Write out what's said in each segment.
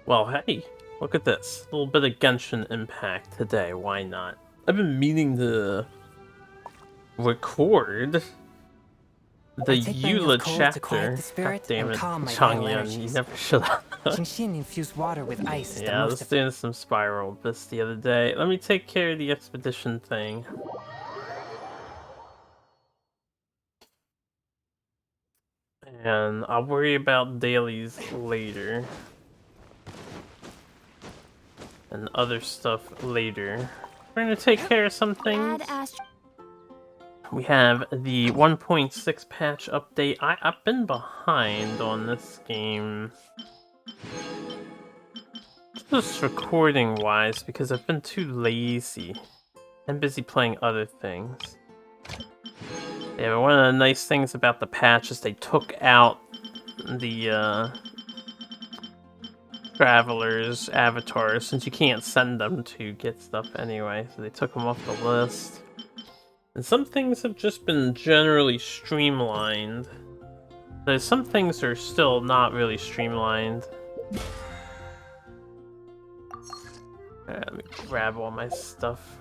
Well, hey, look at this. A little bit of Genshin Impact today, why not? I've been meaning to record the I take many of Eula cold to quiet chapter. the God spirit damn and it, calm my vital Changyan, you energies. never shut up. Genshin infused water with ice is the Yeah, I most was doing some spiral this the other day. Let me take care of the expedition thing. And I'll worry about dailies later. And other stuff later. We're gonna take care of some things. We have the 1.6 patch update. I've been behind on this game. Just recording wise because I've been too lazy and busy playing other things. Yeah, but one of the nice things about the patch is they took out the travelers' avatars since you can't send them to get stuff anyway, so they took them off the list. And some things have just been generally streamlined. There's some things are still not really streamlined. Let me grab all my stuff.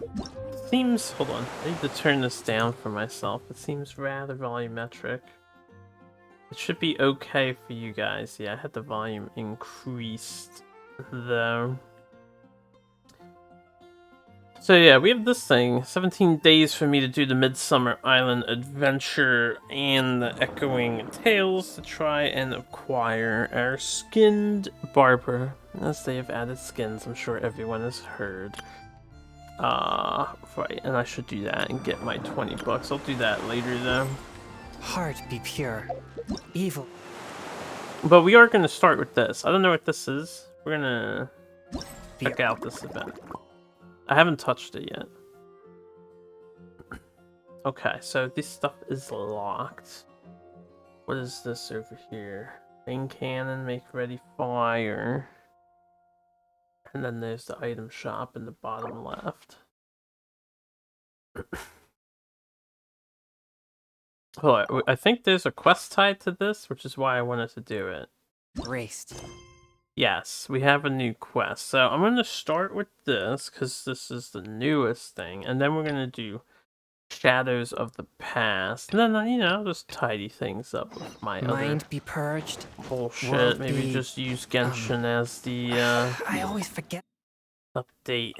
Seems, hold on, I need to turn this down for myself. It seems rather volumetric. It should be okay for you guys. Yeah, I had the volume increased though. So yeah, we have this thing. 17 days for me to do the Midsummer Island adventure and the Echoing Tales to try and acquire our skinned barber. As they have added skins, I'm sure everyone has heard. Right, and I should do that and get my 20 bucks. I'll do that later though. heart be pure. Evil. But we are going to start with this. I don't know what this is. We're going to check out this event. I haven't touched it yet. Okay, so this stuff is locked. What is this over here? Main cannon, make ready fire. And then there's the item shop in the bottom left. Oh, I think there's a quest tied to this, which is why I wanted to do it. Raced. Yes, we have a new quest. So I'm going to start with this, because this is the newest thing. And then we're going to do Shadows of the Past. And then, you know, just tidy things up with my Mind other be purged. bullshit. World Maybe be, just use Genshin as the I always forget. update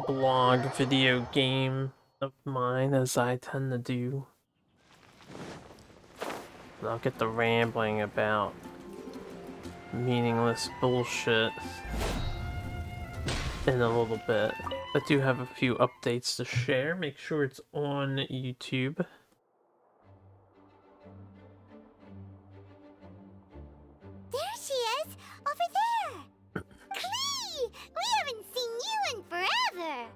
blog video game of mine, as I tend to do. And I'll get the rambling about meaningless bullshit in a little bit. I do have a few updates to share. Make sure it's on YouTube. There she is! Over there! Klee! We haven't seen you in forever!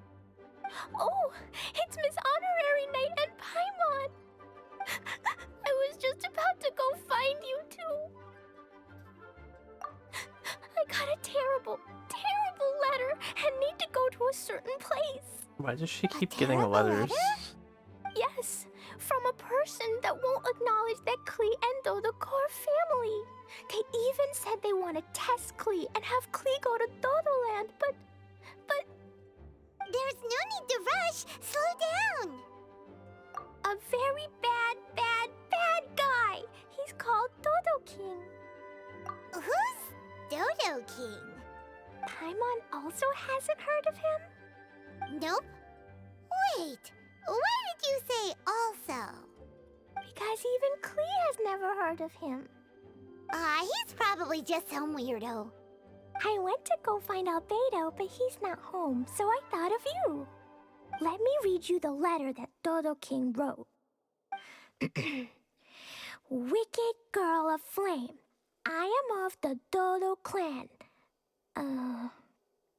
Oh, it's Miss Honorary Knight and Paimon! I was just about to go find you two. I got a terrible, terrible letter and need to go to a certain place. Why does she keep getting letters? Yes, from a person that won't acknowledge that Klee and Do the core family. They even said they want to test Klee and have Klee go to Dodoland, but... There's no need to rush! Slow down! A very bad, bad, bad guy! He's called Dodo King. Who's Dodo King? Paimon also hasn't heard of him? Nope. Wait, why did you say also? Because even Klee has never heard of him. He's probably just some weirdo. I went to go find Albedo, but he's not home, so I thought of you. Let me read you the letter that Dodo King wrote. Wicked girl of flame, I am of the Dodo clan.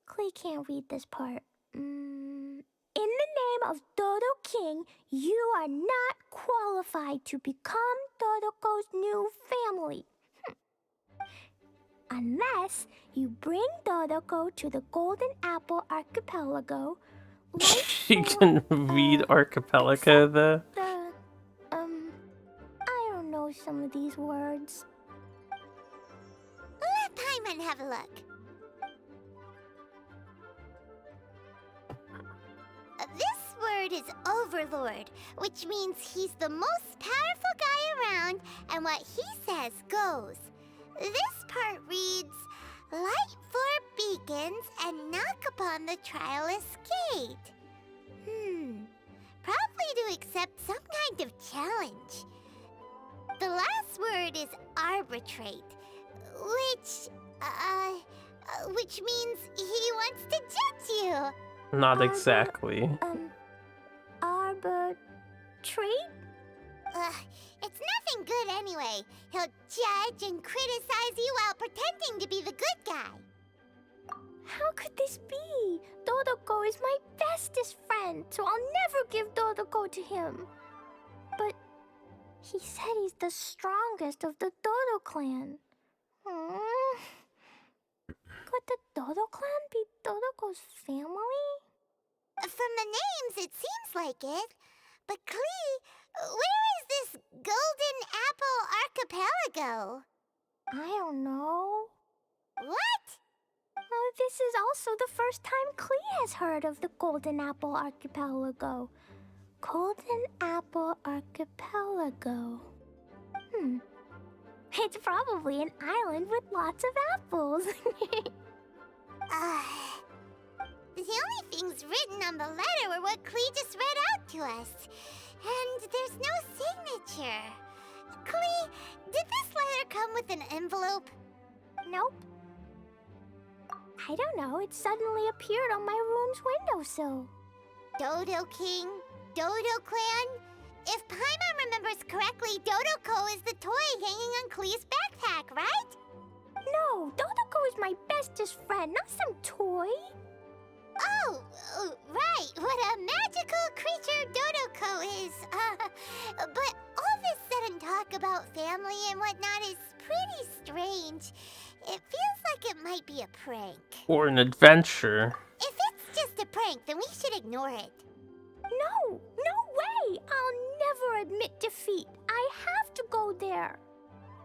Klee can't read this part. In the name of Dodo King, you are not qualified to become Dodoko's new family. Unless you bring Dodoko to the Golden Apple Archipelago. She can read Archipelago though. I don't know some of these words. Let Paimon have a look. This word is Overlord, which means he's the most powerful guy around, and what he says goes. This part reads, light four beacons and knock upon the trialless gate. Probably to accept some kind of challenge. The last word is arbitrate, which means he wants to judge you. Not exactly. Arbitrate? It's nothing good anyway. He'll judge and criticize you while pretending to be the good guy. How could this be? Dodoko is my bestest friend, so I'll never give Dodoko to him. But he said he's the strongest of the Dodo clan. Could the Dodo clan be Dodoko's family? From the names, it seems like it. But Klee, where is this Golden Apple Archipelago? I don't know. What? This is also the first time Klee has heard of the Golden Apple Archipelago. Golden Apple Archipelago. It's probably an island with lots of apples. The only things written on the letter were what Klee just read out to us. And there's no signature. Klee, did this letter come with an envelope? Nope. I don't know, it suddenly appeared on my room's windowsill. Dodo King, Dodo Clan. If Paimon remembers correctly, Dodoko is the toy hanging on Klee's backpack, right? No, Dodoko is my bestest friend, not some toy. Oh, right. What a magical creature Dodoko is. But all this sudden talk about family and whatnot is pretty strange. It feels like it might be a prank. Or an adventure. If it's just a prank, then we should ignore it. No way! I'll never admit defeat. I have to go there.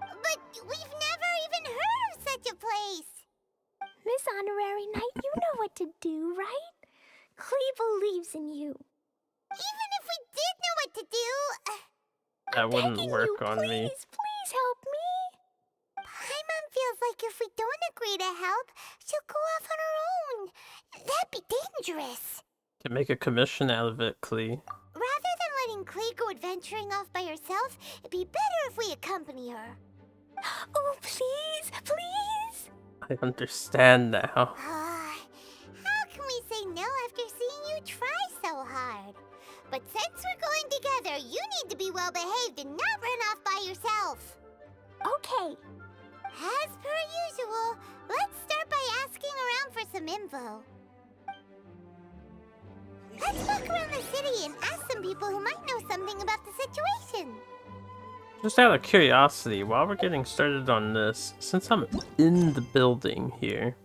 But we've never even heard of such a place. Miss Honorary Knight, you know what to do, right? Klee believes in you. Even if we did know what to do... That wouldn't begging work you, on me. Please help me. Paimon feels like if we don't agree to help, she'll go off on her own. That'd be dangerous. Can make a commission out of it, Klee. Rather than letting Klee go adventuring off by herself, it'd be better if we accompany her. Oh, please, please. I understand now. How can we say no after seeing you try so hard? But since we're going together, you need to be well behaved and not run off by yourself. Okay. As per usual, let's start by asking around for some info. Let's walk around the city and ask some people who might know something about the situation. Just out of curiosity, while we're getting started on this, since I'm in the building here,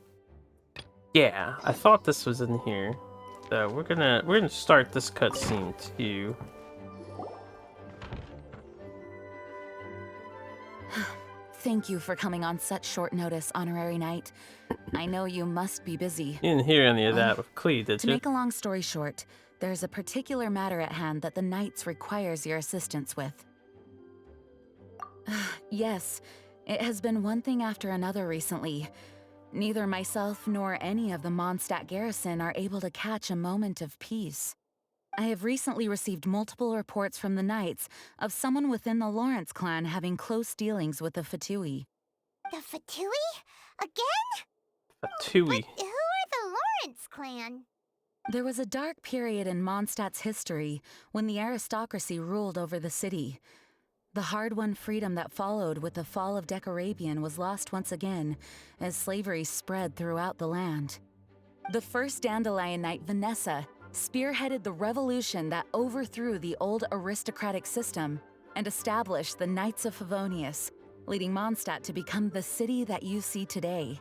yeah, I thought this was in here. So we're gonna start this cutscene too. Thank you for coming on such short notice, Honorary Knight. I know you must be busy. You didn't hear any of that with Klee, did To you? make a long story short, there's a particular matter at hand that the Knights requires your assistance with. Yes, it has been one thing after another recently. Neither myself nor any of the Mondstadt garrison are able to catch a moment of peace. I have recently received multiple reports from the Knights of someone within the Lawrence clan having close dealings with the Fatui. The Fatui? Again? Fatui. But who are the Lawrence clan? There was a dark period in Mondstadt's history when the aristocracy ruled over the city. The hard-won freedom that followed with the fall of Decorabian was lost once again as slavery spread throughout the land. The first Dandelion Knight, Vanessa, spearheaded the revolution that overthrew the old aristocratic system and established the Knights of Favonius, leading Mondstadt to become the city that you see today.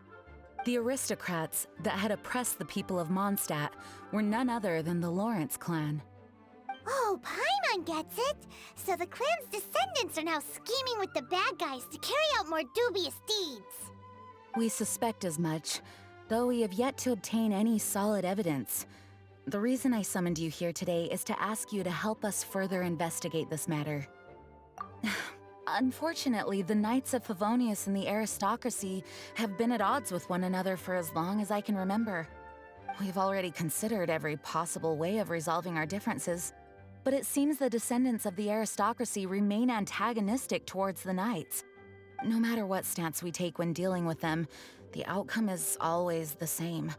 The aristocrats that had oppressed the people of Mondstadt were none other than the Lawrence clan. Oh, Paimon gets it! So the clan's descendants are now scheming with the bad guys to carry out more dubious deeds. We suspect as much, though we have yet to obtain any solid evidence. The reason I summoned you here today is to ask you to help us further investigate this matter. Unfortunately, the Knights of Favonius and the aristocracy have been at odds with one another for as long as I can remember. We've already considered every possible way of resolving our differences, but it seems the descendants of the aristocracy remain antagonistic towards the Knights. No matter what stance we take when dealing with them, the outcome is always the same.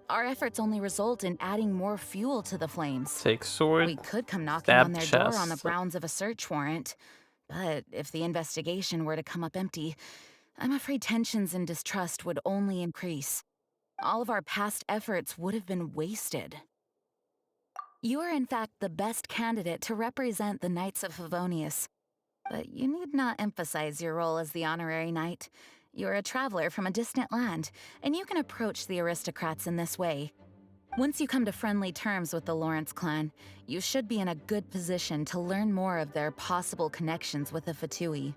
Our efforts only result in adding more fuel to the flames. Take sword. We could come knocking stab on their chest. door on the grounds of a search warrant, but if the investigation were to come up empty, I'm afraid tensions and distrust would only increase. All of our past efforts would have been wasted. You are in fact the best candidate to represent the Knights of Favonius, but you need not emphasize your role as the honorary knight. You're a traveler from a distant land, and you can approach the aristocrats in this way. Once you come to friendly terms with the Lawrence clan, you should be in a good position to learn more of their possible connections with the Fatui.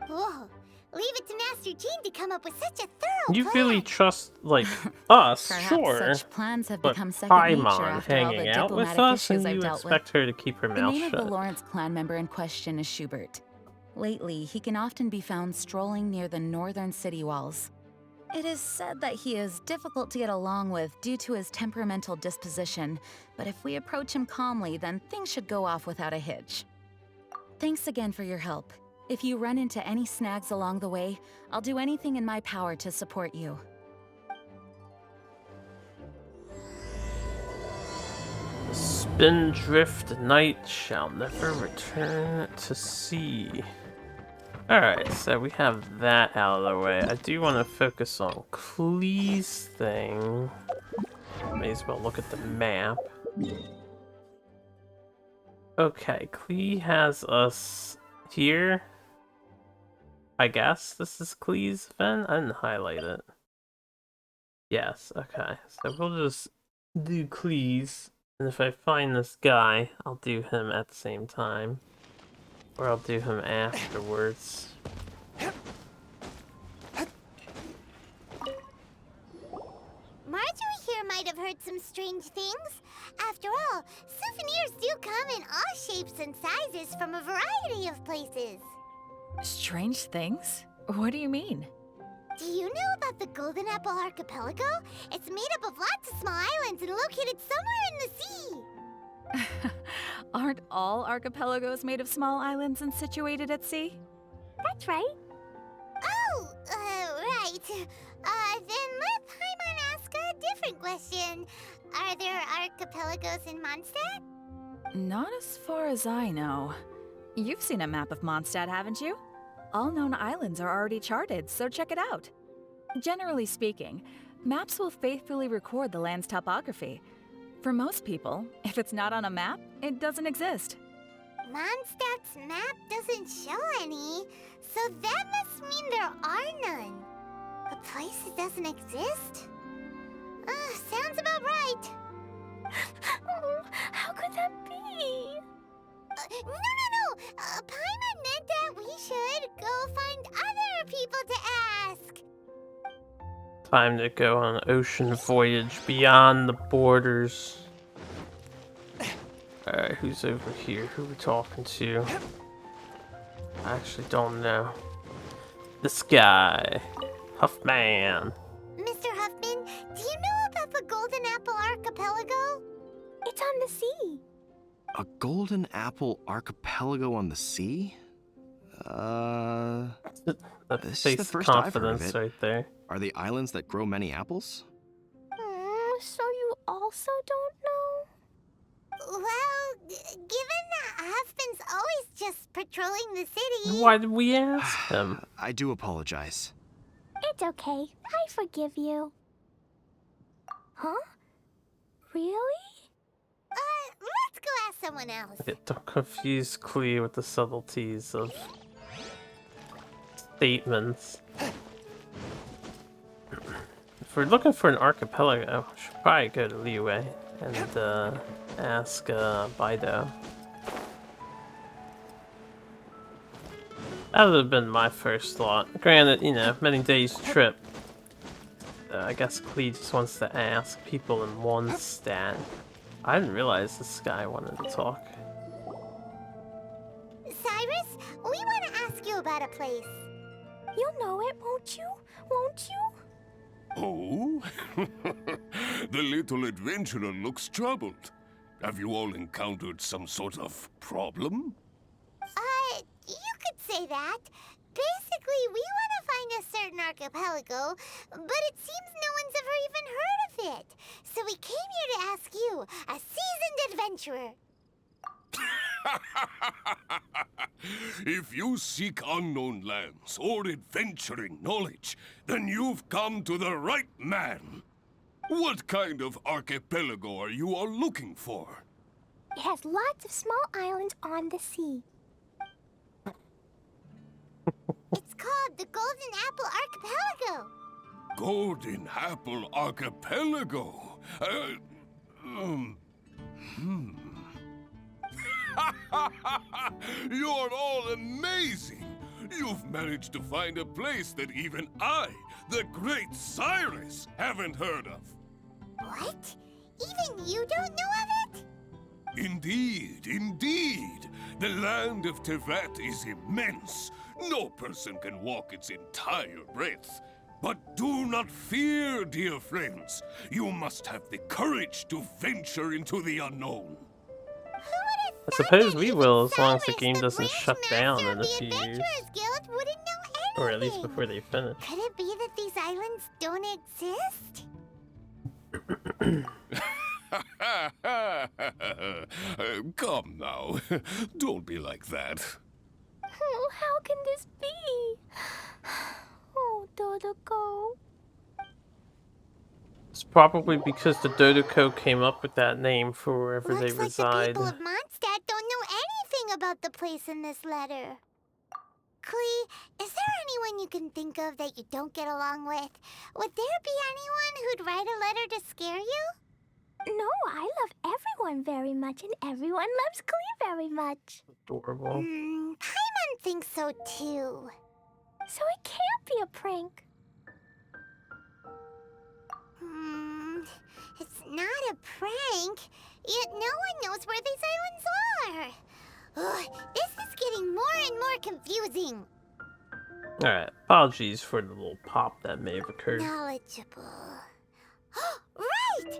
Whoa, leave it to Master Jean to come up with such a thorough You plan. really trust, like, us, Perhaps sure, such plans have but become second nature Paimon after all the hanging out with diplomatic us, issues and I've you dealt with. expect her to keep her The mouth name of the shut. Lawrence clan member in question is Schubert. Lately, he can often be found strolling near the northern city walls. It is said that he is difficult to get along with due to his temperamental disposition, but if we approach him calmly, then things should go off without a hitch. Thanks again for your help. If you run into any snags along the way, I'll do anything in my power to support you. Spindrift Knight shall never return to sea. Alright, so we have that out of the way. I do want to focus on Klee's thing. May as well look at the map. Okay, Klee has us here. I guess this is Klee's event? I didn't highlight it. Yes, okay. So we'll just do Klee's. And if I find this guy, I'll do him at the same time. Or I'll do him afterwards. Marjorie here might have heard some strange things. After all, souvenirs do come in all shapes and sizes from a variety of places. Strange things? What do you mean? Do you know about the Golden Apple Archipelago? It's made up of lots of small islands and located somewhere in the sea. Aren't all archipelagos made of small islands and situated at sea? That's right. Oh, right. Then let Paimon ask a different question. Are there archipelagos in Mondstadt? Not as far as I know. You've seen a map of Mondstadt, haven't you? All known islands are already charted, so check it out. Generally speaking, maps will faithfully record the land's topography. For most people, if it's not on a map, it doesn't exist. Mondstadt's map doesn't show any, so that must mean there are none. A place that doesn't exist? Sounds about right. Oh, how could that be? No. Paimon meant that we should go find other people to ask. Time to go on an ocean voyage beyond the borders. Alright, who's over here? Who are we talking to? I actually don't know. This guy. Huffman. Mr. Huffman, do you know about the Golden Apple Archipelago? It's on the sea. A golden apple archipelago on the sea? That This is face the first I've heard of confidence it. right there. Are they islands that grow many apples? So you also don't know? Well, given that Huffman's always just patrolling the city... Why did we ask him? I do apologize. It's okay. I forgive you. Huh? Really? Let's go ask someone else. Okay, don't confuse Klee with the subtleties of statements. If we're looking for an archipelago, we should probably go to Liyue and ask Bido. That would have been my first thought. Granted, you know, many days trip. I guess Klee just wants to ask people in one stat. I didn't realize this guy wanted to talk. Cyrus, we want to ask you about a place. You'll know it, won't you? Won't you? Oh? The little adventurer looks troubled. Have you all encountered some sort of problem? You could say that. Basically, we want to find a certain archipelago, but it seems no one's ever even heard of it. So we came here to ask you, a seasoned adventurer. If you seek unknown lands or adventuring knowledge, then you've come to the right man. What kind of archipelago are you all looking for? It has lots of small islands on the sea. It's called the Golden Apple Archipelago. Golden Apple Archipelago? You're all amazing! You've managed to find a place that even I, the great Cyrus, haven't heard of. What? Even you don't know of it? Indeed, indeed. The land of Tevat is immense. No person can walk its entire breadth. But do not fear, dear friends. You must have the courage to venture into the unknown. I suppose we will, as long as the game doesn't shut down in a few years. Guild wouldn't know anything. Or at least before they finish. Could it be that these islands don't exist? Come now. Don't be like that. Oh, how can this be? Oh, Dodoco. It's probably because the Dodoco came up with that name for wherever Looks they like reside. the people of Mondstadt don't know anything about the place in this letter. Klee, is there anyone you can think of that you don't get along with? Would there be anyone who'd write a letter to scare you? No, I love everyone very much, and everyone loves Klee very much. Adorable. Paimon thinks so too. So it can't be a prank. It's not a prank. Yet no one knows where these islands are. Ugh, this is getting more and more confusing. Alright, apologies for the little pop that may have occurred. Knowledgeable. Right!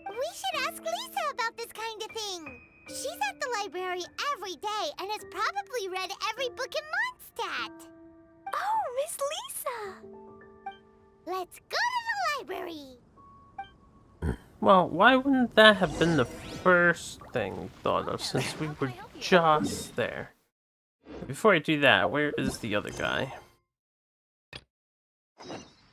We should ask Lisa about this kind of thing. She's at the library every day and has probably read every book in Mondstadt. Oh, Miss Lisa! Let's go to the library. Well, why wouldn't that have been the first thing thought of, since we were just there? Before I do that, where is the other guy?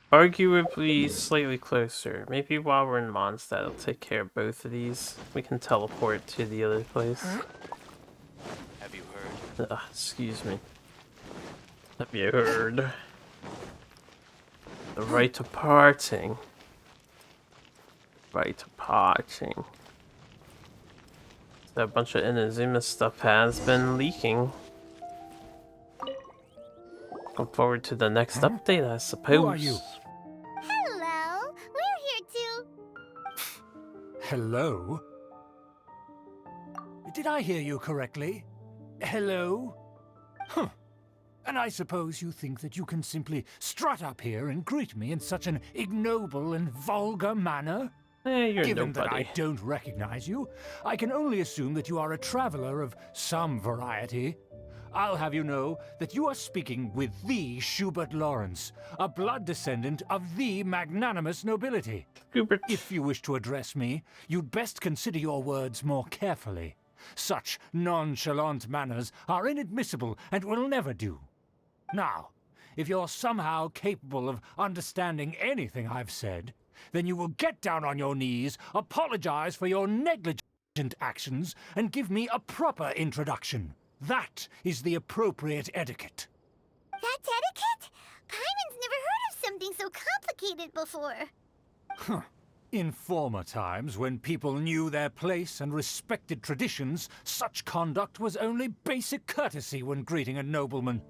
Arguably slightly closer. Maybe while we're in Mondstadt, I'll take care of both of these. We can teleport to the other place. Have you heard? Excuse me. Have you heard? The rite of parting. Rite of parting. So a bunch of Inazuma stuff has been leaking. Looking forward to the next update, I suppose. Who are you? Hello, we're here too. Hello? Did I hear you correctly? Hello? Huh. And I suppose you think that you can simply strut up here and greet me in such an ignoble and vulgar manner? You're Given that nobody. I don't recognize you, I can only assume that you are a traveler of some variety. I'll have you know that you are speaking with the Schubert Lawrence, a blood descendant of the magnanimous nobility. Schubert. If you wish to address me, you'd best consider your words more carefully. Such nonchalant manners are inadmissible and will never do. Now, if you're somehow capable of understanding anything I've said, then you will get down on your knees, apologize for your negligent actions, and give me a proper introduction. That is the appropriate etiquette. That's etiquette? Paimon's never heard of something so complicated before. Huh. In former times, when people knew their place and respected traditions, such conduct was only basic courtesy when greeting a nobleman.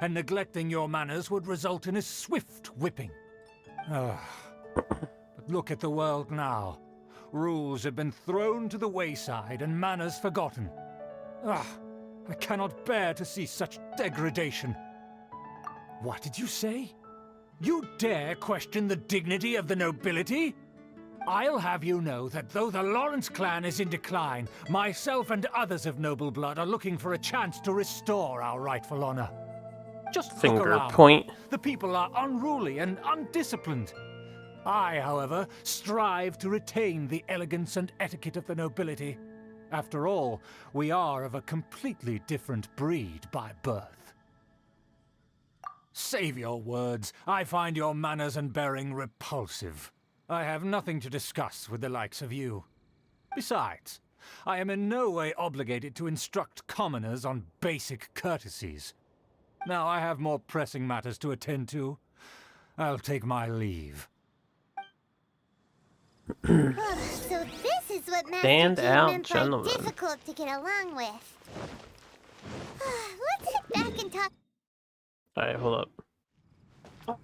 And neglecting your manners would result in a swift whipping. But look at the world now. Rules have been thrown to the wayside and manners forgotten. Ah, I cannot bear to see such degradation. What did you say? You dare question the dignity of the nobility? I'll have you know that though the Lawrence clan is in decline, myself and others of noble blood are looking for a chance to restore our rightful honor. Just look Finger around. point. The people are unruly and undisciplined. I, however, strive to retain the elegance and etiquette of the nobility. After all, we are of a completely different breed by birth. Save your words. I find your manners and bearing repulsive. I have nothing to discuss with the likes of you. Besides, I am in no way obligated to instruct commoners on basic courtesies. Now I have more pressing matters to attend to. I'll take my leave. So this is what Master Stand G out, meant by gentlemen. difficult to get along with. Let's sit back and talk. Alright, hold up.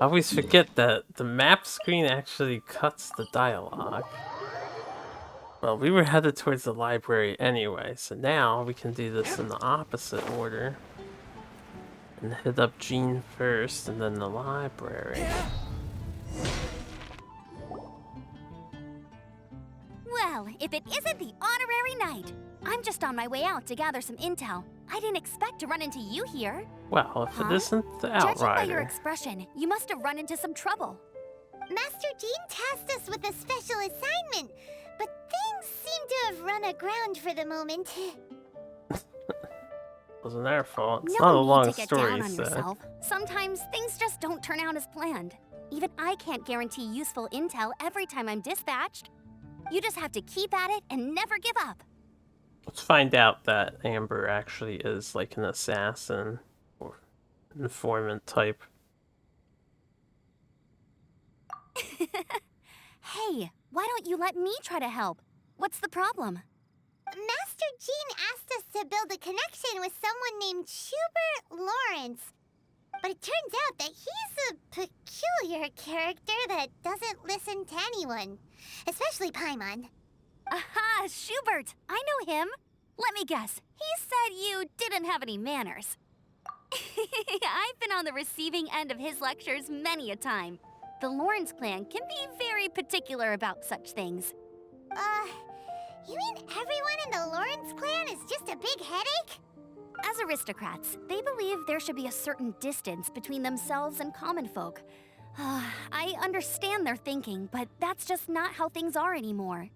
I always forget that the map screen actually cuts the dialogue. Well, we were headed towards the library anyway, so now we can do this in the opposite order. And hit up Jean first, and then the library. Well, if it isn't the honorary knight. I'm just on my way out to gather some intel. I didn't expect to run into you here. Well, if it isn't the Judging by your Outrider. expression, you must have run into some trouble. Master Jean tasked us with a special assignment, but things seem to have run aground for the moment. Wasn't our fault. It's No not a need long to get story, down on so. yourself. Sometimes things just don't turn out as planned. Even I can't guarantee useful intel every time I'm dispatched. You just have to keep at it and never give up. Let's find out that Amber actually is like an assassin or informant type. Hey, why don't you let me try to help? What's the problem? Master Jean asked us to build a connection with someone named Schubert Lawrence. But it turns out that he's a peculiar character that doesn't listen to anyone, especially Paimon. Aha, Schubert! I know him. Let me guess. He said you didn't have any manners. I've been on the receiving end of his lectures many a time. The Lawrence clan can be very particular about such things. You mean everyone in the Lawrence clan is just a big headache? As aristocrats, they believe there should be a certain distance between themselves and common folk. I understand their thinking, but that's just not how things are anymore.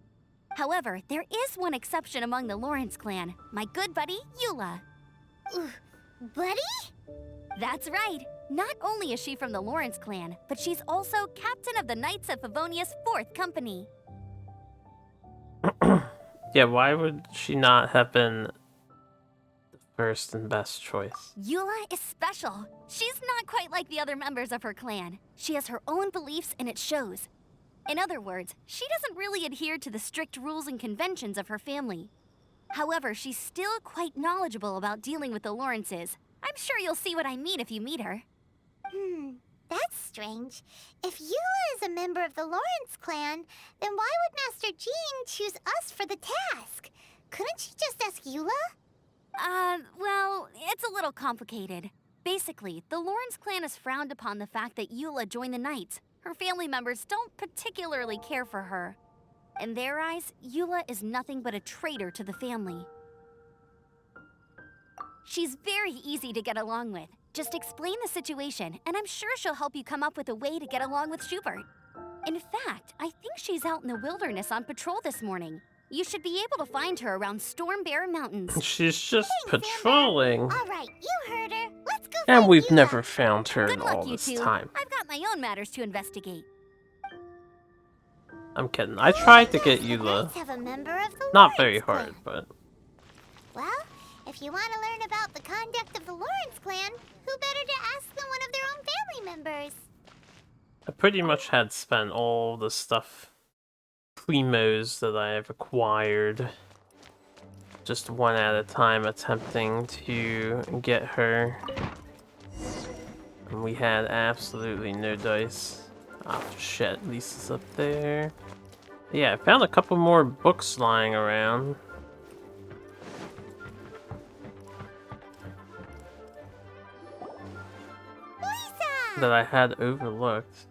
However, there is one exception among the Lawrence clan, my good buddy, Eula. Buddy? That's right. Not only is she from the Lawrence clan, but she's also captain of the Knights of Favonia's 4th Company. Yeah, why would she not have been the first and best choice? Eula is special. She's not quite like the other members of her clan. She has her own beliefs and it shows. In other words, she doesn't really adhere to the strict rules and conventions of her family. However, she's still quite knowledgeable about dealing with the Lawrences. I'm sure you'll see what I mean if you meet her. That's strange. If Eula is a member of the Lawrence clan, then why would Master Jean choose us for the task? Couldn't she just ask Eula? Well, it's a little complicated. Basically, the Lawrence clan has frowned upon the fact that Eula joined the Knights. Her family members don't particularly care for her. In their eyes, Eula is nothing but a traitor to the family. She's very easy to get along with. Just explain the situation, and I'm sure she'll help you come up with a way to get along with Schubert. In fact, I think she's out in the wilderness on patrol this morning. You should be able to find her around Storm Bear Mountains. She's just patrolling. All right, you heard her. Let's go And find we've Eula. never found her Good in luck, all you this two. time. I've got my own matters to investigate. I'm kidding. I tried to get The Eula. Knights have a member of the Not very Lawrence clan. hard, but Well, if you want to learn about the conduct of the Lawrence clan, who better to ask than one of their own family members? I pretty much had spent all the stuff primos that I have acquired just one at a time attempting to get her. And we had absolutely no dice. Oh shit, Lisa's up there. Yeah, I found a couple more books lying around. Lisa! That I had overlooked.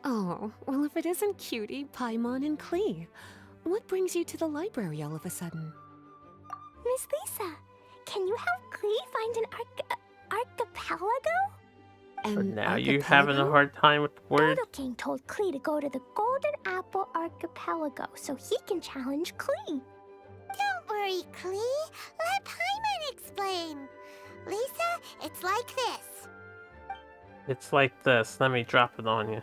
Oh, well, if it isn't Cutie, Paimon, and Klee, what brings you to the library all of a sudden? Miss Lisa, can you help Klee find an archipelago? But An now you're having a archipelago? hard time with the word. Dodo King told Klee to go to the Golden Apple Archipelago so he can challenge Klee. Don't worry, Klee. Let Paimon explain. Lisa, it's like this. It's like this. Let me drop it on you.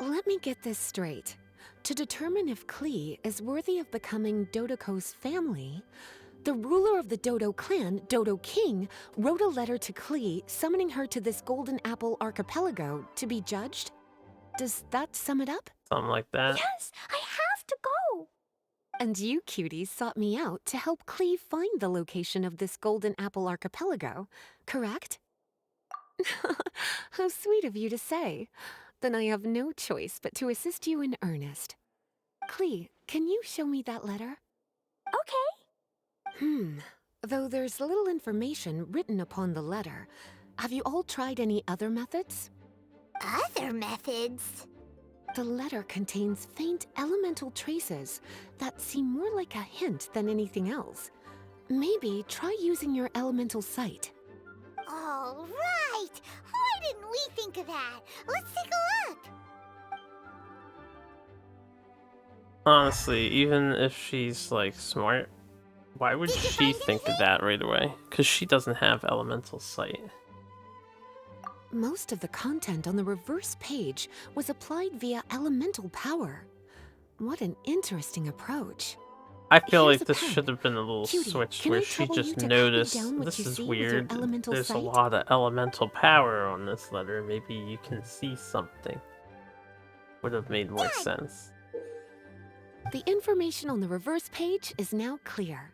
Let me get this straight. To determine if Klee is worthy of becoming Dodoko's family, the ruler of the Dodo clan, Dodo King, wrote a letter to Klee summoning her to this Golden Apple Archipelago to be judged? Does that sum it up? Something like that. Yes, I have to go. And you cuties sought me out to help Klee find the location of this Golden Apple Archipelago, correct? How sweet of you to say. Then I have no choice but to assist you in earnest. Klee, can you show me that letter? Okay. Though there's little information written upon the letter, have you all tried any other methods? Other methods? The letter contains faint elemental traces that seem more like a hint than anything else. Maybe try using your elemental sight. All right. Why didn't we think of that? Let's take a look. Honestly, even if she's like smart, why would Did you she find think of that right away? Because she doesn't have elemental sight. Most of the content on the reverse page was applied via elemental power. What an interesting approach. I feel Here's like a this pen. should have been a little Cutie, switch can I where she trouble you just to copy noticed down what this you is see with your weird. elemental There's a sight? lot of elemental power on this letter. Maybe you can see something. Would have made more sense. The information on the reverse page is now clear.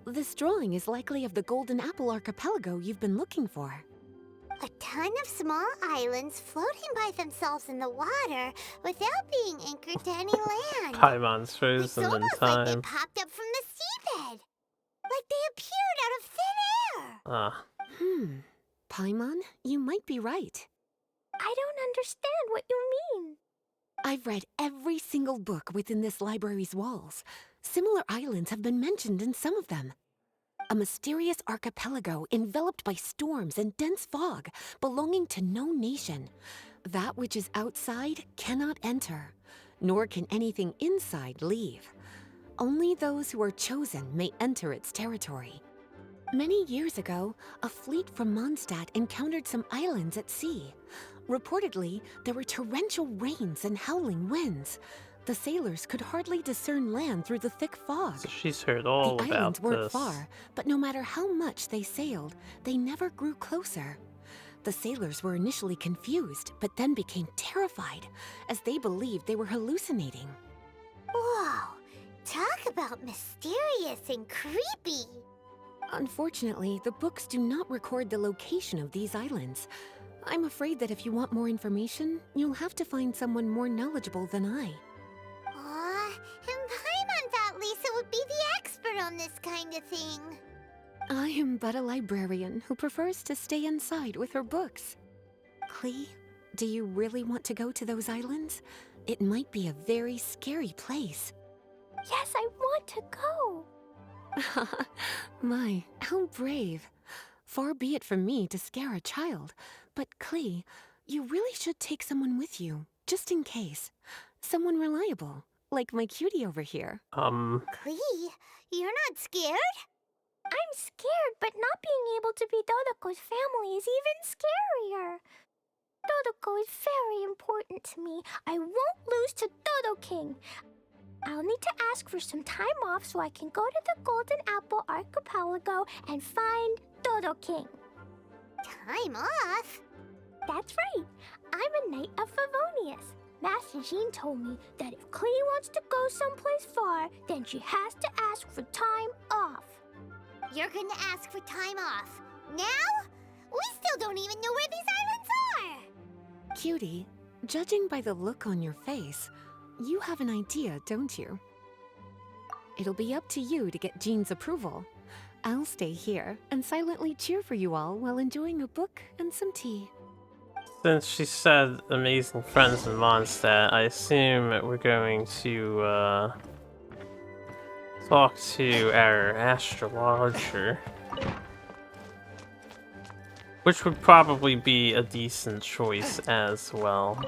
This drawing is likely of the Golden Apple Archipelago you've been looking for. A ton of small islands floating by themselves in the water without being anchored to any land. Paimon's It's frozen in almost like they time. popped up from the seabed. Like they appeared out of thin air. Ah, Paimon, you might be right. I don't understand what you mean. I've read every single book within this library's walls. Similar islands have been mentioned in some of them. A mysterious archipelago enveloped by storms and dense fog, belonging to no nation. That which is outside cannot enter, nor can anything inside leave. Only those who are chosen may enter its territory. Many years ago, a fleet from Mondstadt encountered some islands at sea. Reportedly, there were torrential rains and howling winds. The sailors could hardly discern land through the thick fog. so she's heard all The about islands weren't this. far, but no matter how much they sailed, they never grew closer. The sailors were initially confused, but then became terrified, as they believed they were hallucinating. Whoa, talk about mysterious and creepy. Unfortunately, the books do not record the location of these islands. I'm afraid that if you want more information, you'll have to find someone more knowledgeable than I. Aw, and Paimon thought Lisa would be the expert on this kind of thing. I am but a librarian who prefers to stay inside with her books. Klee, do you really want to go to those islands? It might be a very scary place. Yes, I want to go. My, how brave. Far be it from me to scare a child, but Klee, you really should take someone with you, just in case. Someone reliable, like my cutie over here. Klee, you're not scared? I'm scared, but not being able to be Dodoko's family is even scarier. Dodoko is very important to me. I won't lose to Dodo King. I'll need to ask for some time off so I can go to the Golden Apple Archipelago and find Dodo King. Time off? That's right. I'm a Knight of Favonius. Master Jean told me that if Klee wants to go someplace far, then she has to ask for time off. You're gonna ask for time off. Now? We still don't even know where these islands are. Cutie, judging by the look on your face, you have an idea, don't you? It'll be up to you to get Jean's approval. I'll stay here and silently cheer for you all while enjoying a book and some tea. Since she said amazing friends in Mondstadt, I assume we're going to talk to our astrologer. Which would probably be a decent choice as well.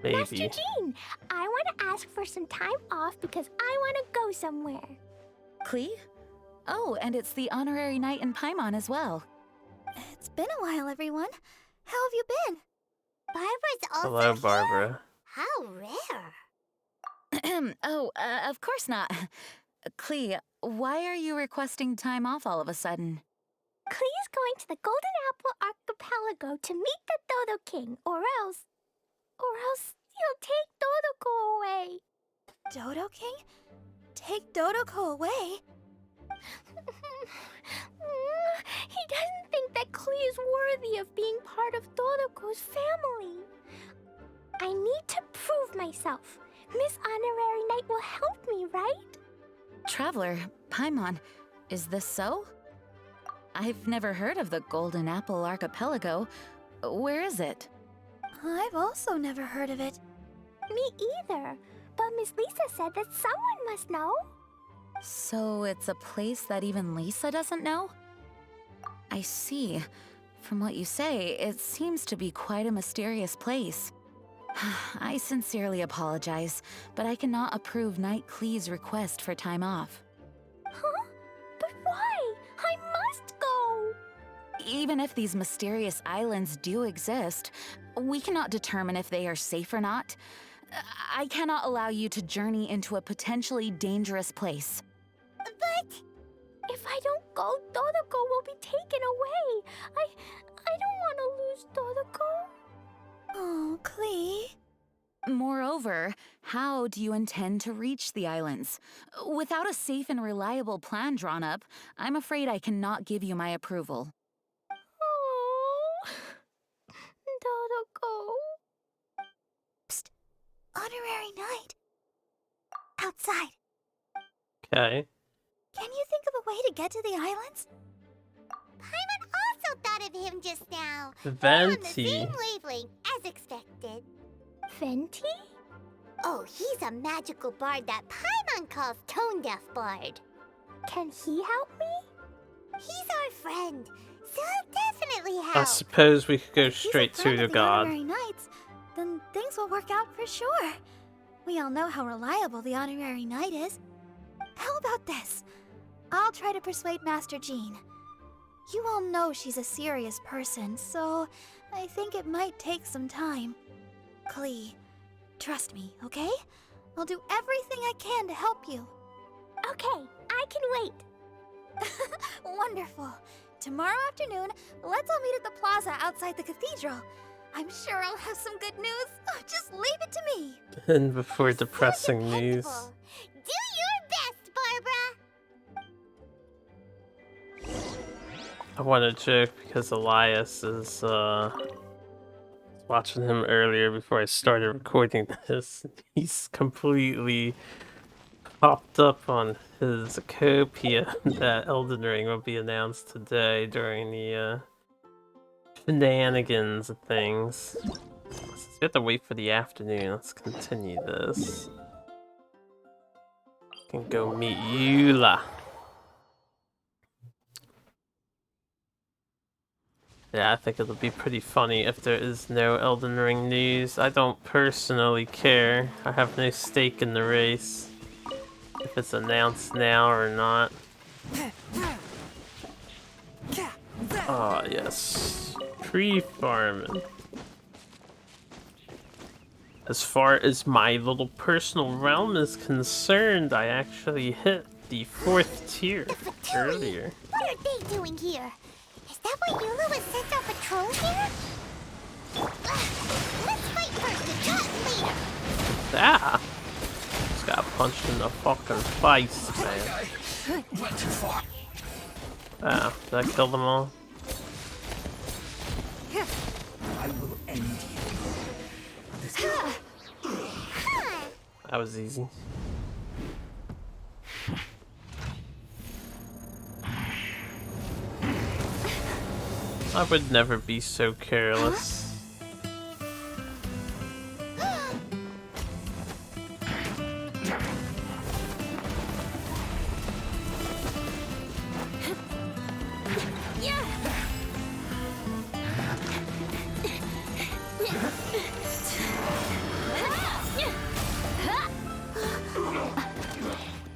Maybe. Master Jean, I want to ask for some time off because I want to go somewhere. Klee? Oh, and it's the honorary knight in Paimon as well. It's been a while, everyone. How have you been? Barbara's also Hello, here? Barbara. How rare. Of course not. Klee, why are you requesting time off all of a sudden? Klee is going to the Golden Apple Archipelago to meet the Dodo King, or else he'll take Dodoko away. Dodo King? Take Dodoko away? He doesn't think that Klee is worthy of being part of Dodoko's family. I need to prove myself. Miss Honorary Knight will help me, right? Traveler, Paimon, is this so? I've never heard of the Golden Apple Archipelago. Where is it? I've also never heard of it. Me either. But Miss Lisa said that someone must know. So it's a place that even Lisa doesn't know? I see. From what you say, it seems to be quite a mysterious place. I sincerely apologize, but I cannot approve Knight Klee's request for time off. Huh? But why? I must go! Even if these mysterious islands do exist, we cannot determine if they are safe or not. I cannot allow you to journey into a potentially dangerous place. But if I don't go, Dodoko will be taken away. I don't want to lose Dodoko. Oh, Klee. Moreover, how do you intend to reach the islands? Without a safe and reliable plan drawn up, I'm afraid I cannot give you my approval. Oh, Dodoko. Psst. Honorary Knight. Outside. Okay. Can you think of a way to get to the islands? Paimon also thought of him just now. We're on the Venti. same wavelength, as expected. Venti? Oh, he's a magical bard that Paimon calls Tone Deaf Bard. Can he help me? He's our friend, so he'll definitely help. I suppose we could go If he's a straight to friend the of god. Honorary Knights, then things will work out for sure. We all know how reliable the Honorary Knight is. How about this? I'll try to persuade Master Jean. You all know she's a serious person, so I think it might take some time. Klee, trust me, okay? I'll do everything I can to help you. Okay, I can wait. Wonderful. Tomorrow afternoon, let's all meet at the plaza outside the cathedral. I'm sure I'll have some good news. Oh, just leave it to me. And before depressing news. Do your best, Barbara. I want to joke because Elias is watching him earlier before I started recording this. He's completely popped up on his copia that Elden Ring will be announced today during the shenanigans of things. Since we have to wait for the afternoon, let's continue this. Can go meet Eula. Yeah, I think it'll be pretty funny if there is no Elden Ring news. I don't personally care. I have no stake in the race. If it's announced now or not. Ah, yes. Pre-farming. As far as my little personal realm is concerned, I actually hit the 4th tier earlier. What are they doing here? Is that why Eula was sent on patrol here? Let's fight first and chat later. Ah! Just got punched in the fucking face, man. Ah, did I kill them all? I will end you. That was easy. I would never be so careless.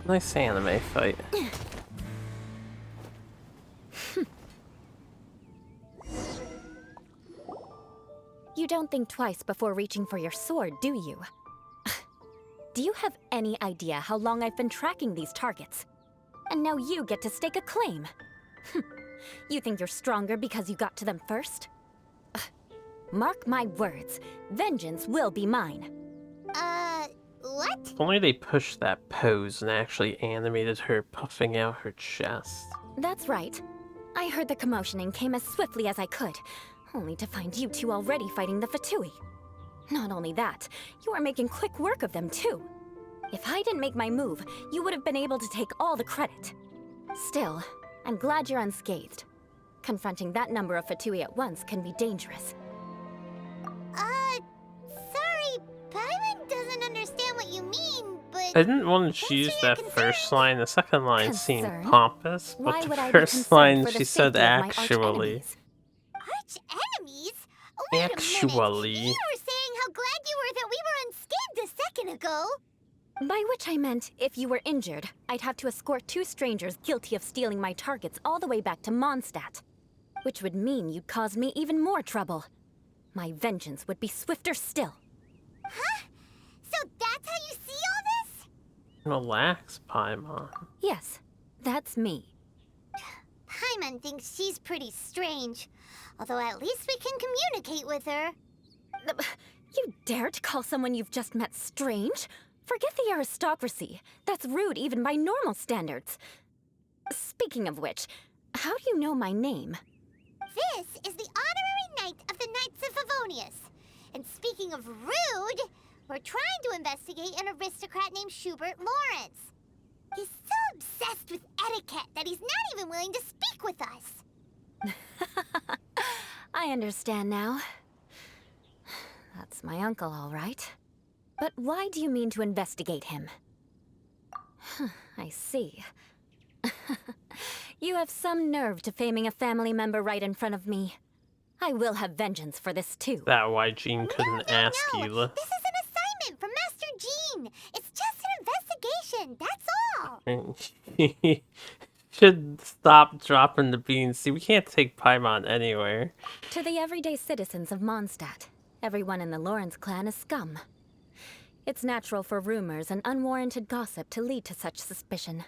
Nice anime fight. You don't think twice before reaching for your sword, do you? Do you have any idea how long I've been tracking these targets? And now you get to stake a claim. You think you're stronger because you got to them first? Mark my words, vengeance will be mine. What? If only they pushed that pose and actually animated her puffing out her chest. That's right. I heard the commotion and came as swiftly as I could, only to find you two already fighting the Fatui. Not only that, you are making quick work of them too. If I didn't make my move, you would have been able to take all the credit. Still, I'm glad you're unscathed. Confronting that number of Fatui at once can be dangerous. Sorry, Paimon doesn't understand what you mean, but... I didn't want to choose that first line. The second line seemed Concern? pompous, Why but would the I be first concerned line for the she said safety of my actually. arch-enemies? Arch-enemies? Wait a minute. Actually. You were saying how glad you were that we were unscathed a second ago. By which I meant, if you were injured, I'd have to escort two strangers guilty of stealing my targets all the way back to Mondstadt. Which would mean you'd cause me even more trouble. My vengeance would be swifter still. Huh? So that's how you see all this? Relax, Paimon. Yes, that's me. Paimon thinks she's pretty strange. Although at least we can communicate with her. You dare to call someone you've just met strange? Forget the aristocracy. That's rude even by normal standards. Speaking of which, how do you know my name? This is the honorary knight of the Knights of Favonius. And speaking of rude, we're trying to investigate an aristocrat named Schubert Lawrence. He's so obsessed with etiquette that he's not even willing to speak with us. I understand now. That's my uncle, all right. But why do you mean to investigate him? I see. You have some nerve to faming a family member right in front of me. I will have vengeance for this too. That why Jean couldn't ask Eula. This is an assignment from Master Jean. It's just an investigation, that's all. Should stop dropping the beans. See, we can't take Paimon anywhere. To the everyday citizens of Mondstadt, everyone in the Lawrence clan is scum. It's natural for rumors and unwarranted gossip to lead to such suspicion.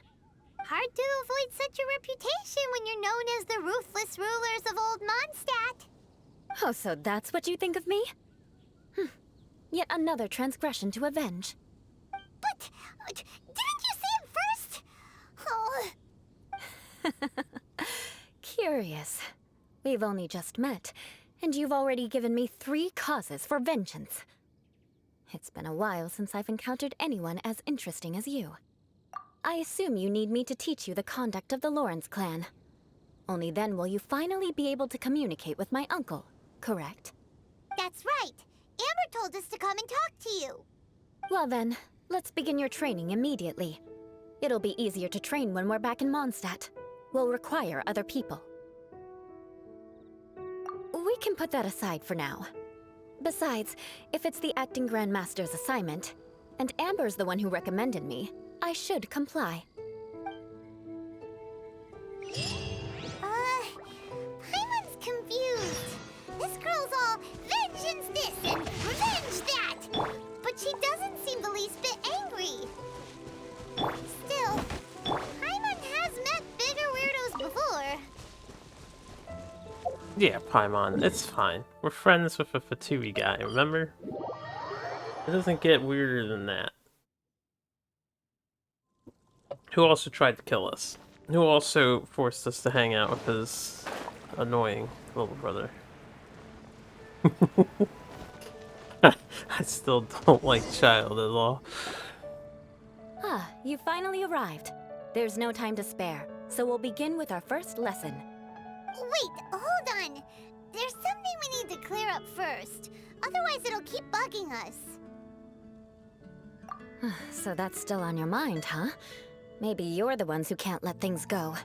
Hard to avoid such a reputation when you're known as the ruthless rulers of Old Mondstadt. Oh, so that's what you think of me? Yet another transgression to avenge. But, didn't you see him first? Oh. Curious. We've only just met, and you've already given me 3 causes for vengeance. It's been a while since I've encountered anyone as interesting as you. I assume you need me to teach you the conduct of the Lawrence clan. Only then will you finally be able to communicate with my uncle, correct? That's right. Amber told us to come and talk to you. Well then, let's begin your training immediately. It'll be easier to train when we're back in Mondstadt. We'll require other people. We can put that aside for now. Besides, if it's the acting Grandmaster's assignment, and Amber's the one who recommended me, I should comply. Paimon's confused. This girl's all vengeance this and revenge that. But she doesn't seem the least bit angry. Still, Paimon has met bigger weirdos before. Yeah, Paimon, it's fine. We're friends with a Fatui guy, remember? It doesn't get weirder than that. Who also tried to kill us. Who also forced us to hang out with his annoying little brother. I still don't like child at all. Ah, you finally arrived. There's no time to spare, so we'll begin with our first lesson. Wait, hold on. There's something we need to clear up first. Otherwise, it'll keep bugging us. So that's still on your mind, huh? Maybe you're the ones who can't let things go.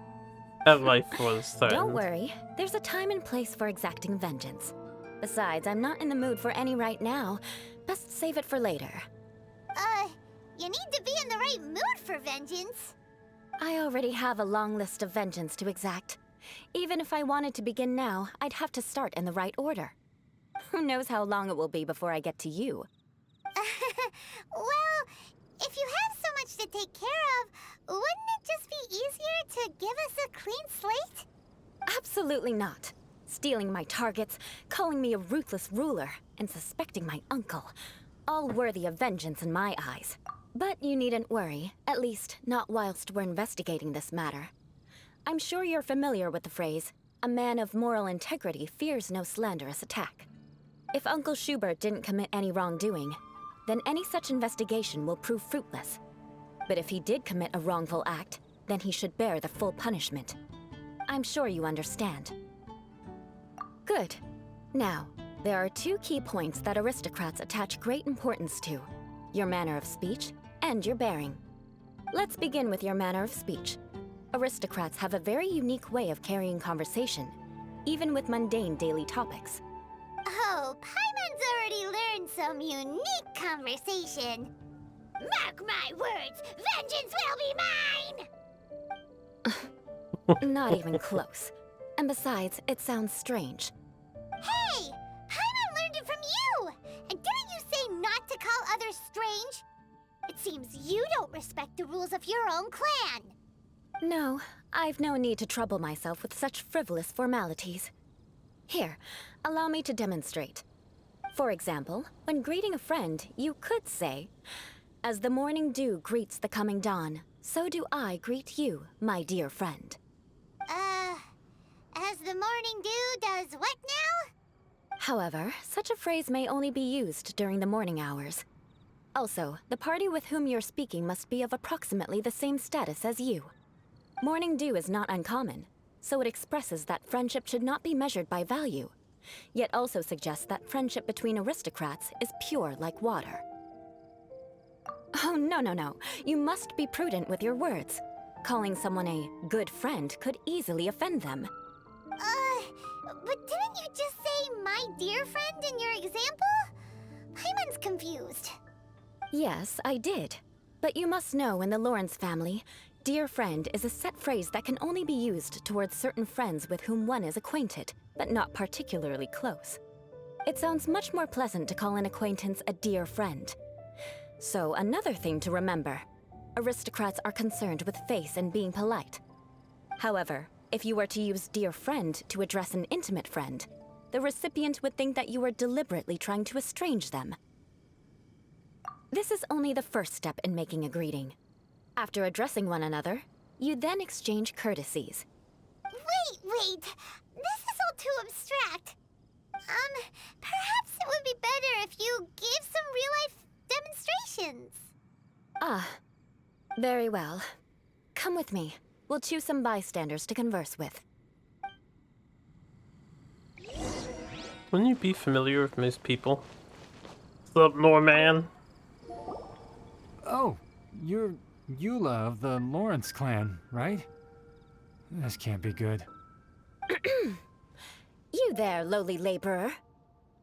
That life was threatened. Don't worry. There's a time and place for exacting vengeance. Besides, I'm not in the mood for any right now. Best save it for later. You need to be in the right mood for vengeance. I already have a long list of vengeance to exact. Even if I wanted to begin now, I'd have to start in the right order. Who knows how long it will be before I get to you? Well, if you have so much to take care of, wouldn't it just be easier to give us a clean slate? Absolutely not. Stealing my targets, calling me a ruthless ruler, and suspecting my uncle. All worthy of vengeance in my eyes. But you needn't worry, at least not whilst we're investigating this matter. I'm sure you're familiar with the phrase, a man of moral integrity fears no slanderous attack. If Uncle Schubert didn't commit any wrongdoing, then any such investigation will prove fruitless. But if he did commit a wrongful act, then he should bear the full punishment. I'm sure you understand. Good. Now, there are two key points that aristocrats attach great importance to: your manner of speech and your bearing. Let's begin with your manner of speech. Aristocrats have a very unique way of carrying conversation, even with mundane daily topics. Oh, Paimon's already learned some unique conversation. Mark my words, vengeance will be mine! Not even close. And besides, it sounds strange. Hey! Paimon learned it from you! And didn't you say not to call others strange? It seems you don't respect the rules of your own clan. No, I've no need to trouble myself with such frivolous formalities. Here, allow me to demonstrate. For example, when greeting a friend, you could say, "As the morning dew greets the coming dawn, so do I greet you, my dear friend." As the morning dew does what now? However, such a phrase may only be used during the morning hours. Also, the party with whom you're speaking must be of approximately the same status as you. Morning dew is not uncommon, so it expresses that friendship should not be measured by value, yet also suggests that friendship between aristocrats is pure like water. Oh, no. You must be prudent with your words. Calling someone a good friend could easily offend them. But didn't you just say my dear friend in your example? Paimon's confused. Yes, I did. But you must know in the Lawrence family, dear friend is a set phrase that can only be used towards certain friends with whom one is acquainted, but not particularly close. It sounds much more pleasant to call an acquaintance a dear friend. So another thing to remember, aristocrats are concerned with face and being polite. However, if you were to use dear friend to address an intimate friend, the recipient would think that you were deliberately trying to estrange them. This is only the first step in making a greeting. After addressing one another, you then exchange courtesies. Wait! This is all too abstract. Perhaps it would be better if you gave some real-life demonstrations. Ah, very well. Come with me. We'll choose some bystanders to converse with. Wouldn't you be familiar with most people? What's up, Norman? Oh, you're Eula of the Lawrence clan, right? This can't be good. You there, lowly laborer.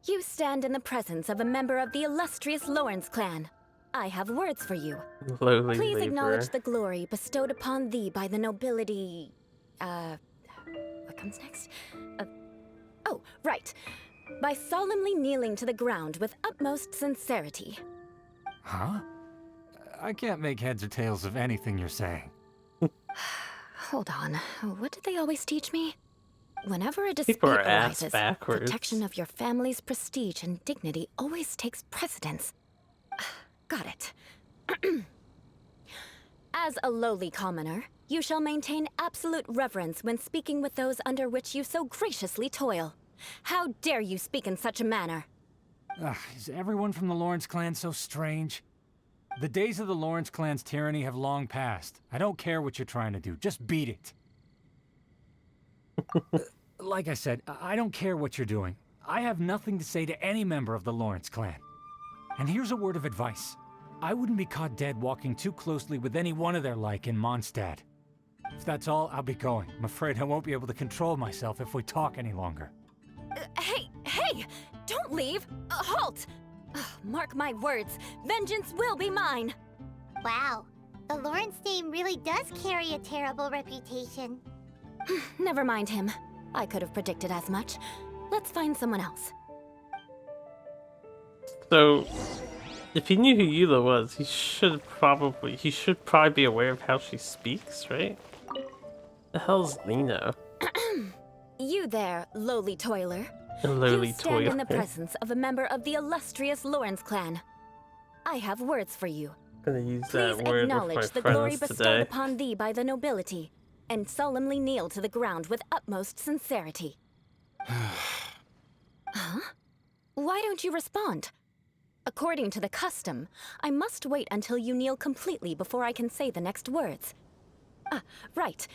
You stand in the presence of a member of the illustrious Lawrence clan. I have words for you. Lowly Please laborer. acknowledge the glory bestowed upon thee by the nobility... what comes next? Oh, right. By solemnly kneeling to the ground with utmost sincerity. Huh? I can't make heads or tails of anything you're saying. Hold on. What did they always teach me? Whenever a dispute People are ass arises, backwards. protection of your family's prestige and dignity always takes precedence. Got it. As a lowly commoner, you shall maintain absolute reverence when speaking with those under which you so graciously toil. How dare you speak in such a manner? Ugh, is everyone from the Lawrence clan so strange? The days of the Lawrence clan's tyranny have long passed. I don't care what you're trying to do, just beat it. Like I said, I don't care what you're doing. I have nothing to say to any member of the Lawrence clan. And here's a word of advice. I wouldn't be caught dead walking too closely with any one of their like in Mondstadt. If that's all, I'll be going. I'm afraid I won't be able to control myself if we talk any longer. Hey! Don't leave! Halt! Mark my words, vengeance will be mine! Wow, the Lawrence name really does carry a terrible reputation. Never mind him. I could have predicted as much. Let's find someone else. So, if he knew who Eula was, he should probably be aware of how she speaks, right? The hell's Lino? You there, lowly toiler. A lowly You stand in the toiler. presence of a member of the illustrious Lawrence clan. I have words for you. I'm gonna use Please that word with my acknowledge the glory friends bestowed today. upon thee by the nobility, and solemnly kneel to the ground with utmost sincerity. Huh? Why don't you respond? According to the custom, I must wait until you kneel completely before I can say the next words. Right.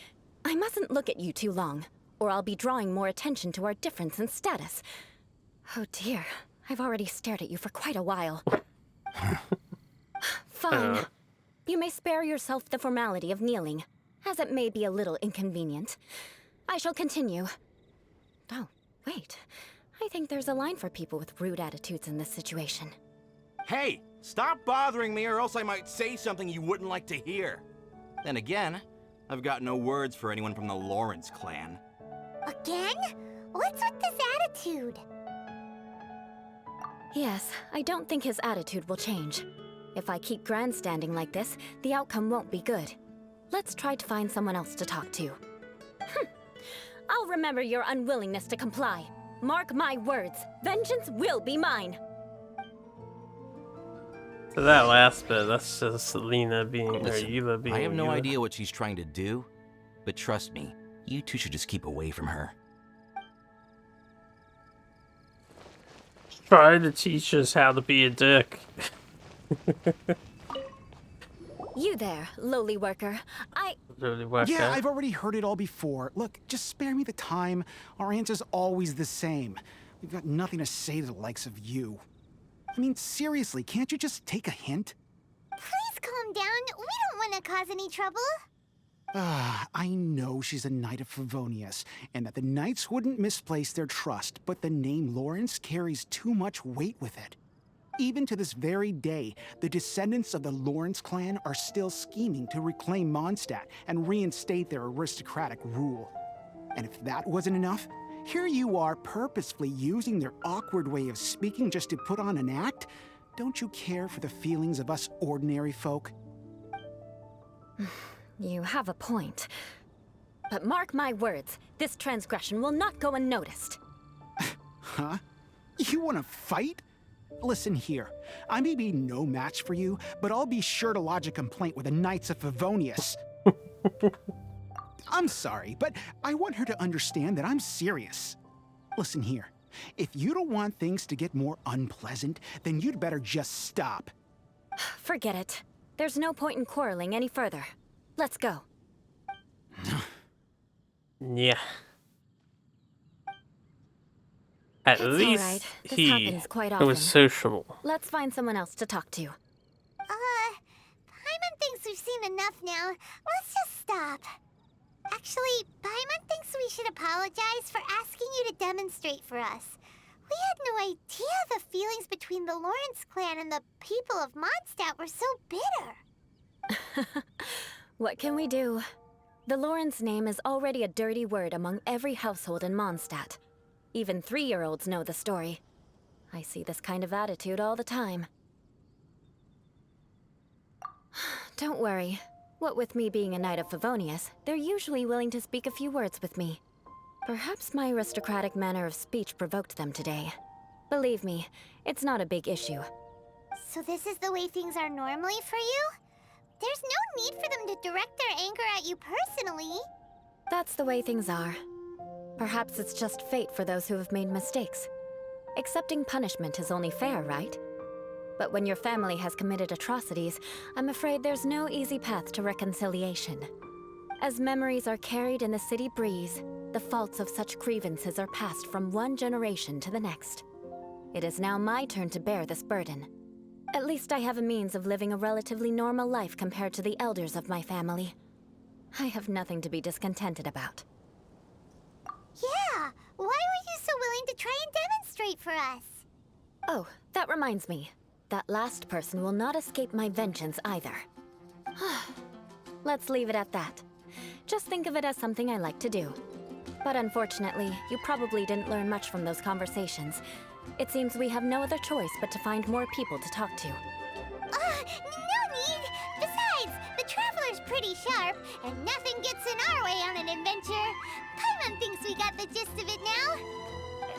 I mustn't look at you too long, or I'll be drawing more attention to our difference in status. Oh dear, I've already stared at you for quite a while. Fine. You may spare yourself the formality of kneeling, as it may be a little inconvenient. I shall continue. Oh, wait. I think there's a line for people with rude attitudes in this situation. Hey, stop bothering me or else I might say something you wouldn't like to hear. Then again, I've got no words for anyone from the Lawrence clan. Again? What's with this attitude? Yes, I don't think his attitude will change. If I keep grandstanding like this, the outcome won't be good. Let's try to find someone else to talk to. I'll remember your unwillingness to comply. Mark my words, vengeance will be mine. So that last bit, that's just Lena being, or Eula being I have no Eula. idea what she's trying to do, but trust me, you two should just keep away from her. Try to teach us how to be a dick. You there, lowly worker. Yeah, I've already heard it all before. Look, just spare me the time. Our answer's always the same. We've got nothing to say to the likes of you. I mean, seriously, can't you just take a hint? Please calm down. We don't want to cause any trouble. I know she's a Knight of Favonius, and that the Knights wouldn't misplace their trust, but the name Lawrence carries too much weight with it. Even to this very day, the descendants of the Lawrence clan are still scheming to reclaim Mondstadt and reinstate their aristocratic rule. And if that wasn't enough, here you are purposefully using their awkward way of speaking just to put on an act? Don't you care for the feelings of us ordinary folk? You have a point. But mark my words, this transgression will not go unnoticed. Huh? You want to fight? Listen here, I may be no match for you, but I'll be sure to lodge a complaint with the Knights of Favonius. I'm sorry, but I want her to understand that I'm serious. Listen here, if you don't want things to get more unpleasant, then you'd better just stop. Forget it. There's no point in quarreling any further. Let's go. Yeah. At It's least all right. This he happens quite was often. sociable. Let's find someone else to talk to. Paimon thinks we've seen enough now. Let's just stop. Actually, Paimon thinks we should apologize for asking you to demonstrate for us. We had no idea the feelings between the Lawrence clan and the people of Mondstadt were so bitter. What can we do? The Lawrence name is already a dirty word among every household in Mondstadt. Even 3-year-olds know the story. I see this kind of attitude all the time. Don't worry. What with me being a Knight of Favonius, they're usually willing to speak a few words with me. Perhaps my aristocratic manner of speech provoked them today. Believe me, it's not a big issue. So this is the way things are normally for you? There's no need for them to direct their anger at you personally. That's the way things are. Perhaps it's just fate for those who have made mistakes. Accepting punishment is only fair, right? But when your family has committed atrocities, I'm afraid there's no easy path to reconciliation. As memories are carried in the city breeze, the faults of such grievances are passed from one generation to the next. It is now my turn to bear this burden. At least I have a means of living a relatively normal life compared to the elders of my family. I have nothing to be discontented about. Yeah, why were you so willing to try and demonstrate for us? Oh, that reminds me. That last person will not escape my vengeance either. Let's leave it at that. Just think of it as something I like to do. But unfortunately, you probably didn't learn much from those conversations. It seems we have no other choice but to find more people to talk to. No need! Besides, the Traveler's pretty sharp, and nothing gets in our way on an adventure. Paimon thinks we got the gist of it now.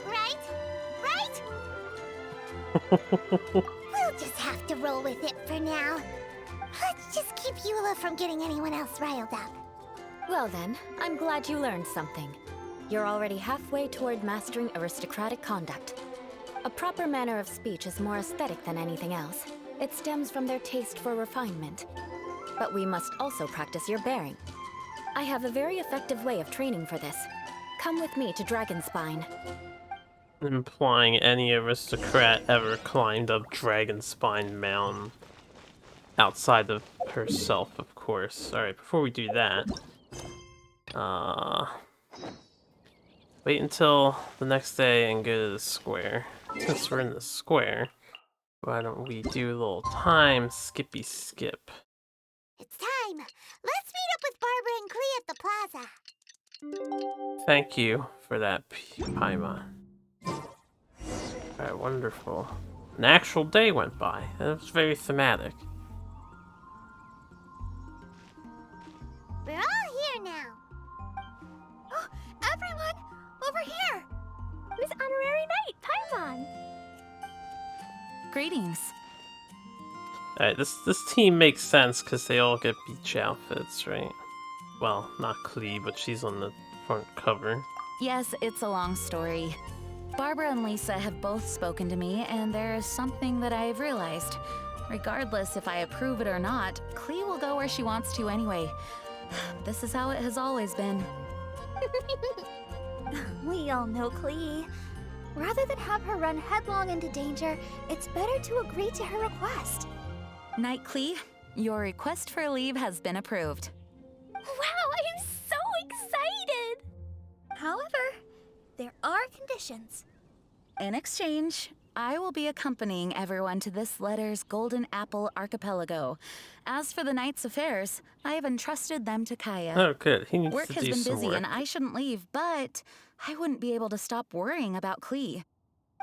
Right? We'll just have to roll with it for now. Let's just keep Eula from getting anyone else riled up. Well then, I'm glad you learned something. You're already halfway toward mastering aristocratic conduct. A proper manner of speech is more aesthetic than anything else. It stems from their taste for refinement. But we must also practice your bearing. I have a very effective way of training for this. Come with me to Dragonspine. Implying any aristocrat ever climbed up Dragonspine Mountain. Outside of herself, of course. Alright, before we do that... wait until the next day and go to the square. Since we're in the square, why don't we do a little time skippy skip? It's time! Let's meet up with Barbara and Klee at the plaza. Thank you for that, Paimon. Alright, wonderful. An actual day went by, and it was very thematic. We're all here now. Oh, everyone! Over here! Miss Honorary Knight, Paimon! Greetings. Alright, this team makes sense because they all get beach outfits, right? Well, not Klee, but she's on the front cover. Yes, it's a long story. Barbara and Lisa have both spoken to me, and there is something that I've realized. Regardless if I approve it or not, Klee will go where she wants to anyway. This is how it has always been. We all know Klee. Rather than have her run headlong into danger, it's better to agree to her request. Knight Klee, your request for leave has been approved. Wow, I'm so excited! However, there are conditions. In exchange, I will be accompanying everyone to this letter's Golden Apple Archipelago. As for the Knight's affairs, I have entrusted them to Kaya. Oh, good. He needs work to has do been some busy, work. and I shouldn't leave, but I wouldn't be able to stop worrying about Klee.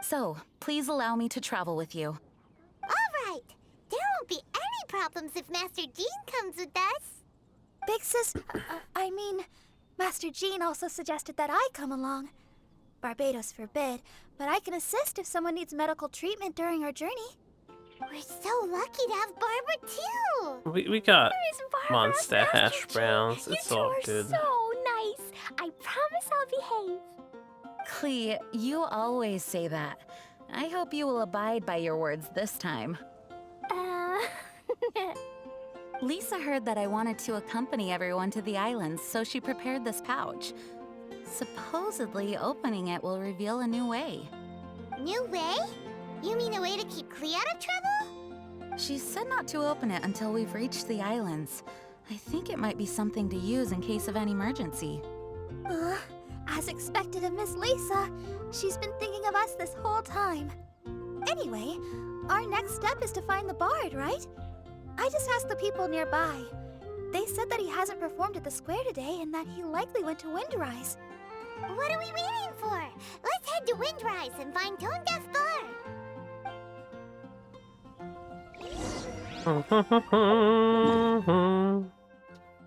So, please allow me to travel with you. All right. There won't be any problems if Master Jean comes with us. Big Sis, I mean, Master Jean also suggested that I come along. Barbados forbid, but I can assist if someone needs medical treatment during our journey. We're so lucky to have Barbara, too! We got Barbara, Mondstadt hash browns. It's all good. So nice! I promise I'll behave. Klee, you always say that. I hope you will abide by your words this time. Lisa heard that I wanted to accompany everyone to the islands, so she prepared this pouch. Supposedly, opening it will reveal a new way. New way? You mean a way to keep Klee out of trouble? She said not to open it until we've reached the islands. I think it might be something to use in case of an emergency. As expected of Miss Lisa, she's been thinking of us this whole time. Anyway, our next step is to find the bard, right? I just asked the people nearby. They said that he hasn't performed at the square today and that he likely went to Windrise. What are we waiting for? Let's head to Windrise and find Tone Deaf Bard.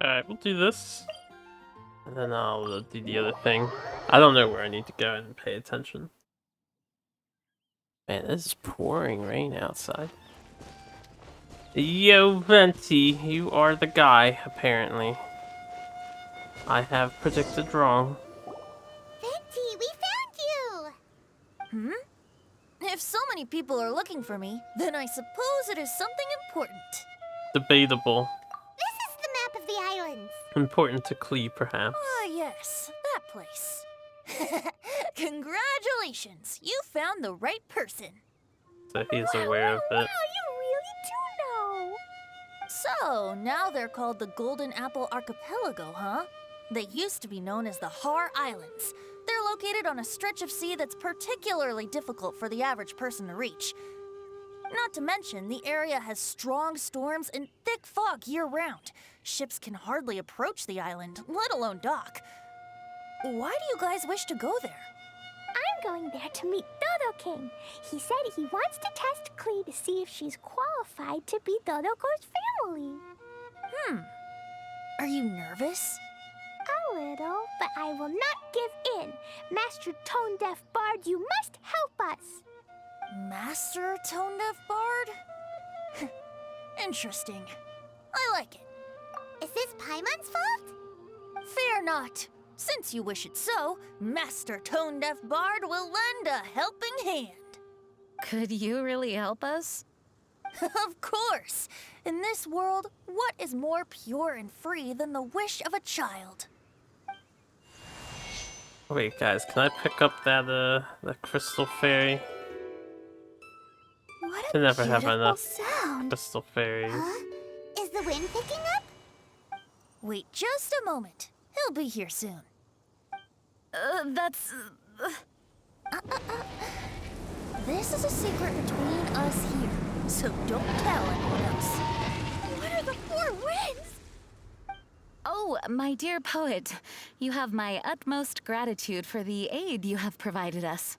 Alright, we'll do this. And then I'll do the other thing. I don't know where I need to go and pay attention. Man, this is pouring rain outside. Yo, Venti, you are the guy, apparently. I have predicted wrong. Thank If so many people are looking for me, then I suppose it is something important. Debatable. This is the map of the islands. Important to Klee, perhaps. Ah, yes, that place. Congratulations, you found the right person. So he's aware of it. Wow, you really do know. So, now they're called the Golden Apple Archipelago, huh? They used to be known as the Har Islands. They're located on a stretch of sea that's particularly difficult for the average person to reach. Not to mention, the area has strong storms and thick fog year-round. Ships can hardly approach the island, let alone dock. Why do you guys wish to go there? I'm going there to meet Dodo King. He said he wants to test Klee to see if she's qualified to be Dodoko's family. Are you nervous? A little, but I will not give in. Master Tone Deaf Bard, you must help us. Master Tone Deaf Bard? Interesting. I like it. Is this Paimon's fault? Fear not. Since you wish it so, Master Tone Deaf Bard will lend a helping hand. Could you really help us? Of course. In this world, what is more pure and free than the wish of a child? Wait, guys, can I pick up that crystal fairy? What I never have beautiful enough sound. crystal fairies. Huh? Is the wind picking up? Wait just a moment. He'll be here soon. This is a secret between us here, so don't tell anyone else. What are the four winds? Oh, my dear poet, you have my utmost gratitude for the aid you have provided us.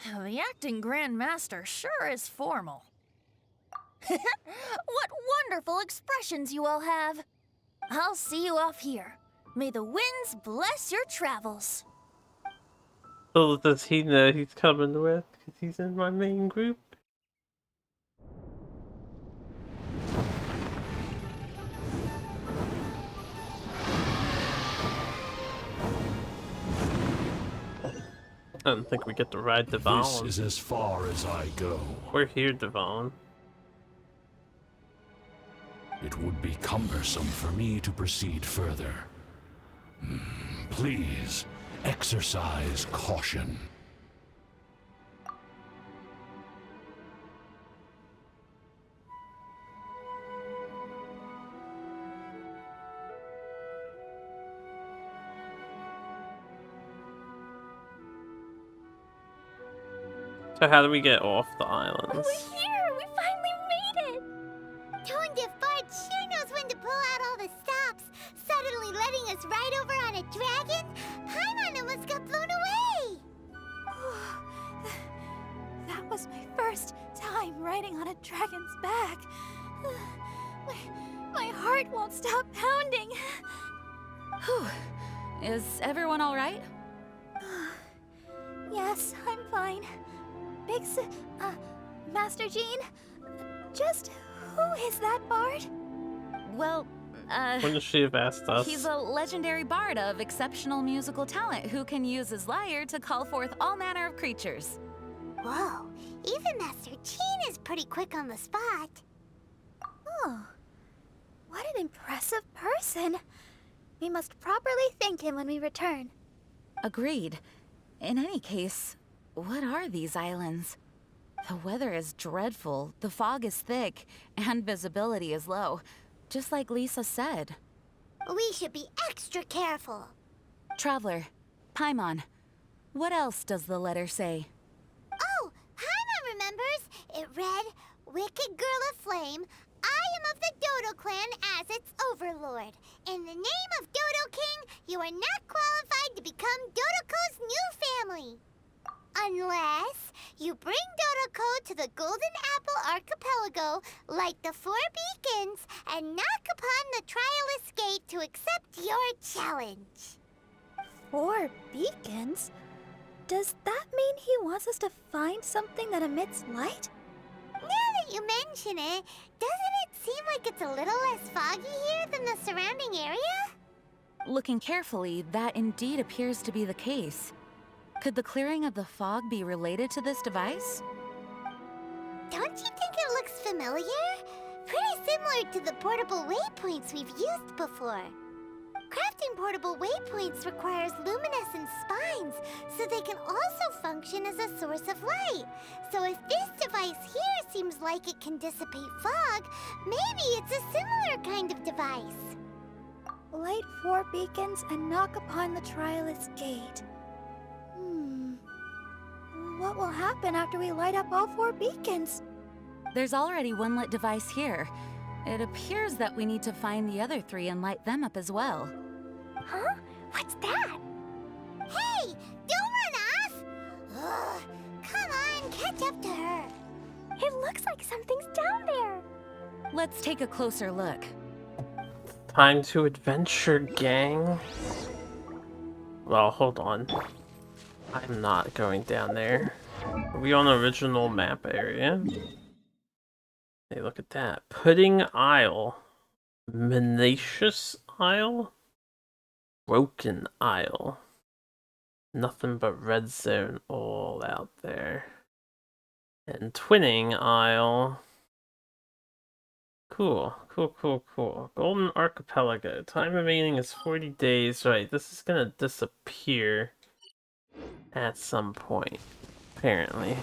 The acting Grand Master sure is formal. What wonderful expressions you all have. I'll see you off here. May the winds bless your travels. Little does he know he's coming with, because he's in my main group. I don't think we get to ride Devon. This is as far as I go. We're here, Devon. It would be cumbersome for me to proceed further. Please, exercise caution. So how do we get off the islands? We're here! We finally made it! Tone Deaf Bard sure knows when to pull out all the stops. Suddenly letting us ride over on a dragon? Paimon almost got blown away! That was my first time riding on a dragon's back. My heart won't stop pounding. Whew. Is everyone all right? Yes, I'm fine. Master Jean, just who is that bard? Well, Wouldn't she have asked us? he's a legendary bard of exceptional musical talent who can use his lyre to call forth all manner of creatures. Whoa, even Master Jean is pretty quick on the spot. Oh, what an impressive person. We must properly thank him when we return. Agreed. In any case, what are these islands? The weather is dreadful, the fog is thick, and visibility is low, just like Lisa said. We should be extra careful. Traveler, Paimon, what else does the letter say? Oh, Paimon remembers. It read, Wicked Girl of Flame, I am of the Dodo clan as its overlord. In the name of Dodo King, you are not qualified to become Dodoko's new family. Unless you bring Dodoko to the Golden Apple Archipelago, light the 4 beacons, and knock upon the trialist gate to accept your challenge. 4 beacons? Does that mean he wants us to find something that emits light? Now that you mention it, doesn't it seem like it's a little less foggy here than the surrounding area? Looking carefully, that indeed appears to be the case. Could the clearing of the fog be related to this device? Don't you think it looks familiar? Pretty similar to the portable waypoints we've used before. Crafting portable waypoints requires luminescent spines, so they can also function as a source of light. So if this device here seems like it can dissipate fog, maybe it's a similar kind of device. Light 4 beacons and knock upon the Trialist Gate. What will happen after we light up all 4 beacons? There's already one lit device here. It appears that we need to find the other 3 and light them up as well. Huh? What's that? Hey! Don't run off! Ugh, come on, catch up to her. It looks like something's down there. Let's take a closer look. Time to adventure, gang. Well, hold on. I'm not going down there. Are we on the original map area? Hey, look at that. Pudding Isle. Menacious Isle? Broken Isle. Nothing but red zone all out there. And Twinning Isle. Cool. Golden Archipelago. Time remaining is 40 days. Right, this is gonna disappear at some point, apparently.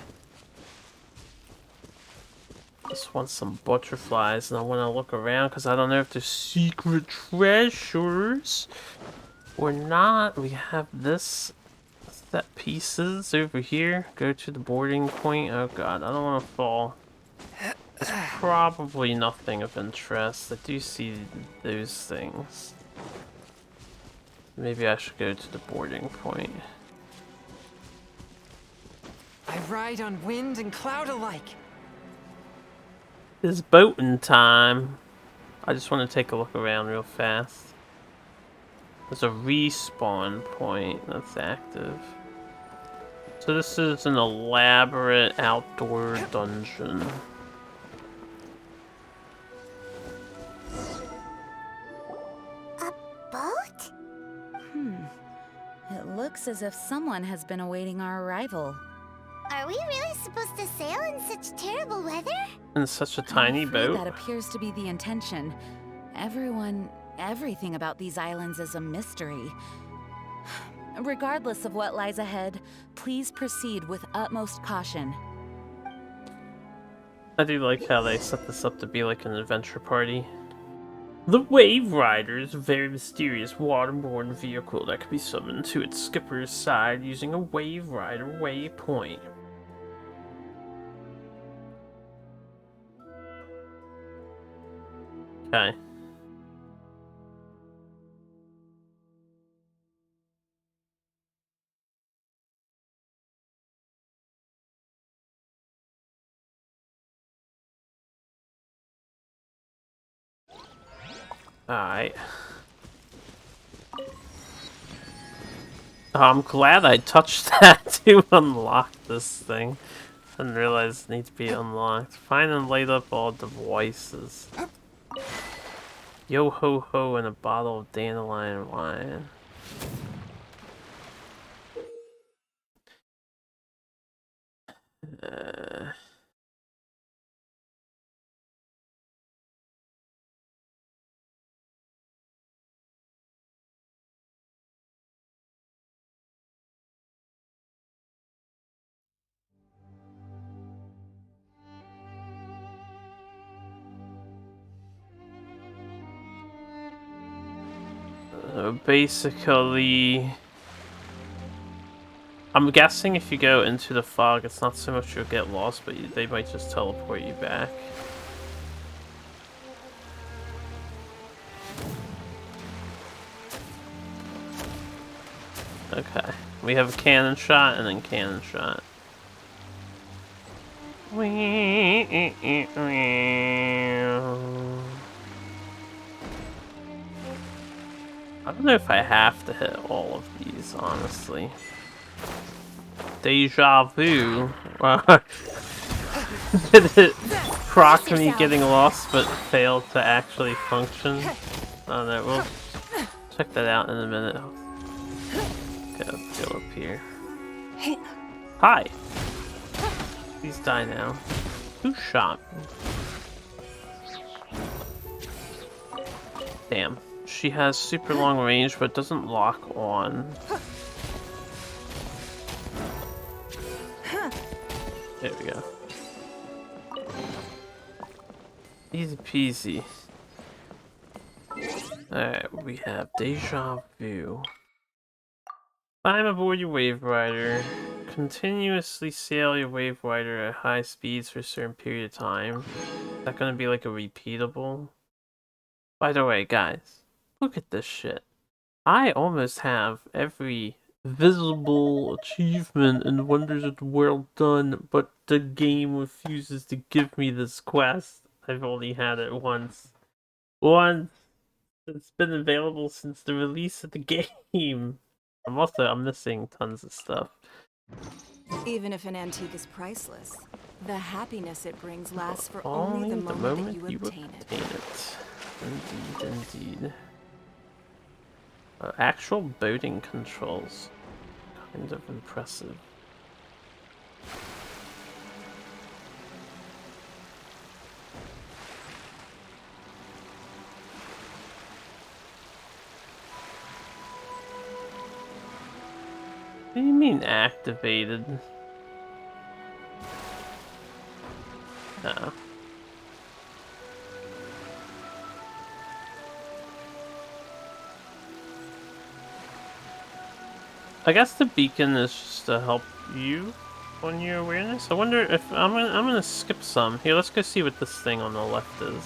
Just want some butterflies, and I want to look around because I don't know if there's secret treasures or not. We have this set pieces over here. Go to the boarding point. Oh god, I don't want to fall. There's probably nothing of interest. I do see those things. Maybe I should go to the boarding point. I ride on wind and cloud alike. It's boating time. I just want to take a look around real fast. There's a respawn point that's active. So this is an elaborate outdoor dungeon. A boat? It looks as if someone has been awaiting our arrival. Are we really supposed to sail in such terrible weather? In such a tiny I'm afraid boat? That appears to be the intention. Everything about these islands is a mystery. Regardless of what lies ahead, please proceed with utmost caution. I do like how they set this up to be like an adventure party. The Wave Rider is a very mysterious waterborne vehicle that can be summoned to its skipper's side using a Wave Rider waypoint. Okay. Alright. I'm glad I touched that to unlock this thing. Didn't realize it needs to be unlocked. Find and light up all devices. Yo ho ho and a bottle of dandelion wine. Basically, I'm guessing if you go into the fog, it's not so much you'll get lost, but they might just teleport you back. Okay, we have a cannon shot and then cannon shot. I don't know if I have to hit all of these, honestly. Deja vu. Did it proc me getting lost but failed to actually function? I don't know, we'll check that out in a minute. Okay, let's go up here. Hi. Please die now. Who shot me? Damn. She has super long range, but doesn't lock on. There we go. Easy peasy. Alright, we have Deja Vu. Climb aboard your Wave Rider. Continuously sail your Wave Rider at high speeds for a certain period of time. Is that gonna be like a repeatable? By the way, guys, look at this shit. I almost have every visible achievement in Wonders of the World done, but the game refuses to give me this quest. I've only had it once. Once! It's been available since the release of the game. I'm missing tons of stuff. Even if an antique is priceless, the happiness it brings lasts for Only only the moment that you obtain obtain it. it. Indeed. Actual boating controls. Kind of impressive. What do you mean activated? No. I guess the beacon is just to help you on your awareness. I wonder if I'm gonna skip some. Here, let's go see what this thing on the left is.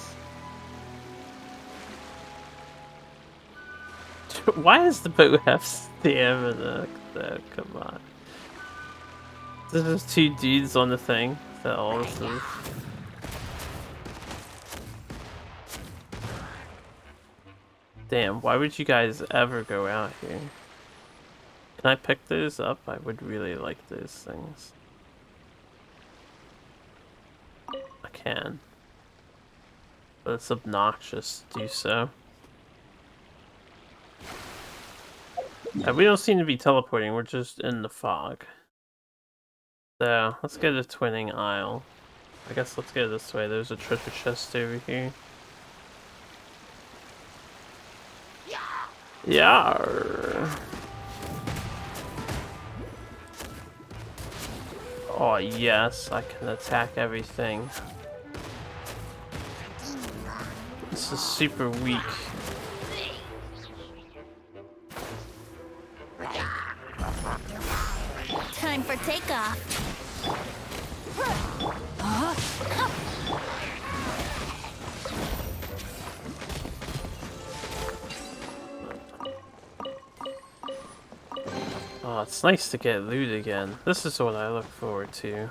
Why does the boat have stamina? Come on. There's just two dudes on the thing. Is that all this is? Damn, why would you guys ever go out here? Can I pick those up? I would really like those things. I can. But it's obnoxious to do so. We don't seem to be teleporting, we're just in the fog. So, let's go to Twinning Isle. I guess let's go this way, there's a treasure chest over here. Yarr! Oh yes, I can attack everything. This is super weak. Time for takeoff. Oh, it's nice to get loot again. This is what I look forward to.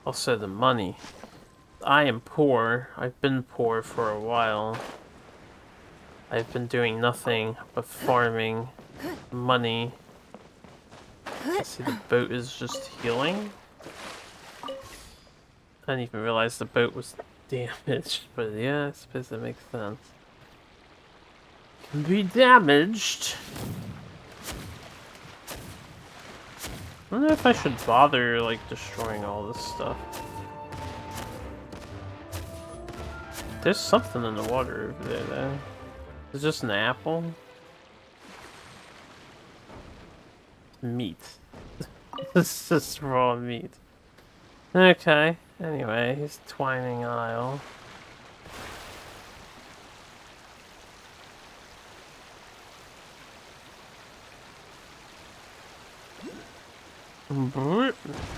Also the money. I am poor. I've been poor for a while. I've been doing nothing but farming money. I see the boat is just healing. I didn't even realize the boat was damaged, but yeah, I suppose that makes sense. Can be damaged. I wonder if I should bother, like, destroying all this stuff. There's something in the water over there, though. Is this an apple? Meat. This is just raw meat. Okay, anyway, he's Twining Isle.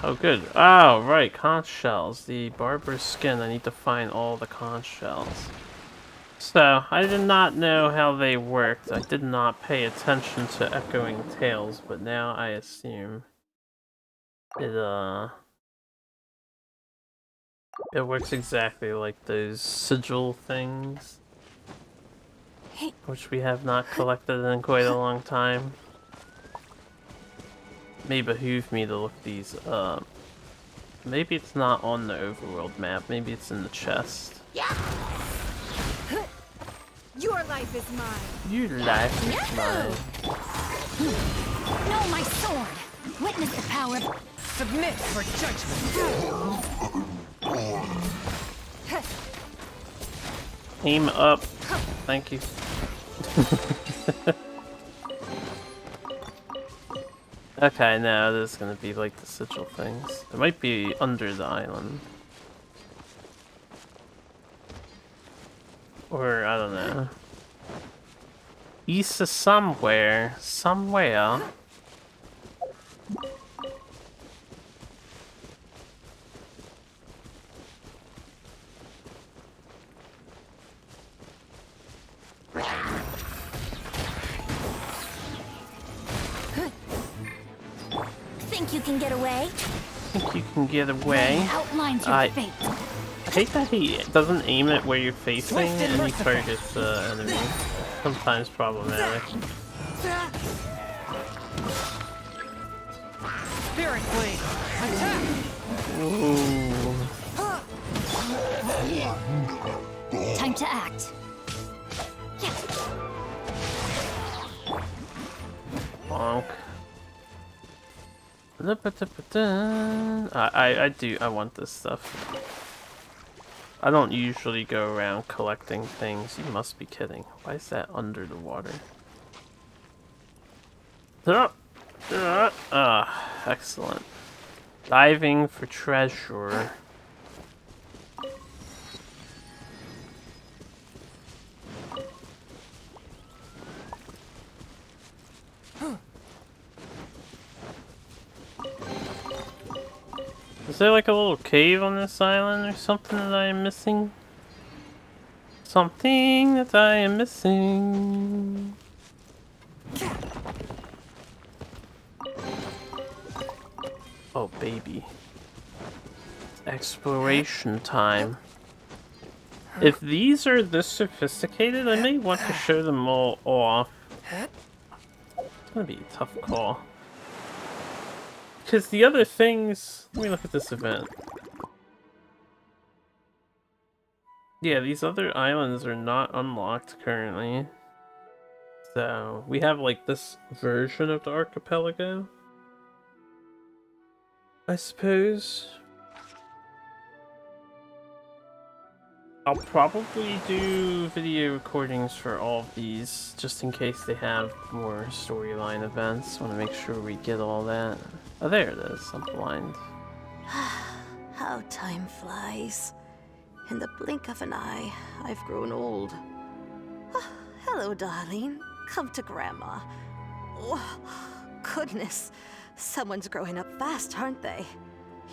Oh good. Oh right, conch shells. The barber's skin. I need to find all the conch shells. So, I did not know how they worked. I did not pay attention to echoing tales, but now I assume it works exactly like those sigil things, which we have not collected in quite a long time. May behoove me to look these up. Maybe it's not on the overworld map, maybe it's in the chest. Your life is mine. Your life is mine. No, my sword. Witness the power. Submit for judgment. Aim up. Thank you. Okay, now there's gonna be like the sigil things. It might be under the island. Or, I don't know. East of somewhere. Somewhere. Think you can get away? Think you can get away? Outlines your fate. I hate that he doesn't aim at where you're facing and he targets the enemy. Sometimes problematic. Spirit Blade, attack! Ooh. Time to act. Bonk. I want this stuff. I don't usually go around collecting things. You must be kidding. Why is that under the water? Excellent. Diving for treasure. Is there like a little cave on this island or something that I am missing? Something that I am missing. Oh baby. Exploration time. If these are this sophisticated, I may want to show them all off. It's gonna be a tough call. Because the other things... Let me look at this event. Yeah, these other islands are not unlocked currently. So, we have like this version of the archipelago, I suppose. I'll probably do video recordings for all of these, just in case they have more storyline events. Want to make sure we get all that. Oh, there it is. I'm blind. How time flies. In the blink of an eye, I've grown old. Hello, darling. Come to Grandma. Oh, goodness. Someone's growing up fast, aren't they?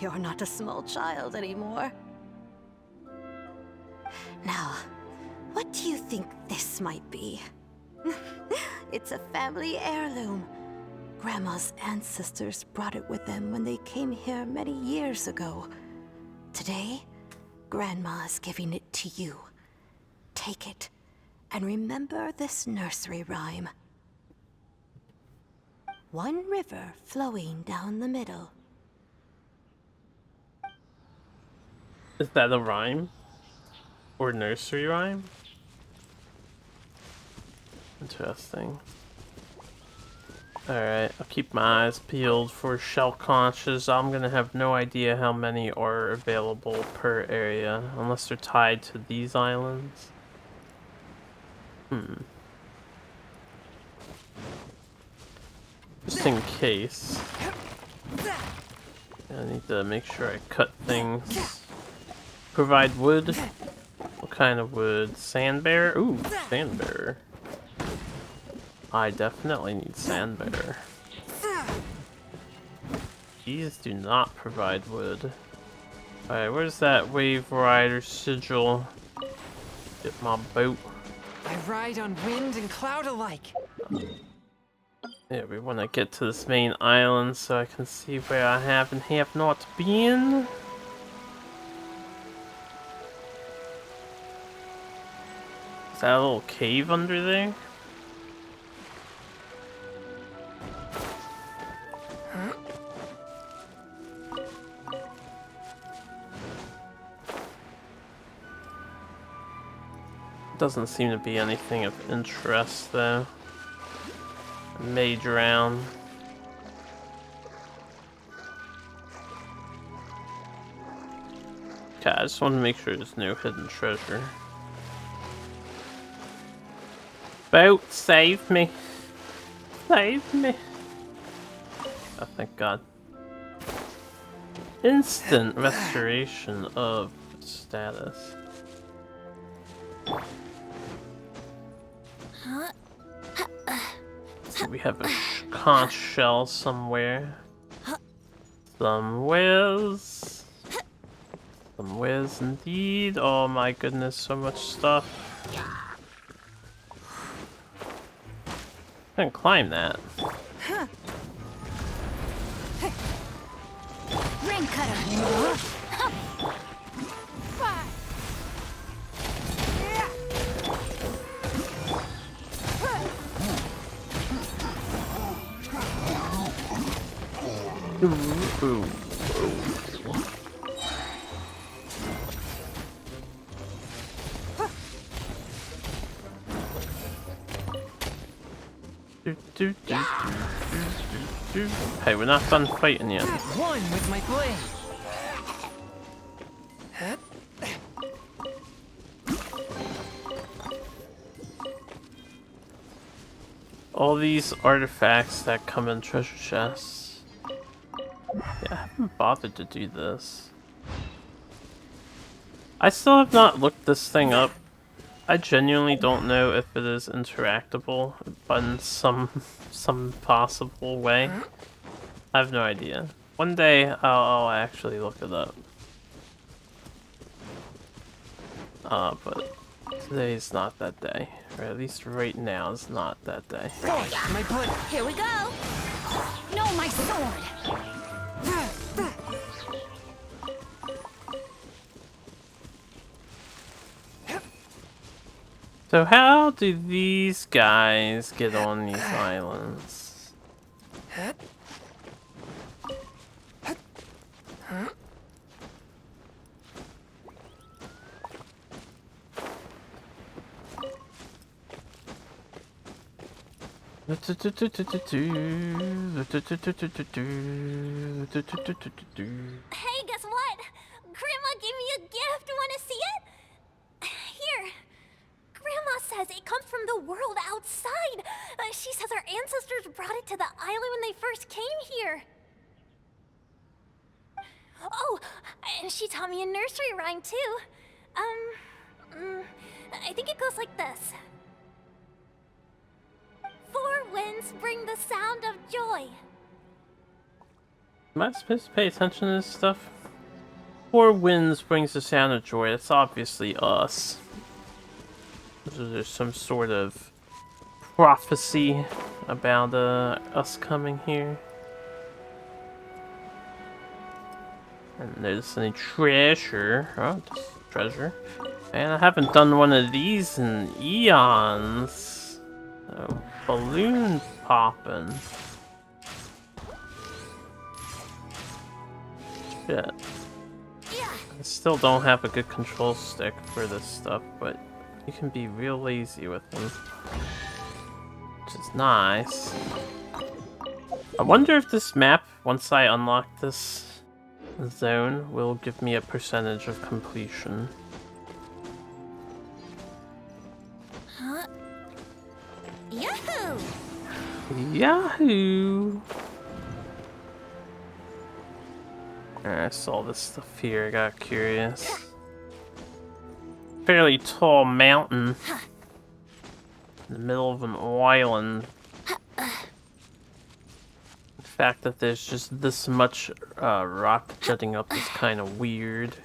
You're not a small child anymore. Now, what do you think this might be? It's a family heirloom. Grandma's ancestors brought it with them when they came here many years ago. Today, Grandma is giving it to you. Take it, and remember this nursery rhyme. One river flowing down the middle. Is that a rhyme? Or nursery rhyme? Interesting. Alright, I'll keep my eyes peeled for shell conches. I'm gonna have no idea how many are available per area, unless they're tied to these islands. Just in case. I need to make sure I cut things. Provide wood. What kind of wood? Sandbear? Ooh, sandbear. I definitely need sandbear. These do not provide wood. Alright, where's that wave rider sigil? Get my boat. I ride on wind and cloud alike. Yeah, we want to get to this main island so I can see where I have and have not been. Is that a little cave under there? Doesn't seem to be anything of interest though. I may drown. Okay, I just want to make sure there's no hidden treasure. Boat, save me. Save me. Oh, thank God. Instant restoration of status. So we have a conch shell somewhere. Somewheres. Somewheres indeed. Oh my goodness, so much stuff. I can climb that. Ring cutter. Ooh. Hey, we're not done fighting yet. One with my blade. All these artifacts that come in treasure chests. Yeah, I haven't bothered to do this. I still have not looked this thing up. I genuinely don't know if it is interactable, but in some possible way. I have no idea. One day I'll actually look it up. But today's not that day, or at least right now is not that day. My blade. Here we go. No, my sword. So how do these guys get on these islands? Hey, guess what? Grandma gave me a gift. Wanna see it? Here. Grandma says it comes from the world outside. She says our ancestors brought it to the island when they first came here. Oh, and she taught me a nursery rhyme too. I think it goes like this. Four winds bring the sound of joy. Am I supposed to pay attention to this stuff? Four winds brings the sound of joy. It's obviously us. So there's some sort of prophecy about us coming here. And there's any treasure. Oh, just treasure. And I haven't done one of these in eons. Oh, balloon popping. Shit. I still don't have a good control stick for this stuff, but you can be real lazy with them. Which is nice. I wonder if this map, once I unlock this zone, will give me a percentage of completion. Huh? Yahoo! Yahoo! I saw this stuff here, I got curious. Fairly tall mountain in the middle of an island. The fact that there's just this much rock jutting up is kind of weird.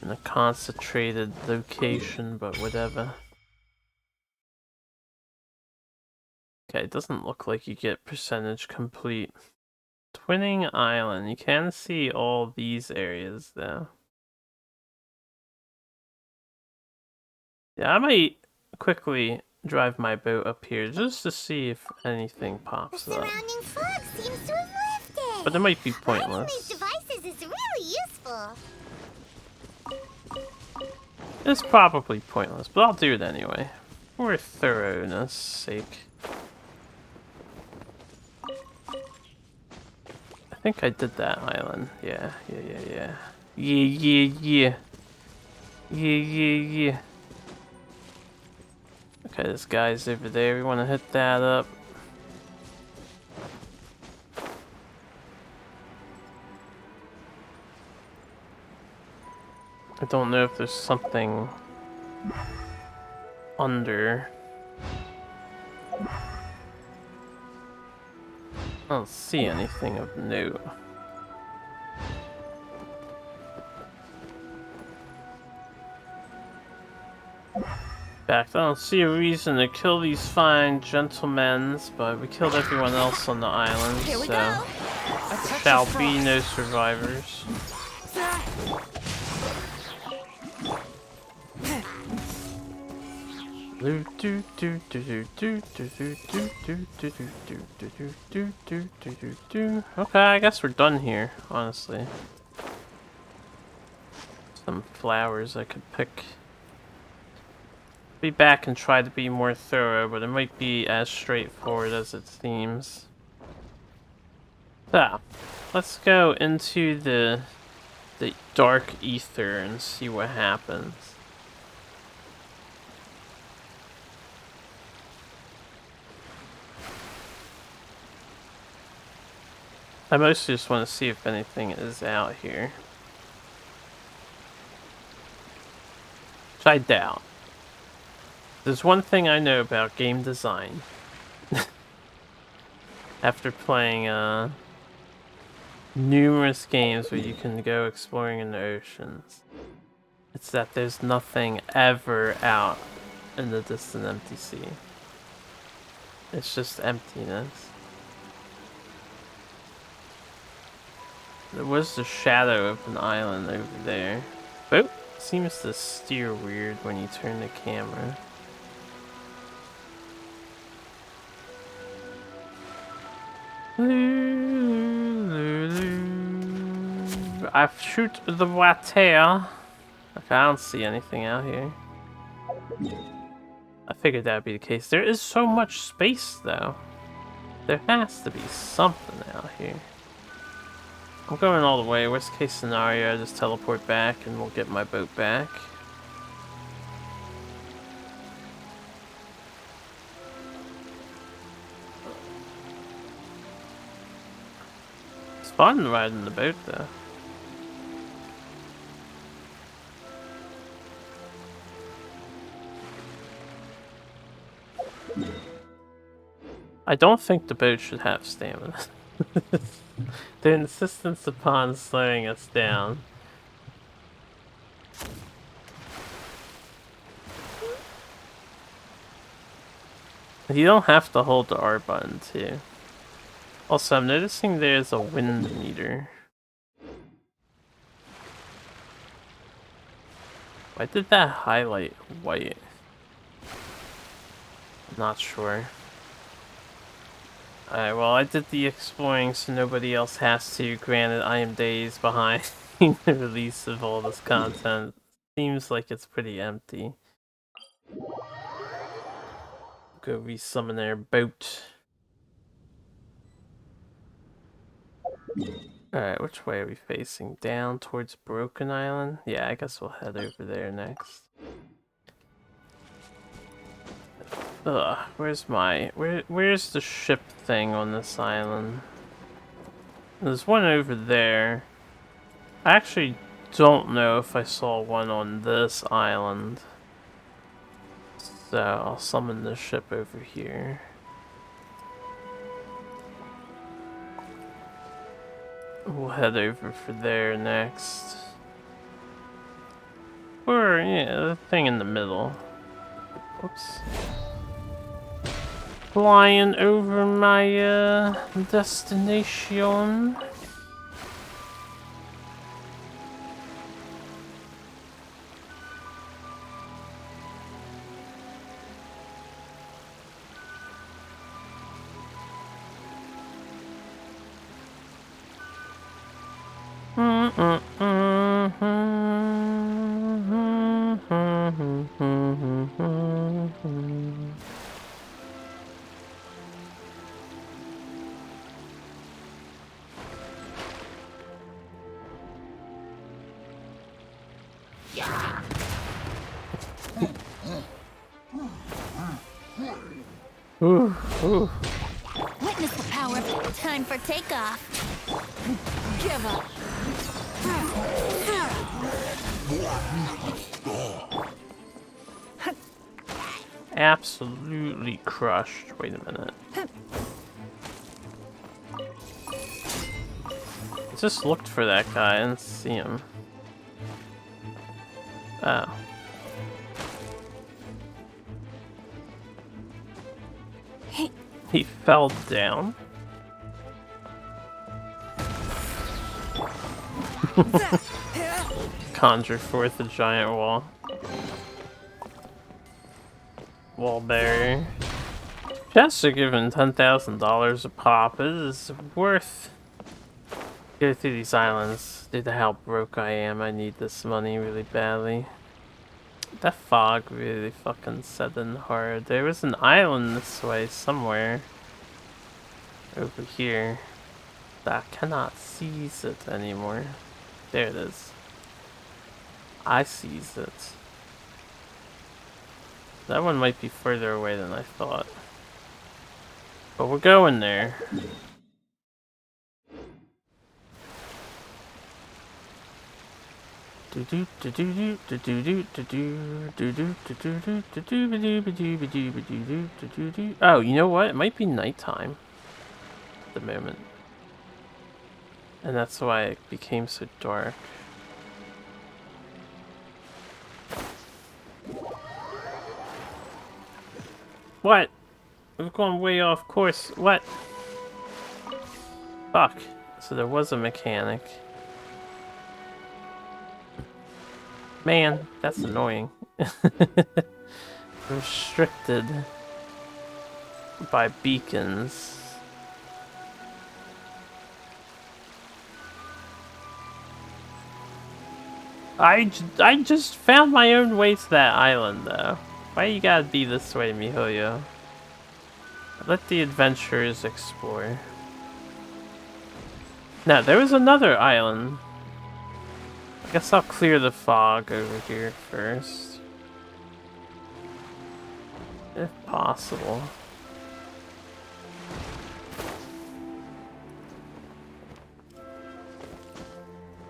In a concentrated location, but whatever. Okay, it doesn't look like you get percentage complete. Twinning Island. You can see all these areas though. Yeah, I might quickly drive my boat up here just to see if anything pops up. Surrounding fog seems to have lifted. But it might be Hiding pointless. these devices is really useful. It's probably pointless, but I'll do it anyway. For thoroughness sake. I think I did that island. Yeah. Yeah. Okay, this guy's over there. We want to hit that up. I don't know if there's something under. I don't see anything of note. In fact, I don't see a reason to kill these fine gentlemen, but we killed everyone else on the island, so there shall be no survivors. Okay, I guess we're done here, honestly. Some flowers I could pick. Be back and try to be more thorough, but it might be as straightforward as it seems. So, let's go into the dark ether and see what happens. I mostly just want to see if anything is out here. Which I doubt. There's one thing I know about game design. After playing numerous games where you can go exploring in the oceans, it's that there's nothing ever out in the distant empty sea. It's just emptiness. There was the shadow of an island over there. Oh, seems to steer weird when you turn the camera. I shoot the water. Okay, I don't see anything out here. I figured that would be the case. There is so much space, though. There has to be something out here. I'm going all the way. Worst case scenario, I just teleport back and we'll get my boat back. It's fun riding the boat, though. I don't think the boat should have stamina. The insistence upon slowing us down. You don't have to hold the R button too. Also, I'm noticing there's a wind meter. Why did that highlight white? Not sure. Alright, well, I did the exploring so nobody else has to. Granted, I am days behind the release of all this content. Seems like it's pretty empty. Go resummon their boat. Alright, which way are we facing? Down towards Broken Island? Yeah, I guess we'll head over there next. Ugh, where's the ship thing on this island? There's one over there. I actually don't know if I saw one on this island. So I'll summon the ship over here. We'll head over for there next. Or, yeah, the thing in the middle. Whoops. Flying over my destination. Ooh, ooh. Witness the power of time for takeoff. Give up. Absolutely crushed. Wait a minute. I just looked for that guy and see him. Oh. He fell down. Conjure forth a giant wall. Wall barrier. Chests are given $10,000 a pop. It is worth go through these islands. Due to how broke I am, I need this money really badly. That fog really fucking set in hard. There was an island this way somewhere. Over here. But I cannot seize it anymore. There it is. I seize it. That one might be further away than I thought. But we're going there. Oh, you know what? It might be nighttime at the moment. And that's why it became so dark. What? We've gone way off course. What? Fuck. So there was a mechanic. Man, that's annoying. Restricted by beacons. I just found my own way to that island, though. Why you gotta be this way, miHoYo? Let the adventurers explore. No, there was another island. I guess I'll clear the fog over here first. If possible.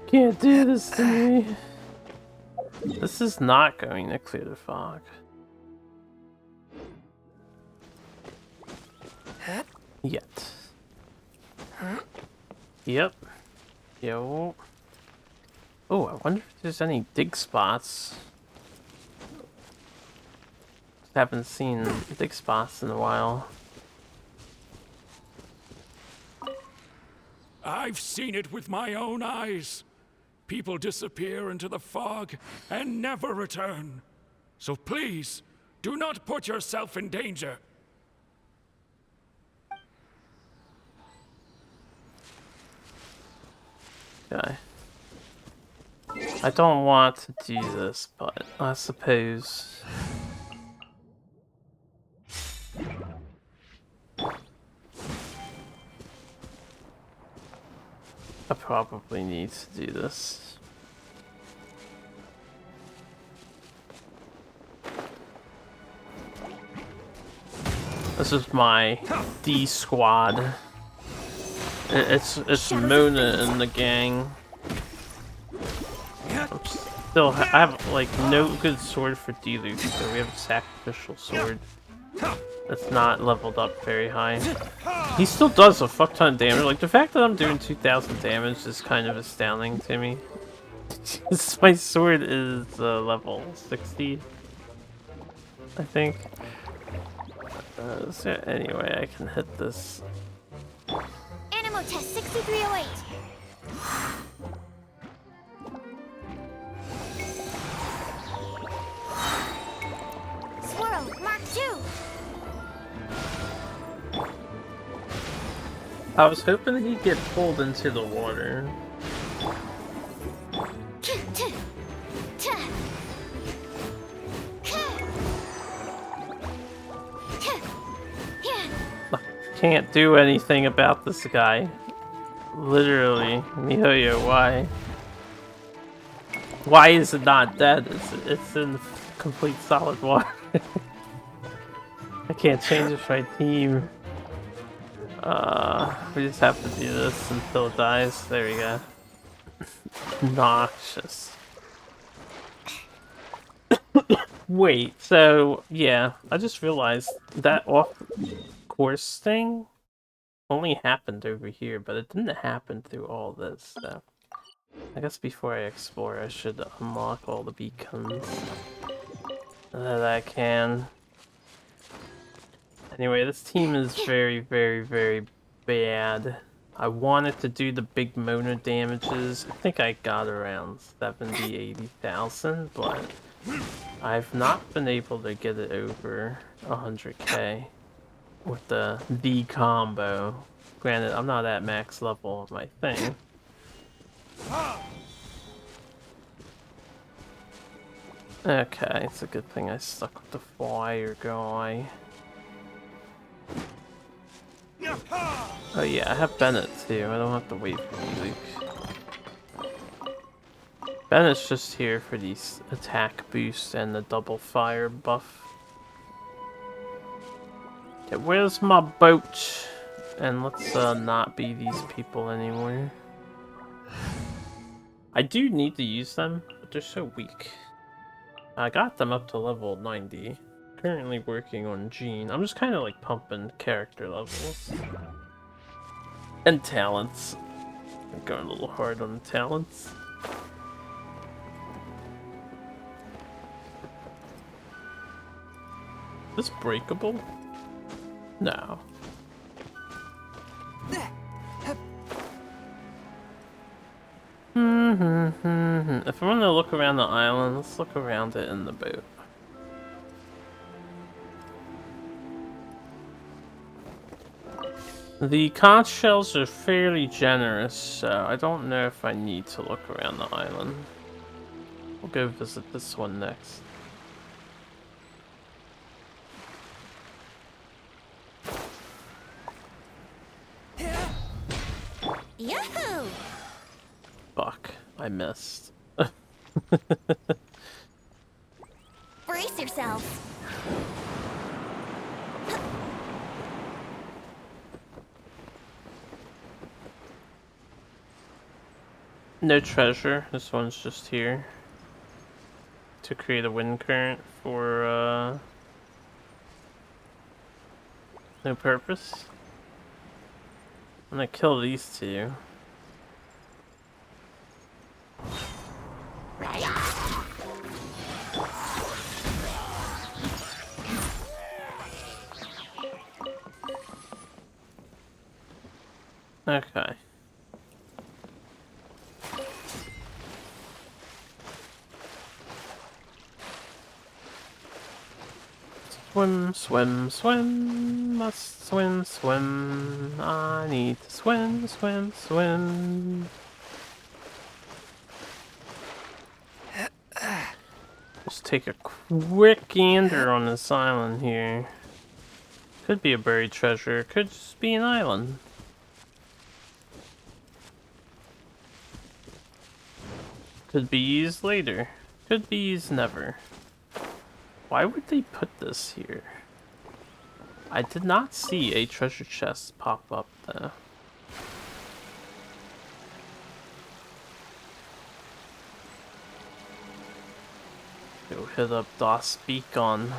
Can't do this to me. This is not going to clear the fog. Yet. Yep. Yo. Oh, I wonder if there's any dig spots. Haven't seen dig spots in a while. I've seen it with my own eyes. People disappear into the fog and never return. So please, do not put yourself in danger. Okay. I don't want to do this, but I suppose. I probably need to do this. This is my D squad. It's Mona and the gang. I have like no good sword for D-Loop, so we have a sacrificial sword that's not leveled up very high. He still does a fuck ton of damage. Like the fact that I'm doing 2,000 damage is kind of astounding to me. My sword is level 60, I think. So anyway, I can hit this. Animal test 6308. Swirl, Mark 2. I was hoping he'd get pulled into the water. Can't do anything about this guy. Literally. miHoYo, why? Why is it not dead? It's in complete solid water. I can't change it for my team. We just have to do this until it dies. There we go. Noxious. Wait, so yeah, I just realized that off-course thing only happened over here, but it didn't happen through all this, so I guess before I explore, I should unlock all the beacons that I can. Anyway, this team is very, very, very bad. I wanted to do the big Mona damages. I think I got around 70, 80,000, but I've not been able to get it over 100k with the combo. Granted, I'm not at max level of my thing. Okay, it's a good thing I stuck with the fire guy. Oh yeah, I have Bennett too. I don't have to wait for you, Luke. Bennett's just here for these attack boosts and the double fire buff. Okay, where's my boat? And let's not be these people anymore. I do need to use them, but they're so weak. I got them up to level 90. Currently working on Jean. I'm just kind of like pumping character levels. And talents. I'm going a little hard on the talents. Is this breakable? No. If I want to look around the island, let's look around it in the boat. The conch shells are fairly generous, so I don't know if I need to look around the island. We'll go visit this one next. Yahoo! Fuck, I missed. Brace yourselves. No treasure, this one's just here to create a wind current for no purpose. I'm gonna kill these two. Okay. Swim, swim, swim, must swim, swim. I need to swim, swim, swim. Just take a quick gander on this island here. Could be a buried treasure, could just be an island. Could be used later, could be used never. Why would they put this here? I did not see a treasure chest pop up though. Go hit up Das Beacon.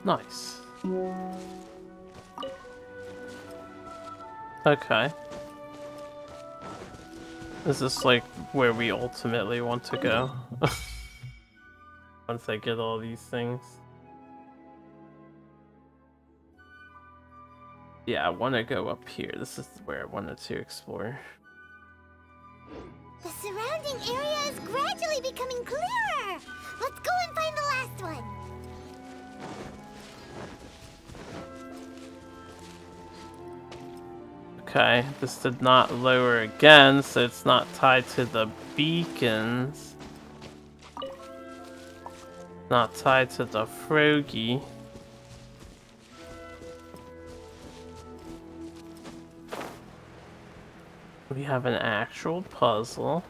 Nice. Okay. Is this like where we ultimately want to go? Once I get all these things. Yeah, I want to go up here. This is where I wanted to explore. The surrounding area is gradually becoming clearer. Let's go and find the last one. Okay, this did not lower again, so it's not tied to the beacons. Not tied to the Froggy. We have an actual puzzle.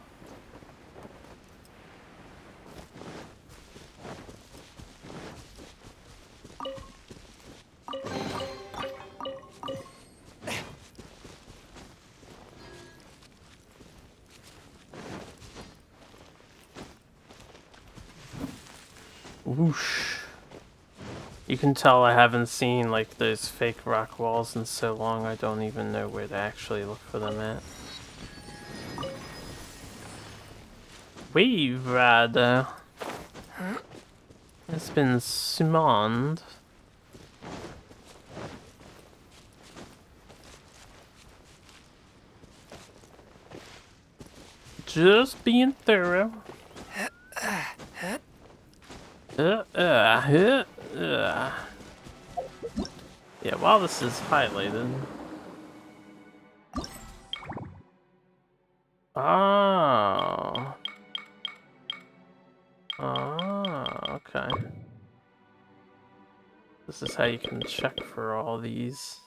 Whoosh. You can tell I haven't seen like those fake rock walls in so long, I don't even know where to actually look for them at. Wave Rider. It's been summoned. Just being thorough. Yeah, while this is highlighted. Oh. Oh, okay. This is how you can check for all these.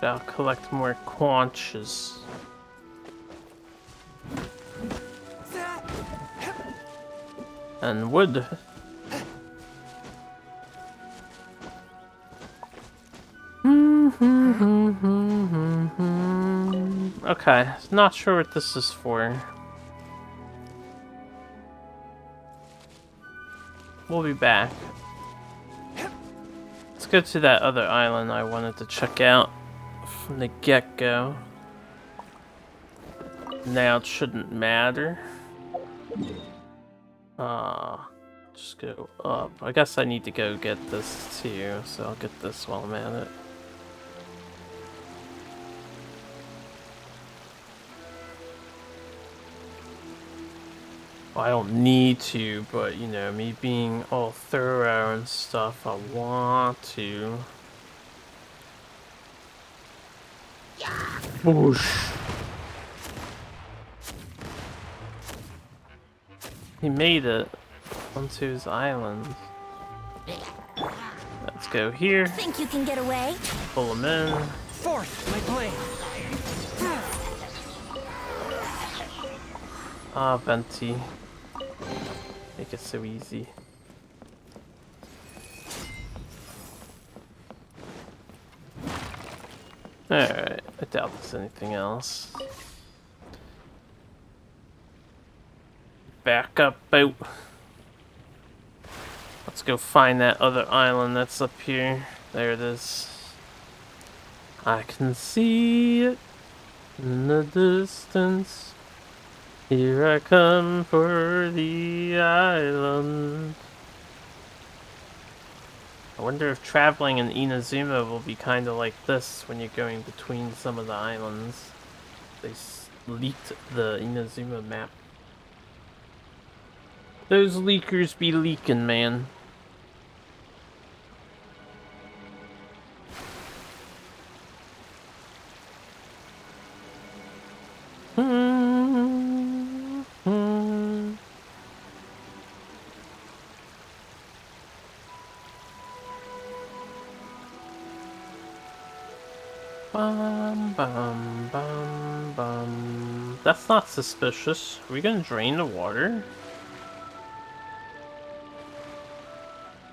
I'll collect more conches. And wood. Okay, not sure what this is for. We'll be back. Let's go to that other island I wanted to check out from the get-go. Now it shouldn't matter. Just go up. I guess I need to go get this too, so I'll get this while I'm at it. Well, I don't need to, but you know, me being all thorough and stuff, I want to. Whoosh. He made it onto his island. Let's go here. Think you can get away? Pull him in. Forth, my blade. Ah, Venti. Make it so easy. Alright, I doubt there's anything else. Back up boat. Let's go find that other island that's up here. There it is. I can see it in the distance. Here I come for the island. I wonder if traveling in Inazuma will be kind of like this when you're going between some of the islands. They leaked the Inazuma map. Those leakers be leaking, man. Bum, bum, bum, bum. That's not suspicious. Are we gonna drain the water?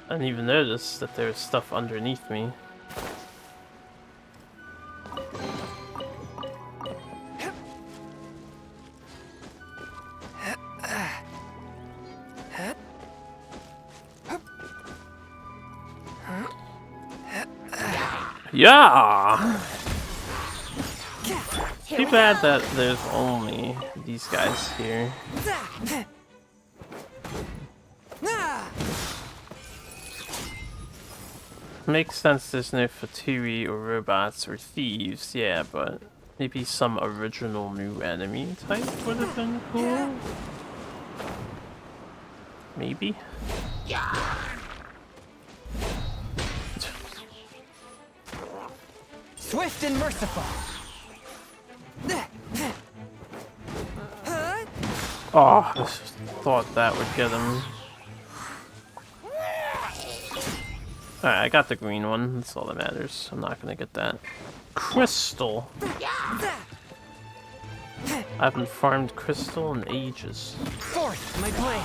I didn't even notice that there's stuff underneath me. Yeah! Too bad that there's only these guys here. Makes sense there's no Fatui or robots or thieves, yeah, but maybe some original new enemy type would have been cool? Maybe? Swift and merciful. Oh, I just thought that would get him. Alright, I got the green one. That's all that matters. I'm not gonna get that. Crystal! I haven't farmed crystal in ages. Forth, my blade.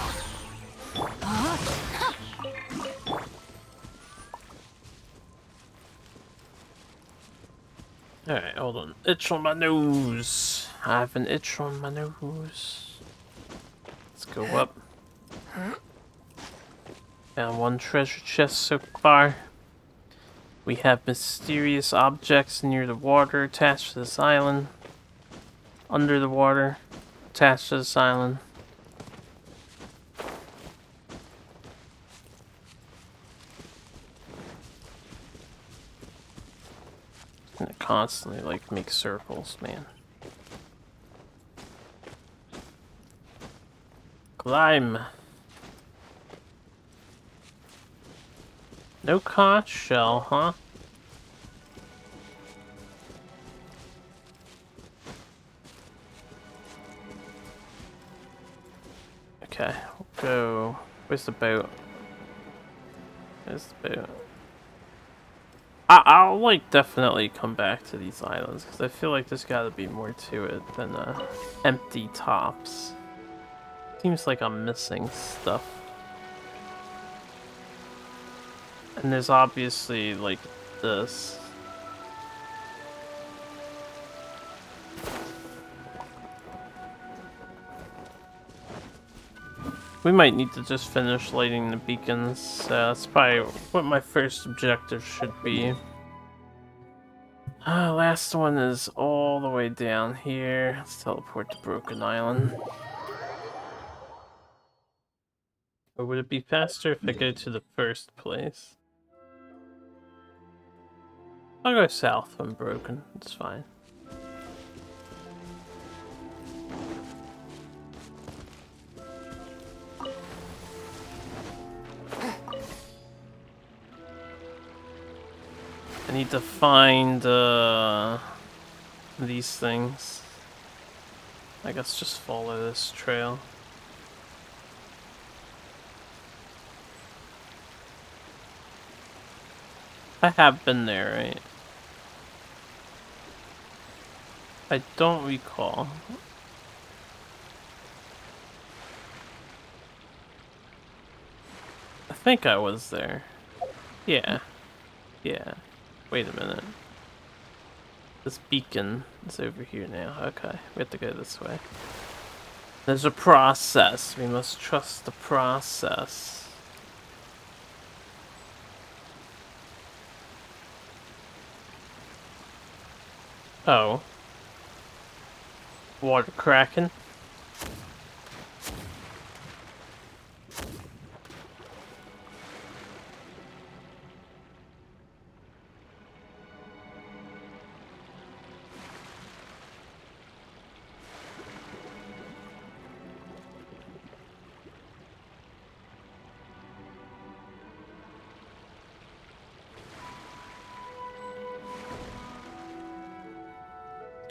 Alright, hold on. Itch on my nose. I have an itch on my nose. Let's go up. Found one treasure chest so far. We have mysterious objects near the water attached to this island. Under the water attached to this island. And it constantly like makes circles, man. Climb. No conch shell, huh? Okay, we'll go. Where's the boat? Where's the boat? I'll like definitely come back to these islands because I feel like there's got to be more to it than empty tops. Seems like I'm missing stuff. And there's obviously like this. We might need to just finish lighting the beacons. That's probably what my first objective should be. Last one is all the way down here. Let's teleport to Broken Island. Or would it be faster if I go to the first place? I'll go south when broken. It's fine. I need to find these things. I guess just follow this trail. I have been there, right? I don't recall. I think I was there. Yeah. Yeah. Wait a minute. This beacon is over here now. Okay, we have to go this way. There's a process. We must trust the process. Oh. Water kraken.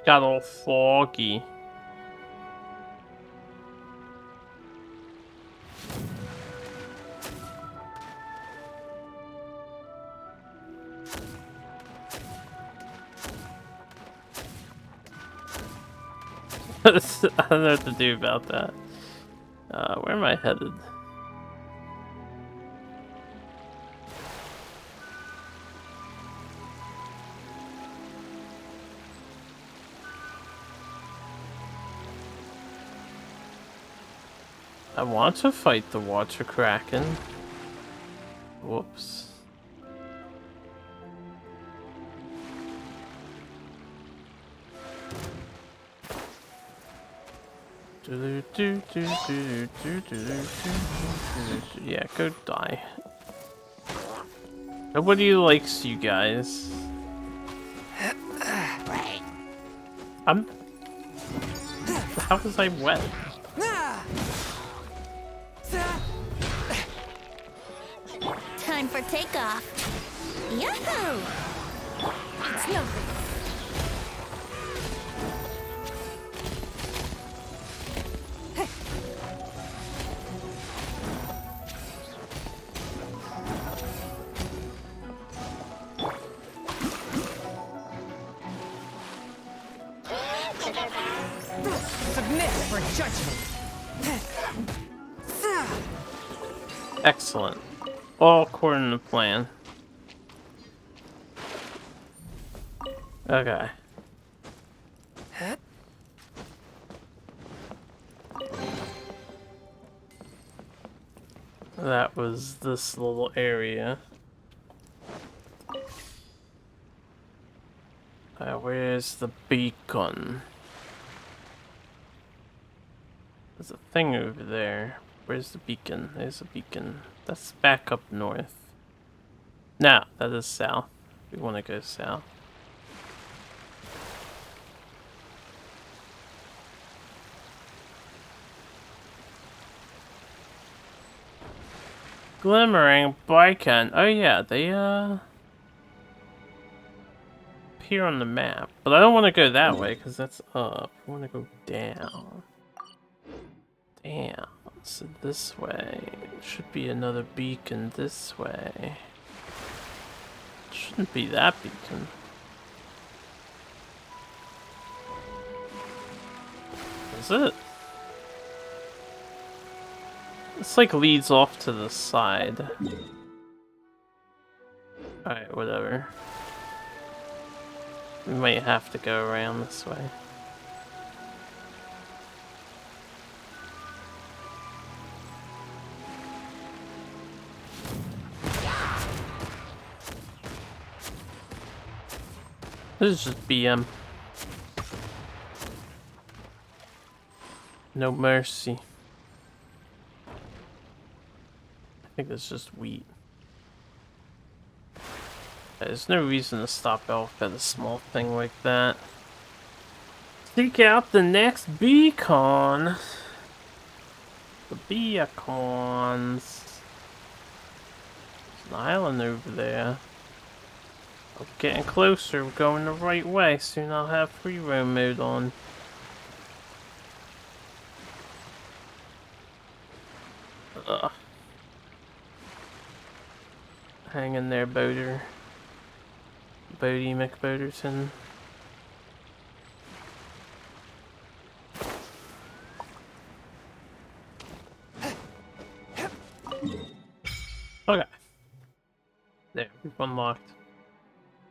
Got all foggy. I don't know what to do about that. Where am I headed? I want to fight the water kraken. Whoops. Yeah, go die. Nobody likes you guys. How was I wet? Time for takeoff. Yahoo! It's no for judgment. Excellent. All according to plan. Okay. That was this little area. Where's the beacon? There's a thing over there. Where's the beacon? There's a beacon. That's back up north. No, that is south. We want to go south. Glimmering Beacon. Oh yeah, they appear on the map. But I don't want to go that way because that's up. I want to go down. Damn. So this way. Should be another beacon this way. Shouldn't be that beacon. Is it? It's like leads off to the side. Alright, whatever. We might have to go around this way. This is just BM. No mercy. I think it's just wheat. There's no reason to stop off at a small thing like that. Seek out the next beacon. The beacons. There's an island over there. I'm getting closer. We're going the right way. Soon I'll have free roam mode on. Ugh. Hang in there, boater. Bodie McBoaterton. Okay. There, we've unlocked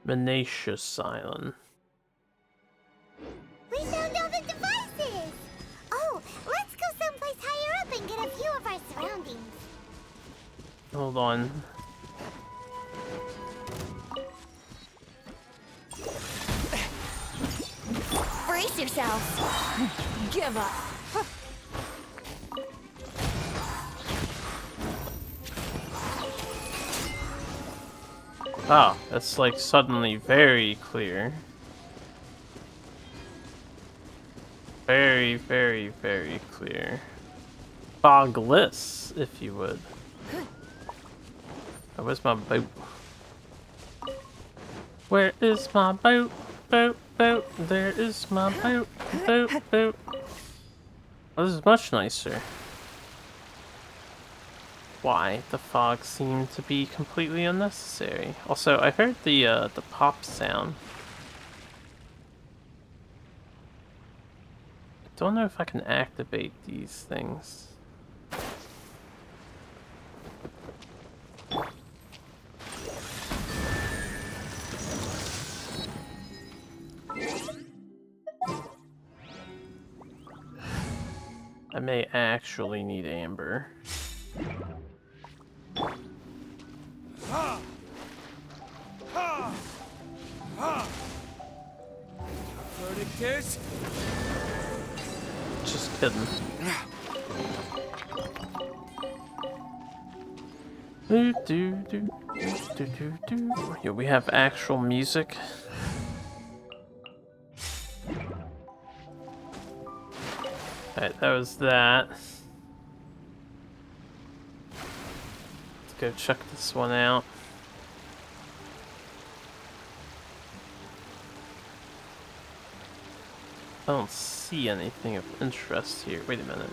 Menacious Island. We found all the devices! Oh, let's go someplace higher up and get a view of our surroundings. Hold on. Brace yourself. Give up. Oh, that's like suddenly very clear. Very, very, very clear. Fogless, if you would. Oh, where's my boat? Where is my boat? Boat, boat. There is my boat. Boat, boat. Oh, this is much nicer. Why? The fog seemed to be completely unnecessary. Also, I heard the pop sound. I don't know if I can activate these things. I may actually need amber. Verdict is? Just kidding. Yeah, we have actual music. Alright, that was that. Let's go check this one out. I don't see anything of interest here. Wait a minute.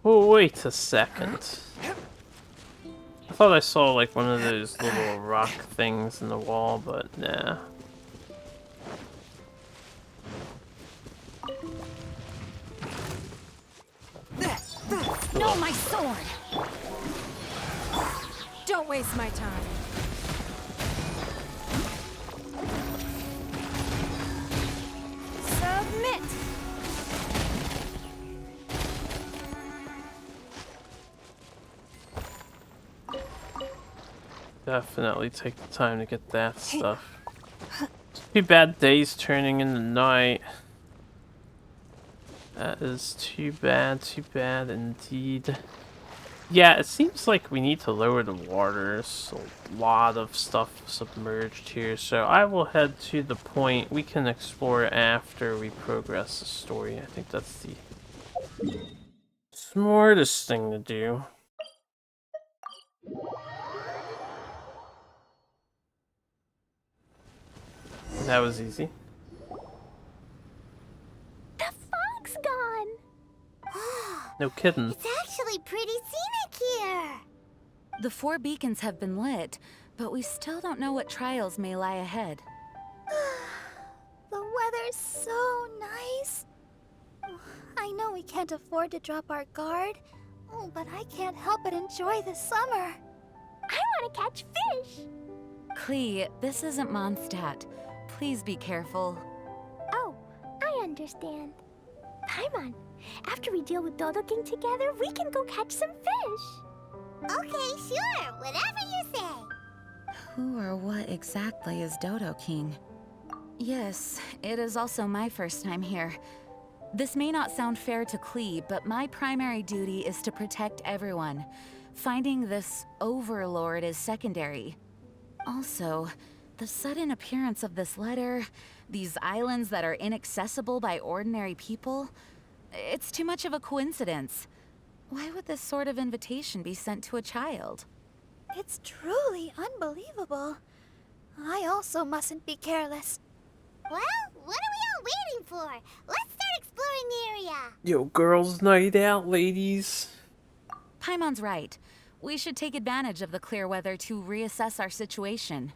Oh, wait a second. I thought I saw like one of those little rock things in the wall, but nah. Draw my sword! Don't waste my time. Submit! Definitely take the time to get that stuff. Too bad days turning into night. That is too bad indeed. Yeah, it seems like we need to lower the water. There's a lot of stuff submerged here, so I will head to the point. We can explore after we progress the story. I think that's the smartest thing to do. That was easy. The fog's gone. No kidding. It's actually pretty scenic here. The 4 beacons have been lit, but we still don't know what trials may lie ahead. The weather's so nice. I know we can't afford to drop our guard, but I can't help but enjoy the summer. I want to catch fish. Klee, this isn't Mondstadt. Please be careful. Oh, I understand. Paimon, after we deal with Dodo King together, we can go catch some fish. Okay, sure. Whatever you say. Who or what exactly is Dodo King? Yes, it is also my first time here. This may not sound fair to Klee, but my primary duty is to protect everyone. Finding this overlord is secondary. Also, the sudden appearance of this letter, these islands that are inaccessible by ordinary people, it's too much of a coincidence. Why would this sort of invitation be sent to a child? It's truly unbelievable. I also mustn't be careless. Well, what are we all waiting for? Let's start exploring the area. Yo, girls' night out, ladies. Paimon's right. We should take advantage of the clear weather to reassess our situation.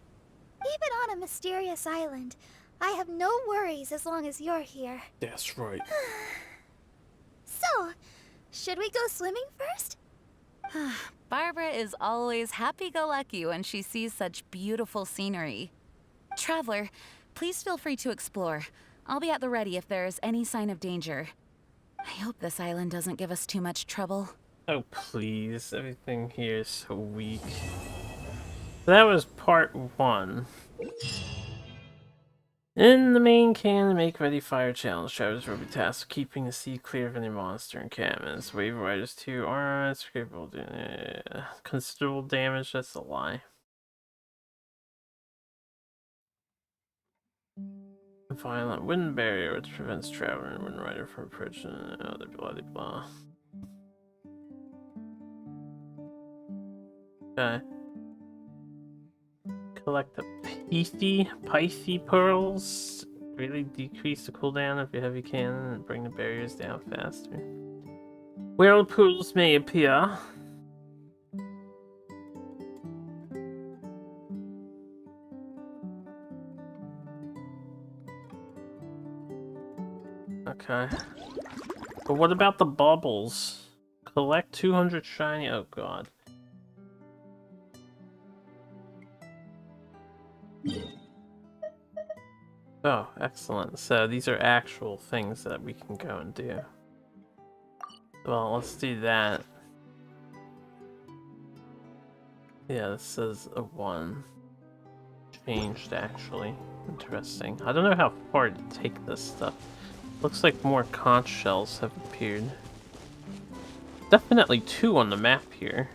Even on a mysterious island, I have no worries as long as you're here. That's right. So, should we go swimming first? Barbara is always happy-go-lucky when she sees such beautiful scenery. Traveler, please feel free to explore. I'll be at the ready if there is any sign of danger. I hope this island doesn't give us too much trouble. Oh, please. Everything here is so weak. That was part 1. In the main can, make ready fire challenge. Travelers will be tasked with keeping the sea clear of any monster encampments. Wave riders 2 arms, considerable damage. That's a lie. Violent wind barrier, which prevents traveler and wind rider from approaching. Blah blah blah. Okay. Collect the Pisces pearls. Really decrease the cooldown of your heavy cannon and bring the barriers down faster. Whirlpools may appear. Okay. But what about the bubbles? Collect 200 shiny. Oh god. Oh, excellent. So these are actual things that we can go and do. Well, let's do that. Yeah, this says a 1. Changed, actually. Interesting. I don't know how far to take this stuff. Looks like more conch shells have appeared. Definitely 2 on the map here.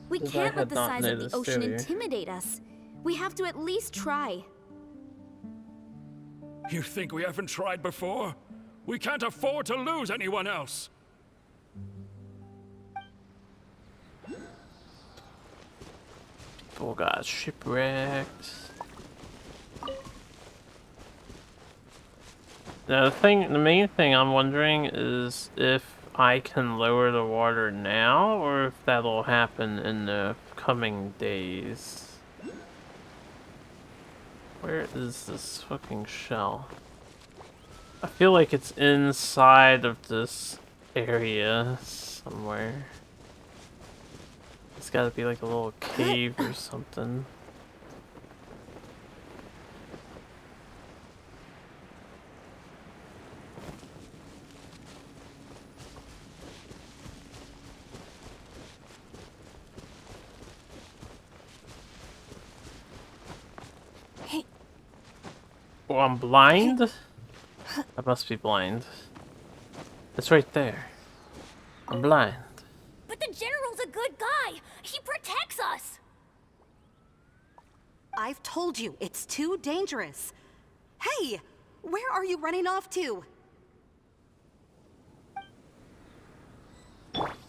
We can't let the size of the ocean intimidate us. We have to at least try. You think we haven't tried before? We can't afford to lose anyone else. People got shipwrecked. Now the main thing I'm wondering is if I can lower the water now, or if that'll happen in the coming days. Where is this fucking shell? I feel like it's inside of this area somewhere. It's gotta be like a little cave or something. Oh, I'm blind? I must be blind. It's right there. I'm blind. But the General's a good guy. He protects us. I've told you, it's too dangerous. Hey, where are you running off to?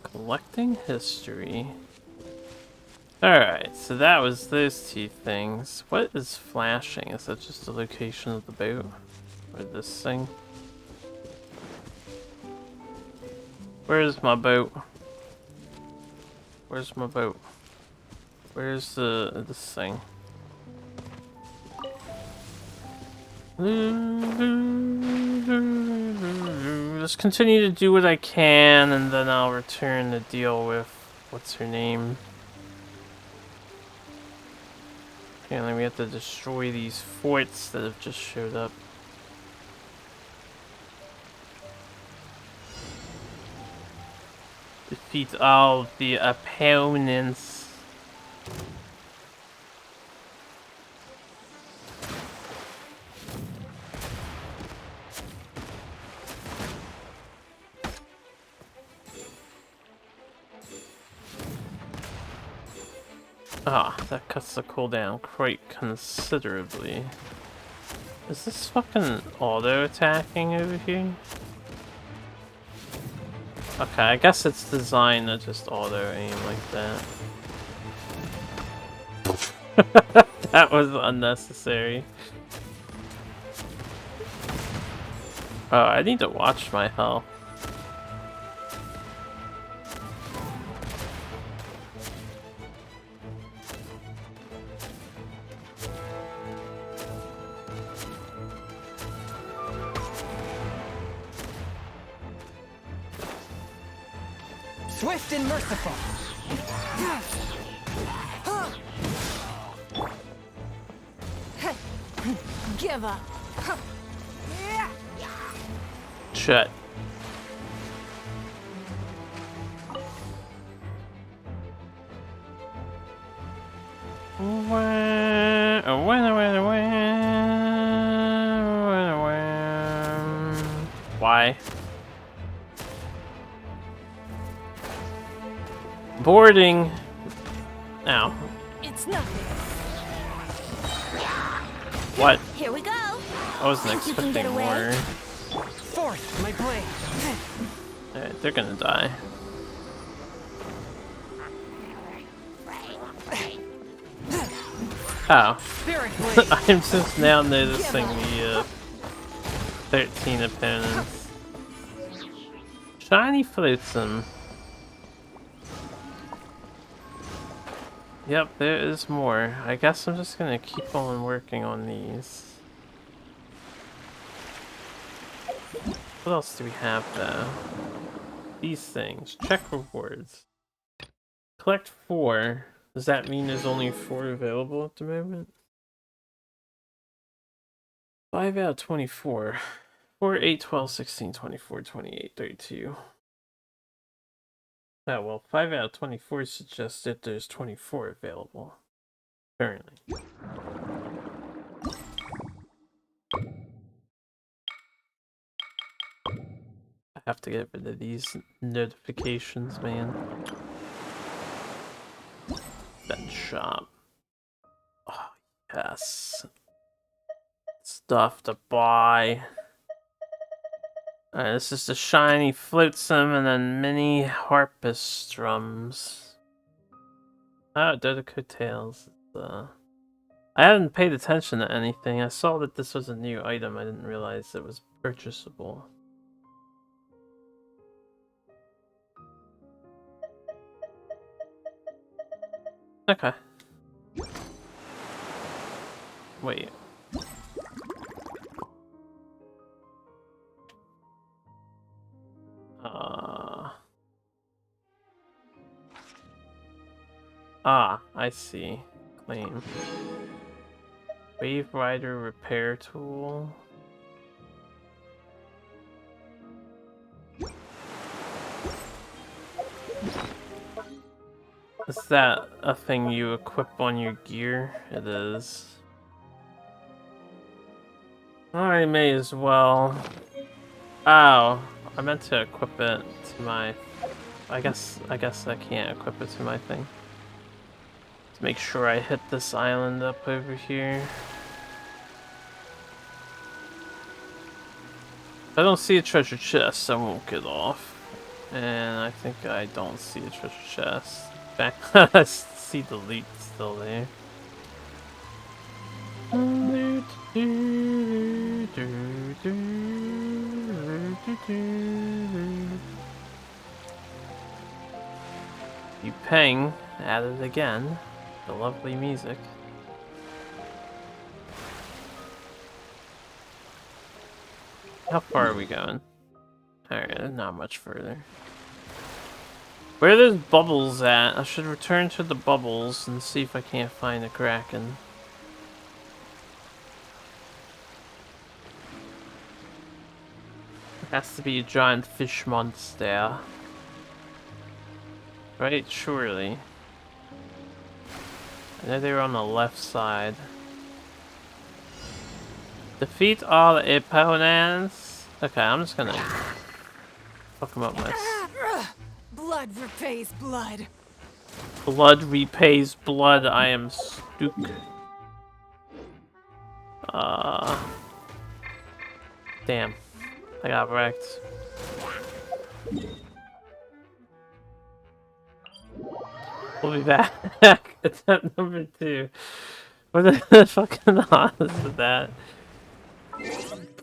Collecting history. Alright, so that was those two things. What is flashing? Is that just the location of the boat? Or this thing? Where's my boat? Where's my boat? Where's this thing? Just continue to do what I can, and then I'll return to deal with what's her name. Apparently we have to destroy these forts that have just showed up. Defeat all of the opponents. Ah, that cuts the cooldown quite considerably. Is this fucking auto-attacking over here? Okay, I guess it's designed to just auto-aim like that. That was unnecessary. Oh, I need to watch my health. Swift and merciful. Give up. Shit. Why? Boarding. Ow. It's nothing. What? Here we go. I wasn't Think you can get expecting away? more. Forth, my blade. Alright, they're gonna die. Oh. I'm just now noticing the 13 opponents. Shiny Flotsam. Yep, there is more. I guess I'm just gonna keep on working on these. What else do we have though? These things. Check rewards. Collect 4. Does that mean there's only 4 available at the moment? 5 out of 24. 4, 8, 12, 16, 24, 28, 32. Oh, well, 5 out of 24 suggests that there's 24 available. Currently. I have to get rid of these notifications, man. Bench shop. Oh, yes. Stuff to buy. Alright, this is the shiny flotsam and then mini harpist drums. Oh, Dodoco Tails. I hadn't paid attention to anything. I saw that this was a new item. I didn't realize it was purchasable. Okay. Wait. Ah, I see. Claim. Wave Rider repair tool. Is that a thing you equip on your gear? It is. I may as well. Oh, I meant to equip it to my. I guess I can't equip it to my thing. To make sure I hit this island up over here. If I don't see a treasure chest, I won't get off. And I think I don't see a treasure chest. Back, I see the loot still there. You ping, at it again. The lovely music. How far are we going? Alright, not much further. Where are those bubbles at? I should return to the bubbles and see if I can't find a kraken. It has to be a giant fish monster. Right? Surely. I know they were on the left side. Defeat all the opponents. Okay, I'm just gonna fuck them up myself. Blood repays blood. Blood repays blood. I am stupid. Damn. I got wrecked. We'll be back. Attempt number 2. What the fucking odds is that?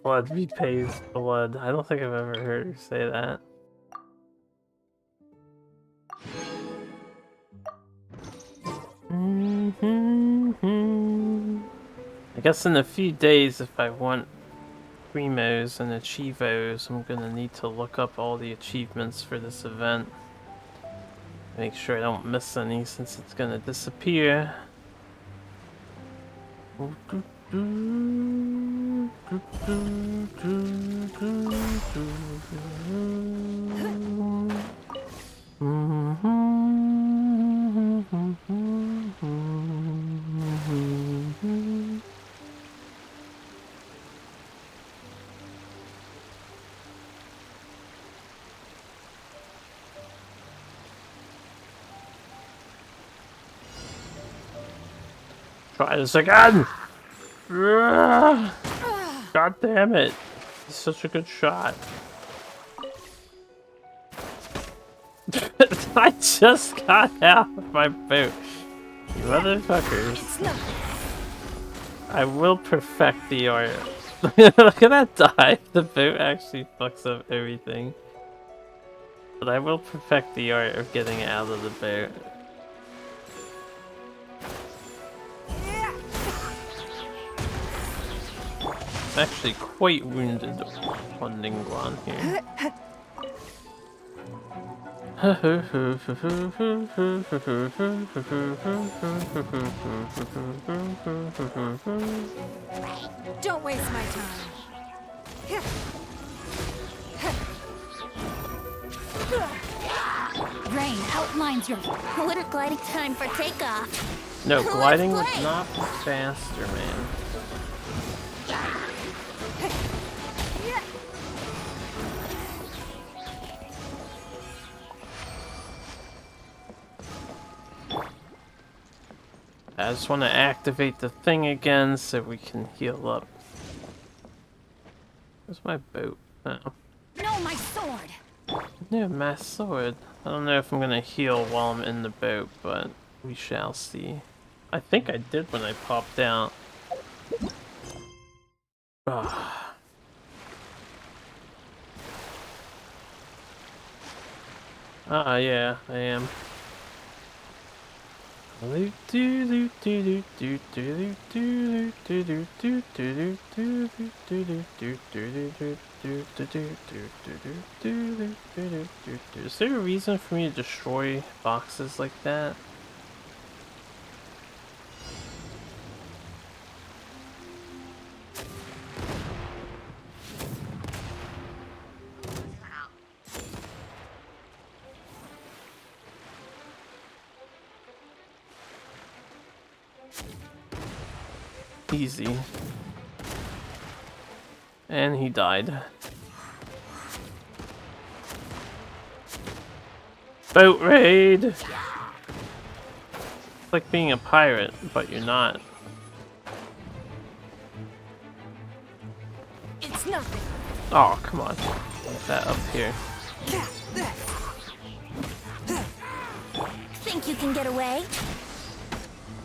Blood repays blood. I don't think I've ever heard her say that. I guess in a few days, if I want Primos and Achievos, I'm gonna need to look up all the achievements for this event. Make sure I don't miss any since it's gonna disappear. Try this again! God damn it! He's such a good shot. I just got out of my boot. You motherfuckers. I will perfect the art. Look at that dive. The boat actually fucks up everything. But I will perfect the art of getting out of the boat. I'm actually quite wounded on Ningguan here. Don't waste my time. Rain outlines your lunar gliding time for takeoff. No, gliding would not be faster, man. I just want to activate the thing again so we can heal up. Where's my boat? Oh. No, my sword! Yeah, my sword. I don't know if I'm gonna heal while I'm in the boat, but we shall see. I think I did when I popped out. Ah, yeah, I am. Is there a reason for me to destroy boxes like that? Easy. And he died. Boat raid! It's like being a pirate, but you're not. It's nothing. Oh, come on. Put that up here. Think you can get away?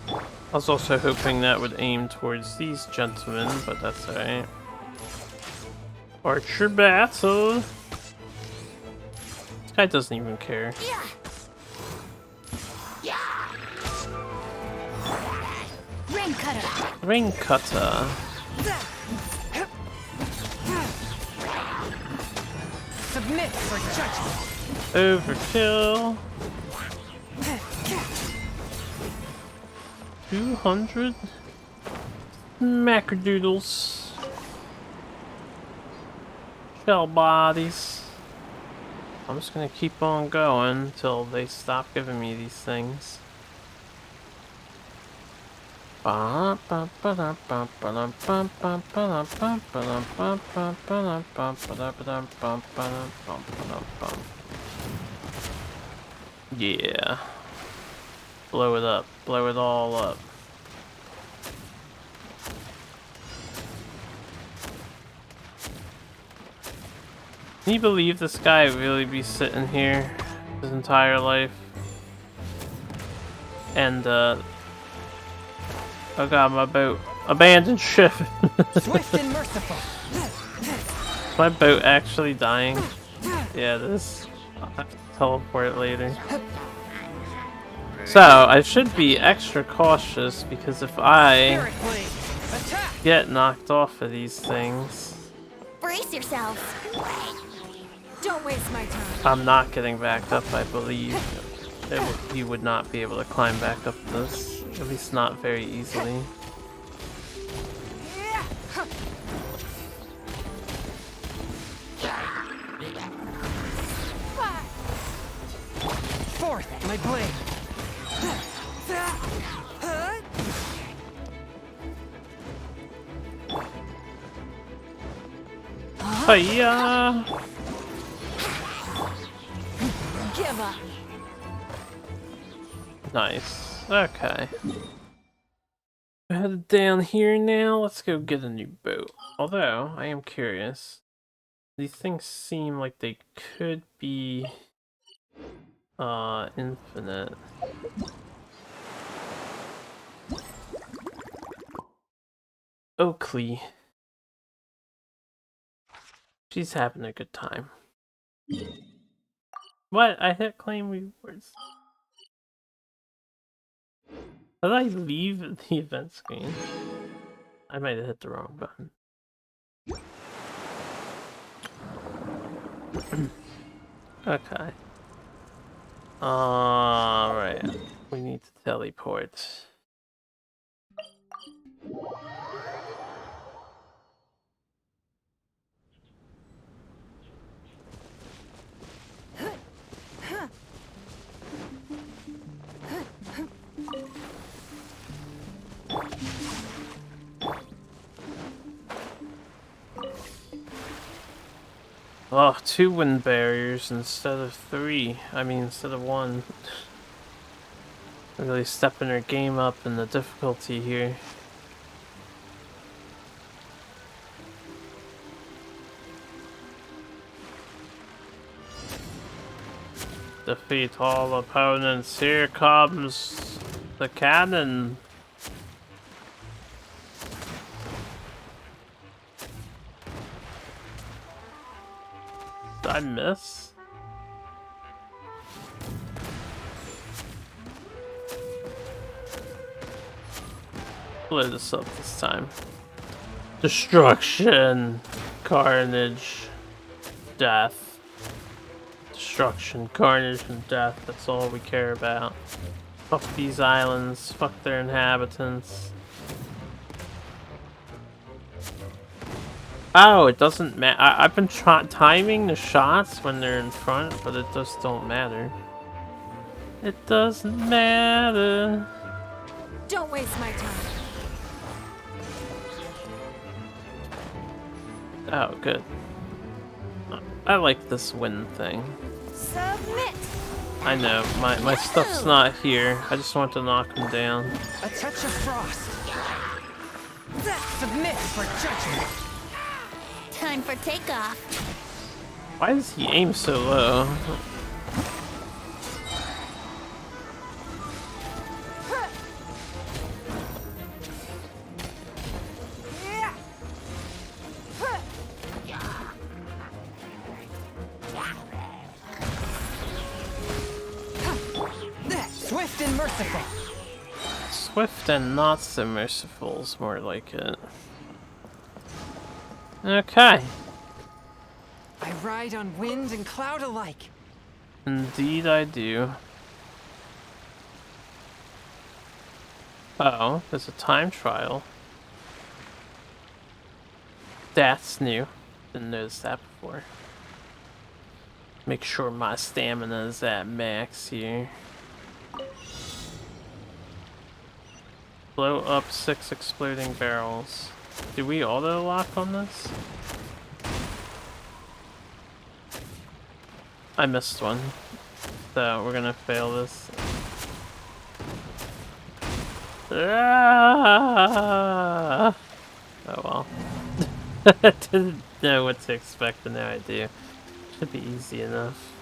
I was also hoping that would aim towards these gentlemen, but that's alright. Archer battle! This guy doesn't even care. Rain cutter. Rain cutter. Submit for judgment. Overkill. 200 macrodoodles. Shell bodies. I'm just gonna keep on going until they stop giving me these things. Yeah. Blow it up. Blow it all up. Can you believe this guy would really be sitting here his entire life? And, oh god, my boat. Abandoned ship! Swift and merciful. Is my boat actually dying? Yeah, it is. I'll have to teleport later. So, I should be extra cautious because if I get knocked off of these things, Brace yourselves. Don't waste my time. I'm not getting back up, I believe. He would not be able to climb back up this. At least not very easily. Forth, my blade. Hiya! Give up. Nice. Okay. We're headed down here now. Let's go get a new boat. Although, I am curious. These things seem like they could be infinite. Oakley. She's having a good time. What? I hit claim rewards. Did I leave the event screen? I might have hit the wrong button. Okay. Alright. We need to teleport. Oh, 2 wind barriers instead of 3. I mean, instead of 1. Really stepping her game up in the difficulty here. Defeat all opponents. Here comes the cannon. Did I miss? Blow this up this time. Destruction, carnage, death. Destruction, carnage, and death. That's all we care about. Fuck these islands. Fuck their inhabitants. Oh, it doesn't matter. I've been timing the shots when they're in front, but it just don't matter. It doesn't matter. Don't waste my time. Oh, good. I like this wind thing. Submit. I know, my stuff's not here. I just want to knock him down. A touch of frost. Submit for judgment. Time for takeoff. Why does he aim so low? Swift and merciful. Swift and not so merciful is more like it. Okay. I ride on wind and cloud alike. Indeed I do. Uh-oh, there's a time trial. That's new. Didn't notice that before. Make sure my stamina is at max here. Blow up 6 exploding barrels. Do we auto lock on this? I missed one. So we're gonna fail this. Ah! Oh well. I didn't know what to expect, but now I do. Should be easy enough.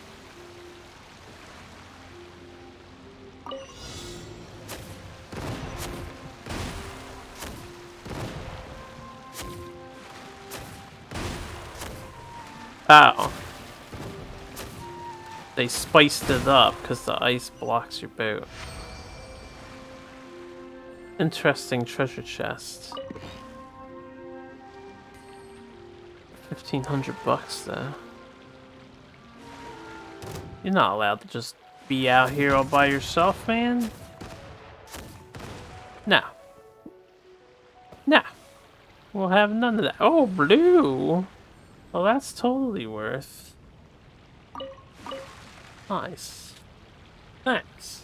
Oh. They spiced it up because the ice blocks your boat. Interesting treasure chest. 1,500 bucks though. You're not allowed to just be out here all by yourself, man. No. No. We'll have none of that. Oh, blue. Well, that's totally worth. Nice. Thanks.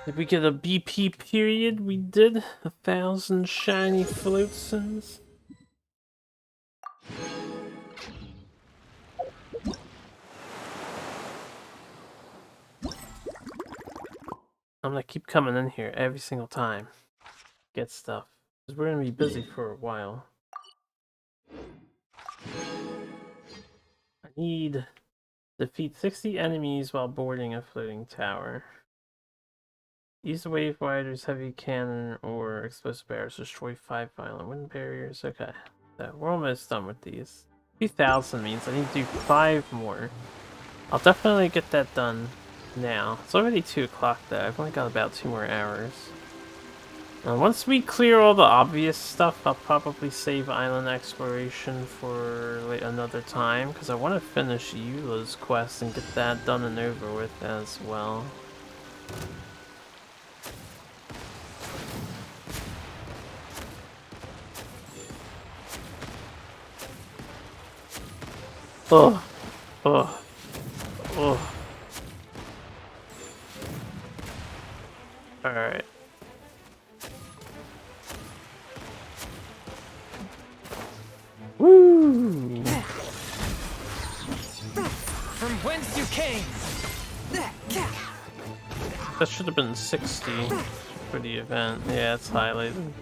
Did we get a BP period? We did. 1,000 shiny floatsons. I'm gonna keep coming in here every single time. Get stuff. Because we're gonna be busy for a while. I need defeat 60 enemies while boarding a floating tower. Use the wave riders, heavy cannon, or explosive barriers. Destroy 5 violent wind barriers. Okay, so we're almost done with these. 2,000 means I need to do 5 more. I'll definitely get that done now. It's already 2 o'clock though. I've only got about 2 more hours. Once we clear all the obvious stuff, I'll probably save island exploration for another time, because I want to finish Eula's quest and get that done and over with as well. Oh, oh, oh. All right. Woo! From whence you came. That should have been 60 for the event. Yeah, it's highlighted.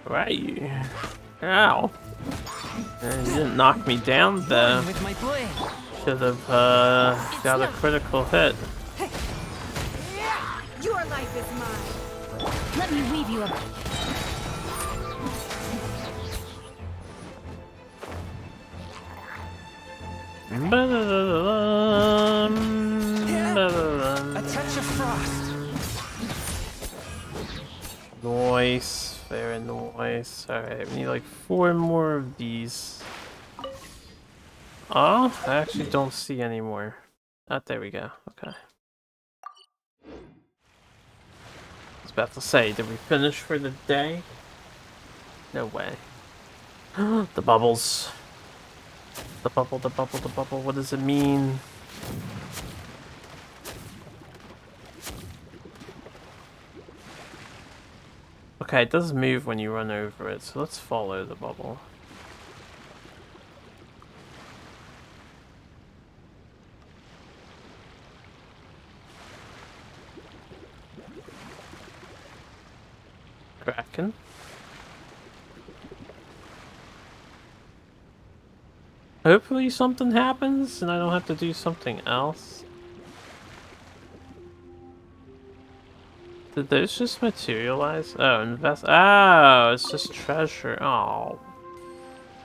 Right. Ow. And you didn't knock me down though. Should have got a critical hit. Your life is mine. Let me weave you a... A touch of frost. Nice, very nice. Alright, we need like 4 more of these. Oh, I actually don't see any more. Oh, there we go. Okay. I was about to say, did we finish for the day? No way. The bubbles. The bubble, the bubble, the bubble. What does it mean? Okay, it does move when you run over it, so let's follow the bubble. Kraken. Hopefully something happens and I don't have to do something else. Did those just materialize? Oh, invest. Oh, it's just treasure. Oh.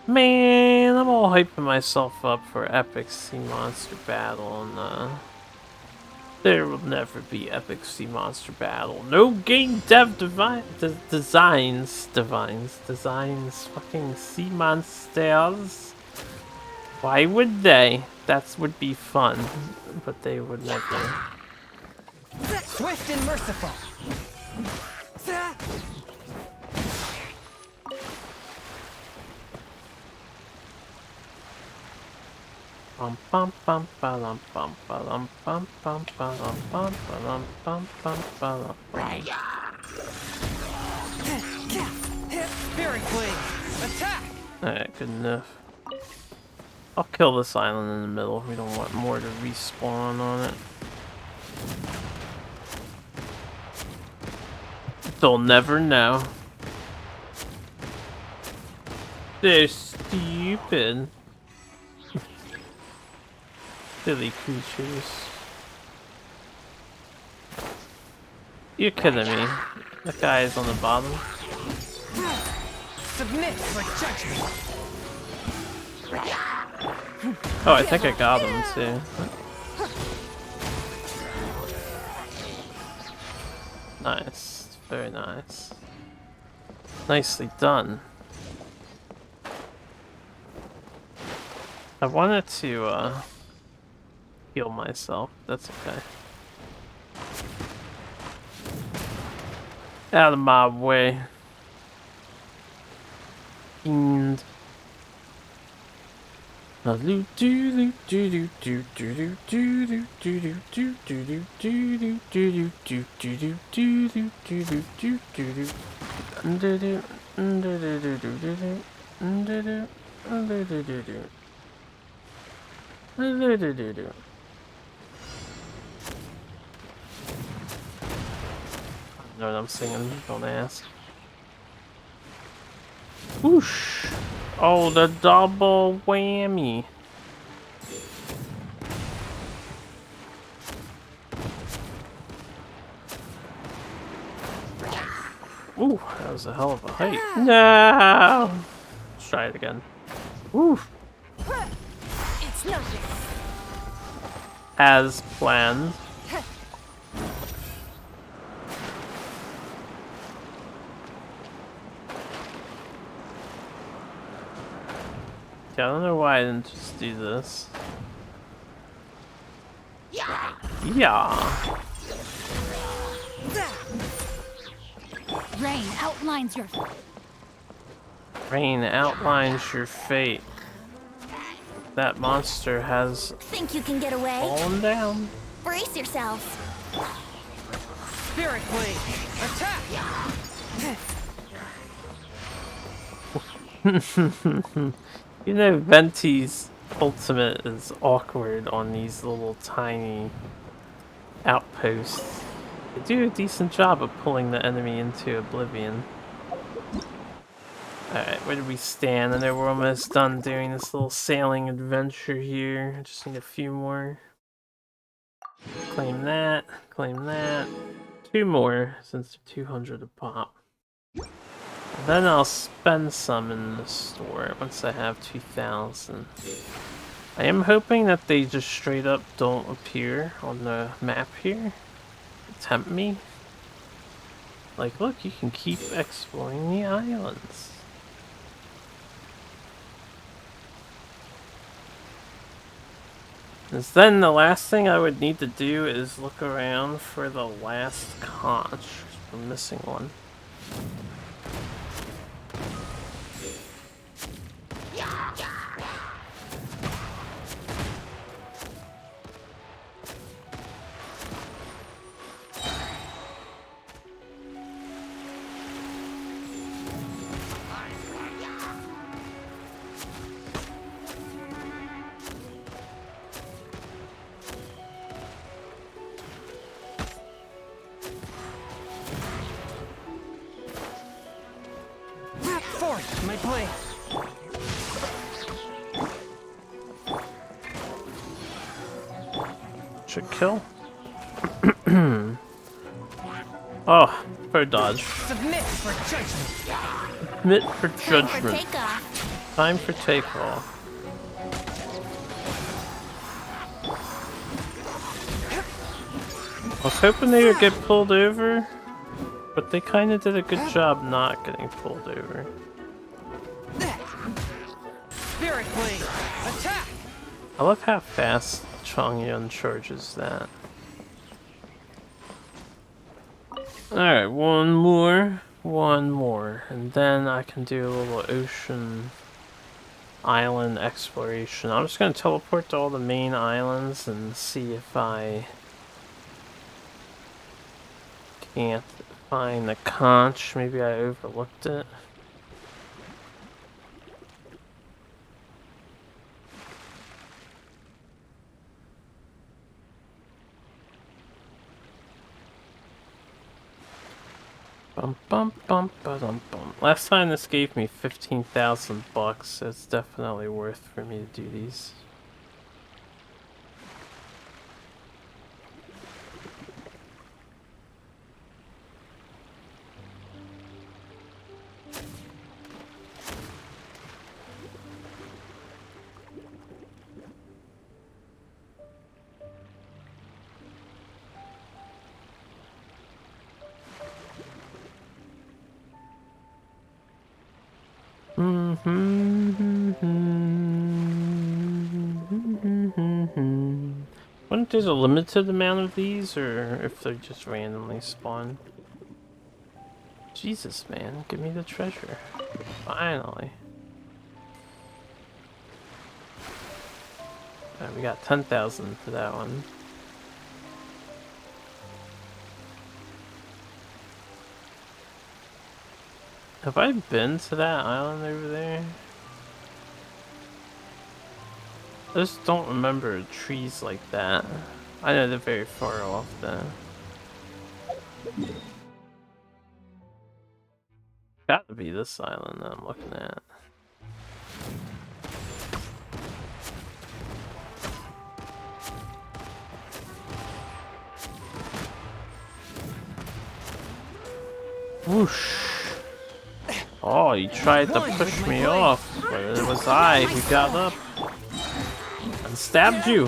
Man, I'm all hyping myself up for epic sea monster battle and there will never be epic sea monster battle. No game dev designs fucking sea monsters. Why would they? That would be fun, but they would never. Swift and merciful. Bum bum bum bum bum bum bum bum bum bum bum bum bum bum. Spirit blade. Attack. Alright, good enough. I'll kill this island in the middle. We don't want more to respawn on it. They'll never know. They're stupid. Silly creatures. You're kidding me. That guy is on the bottom. Submit for judgment. Oh, I think I got him too. Nice. Very nice. Nicely done. I wanted to heal myself. That's okay. Out of my way. And know what I'm singing, don't ask. Whoosh! Oh, the double whammy. Ooh, that was a hell of a height. No! Let's try it again. Ooh. It's nothing. As planned. Yeah, I don't know why I didn't just do this. Yeah. Rain outlines your... Rain outlines your fate. That monster has Think you can get away? fallen down. Brace yourselves. Spirit blade. Attack. You know, Venti's ultimate is awkward on these little tiny outposts. They do a decent job of pulling the enemy into oblivion. Alright, where did we stand? I know we're almost done doing this little sailing adventure here. I just need a few more. Claim that, claim that. 2 more, since they're 200 a pop. Then I'll spend some in the store once I have 2,000. I am hoping that they just straight up don't appear on the map here. Tempt me. Like, look, you can keep exploring the islands. Because then the last thing I would need to do is look around for the last conch. We're missing one. to my place. Should kill. Oh, for dodge. Submit for judgment. Submit for judgment. For takeoff. Time for takeoff. I was hoping they would get pulled over, but they kind of did a good job not getting pulled over. Spirit Blade, attack! I love how fast Chongyun charges that. Alright, one more, and then I can do a little ocean island exploration. I'm just going to teleport to all the main islands and see if I can't find the conch. Maybe I overlooked it. Bum bum bum ba dum bum. Last time this gave me 15,000 bucks, so it's definitely worth for me to do these. Wonder if there's a limited amount of these, or if they just randomly spawn. Jesus, man, give me the treasure. Finally. Alright, we got 10,000 for that one. Have I been to that island over there? I just don't remember trees like that. I know they're very far off though. Gotta be this island that I'm looking at. Whoosh! Oh, you tried to push me off, but it was I who got up and stabbed you.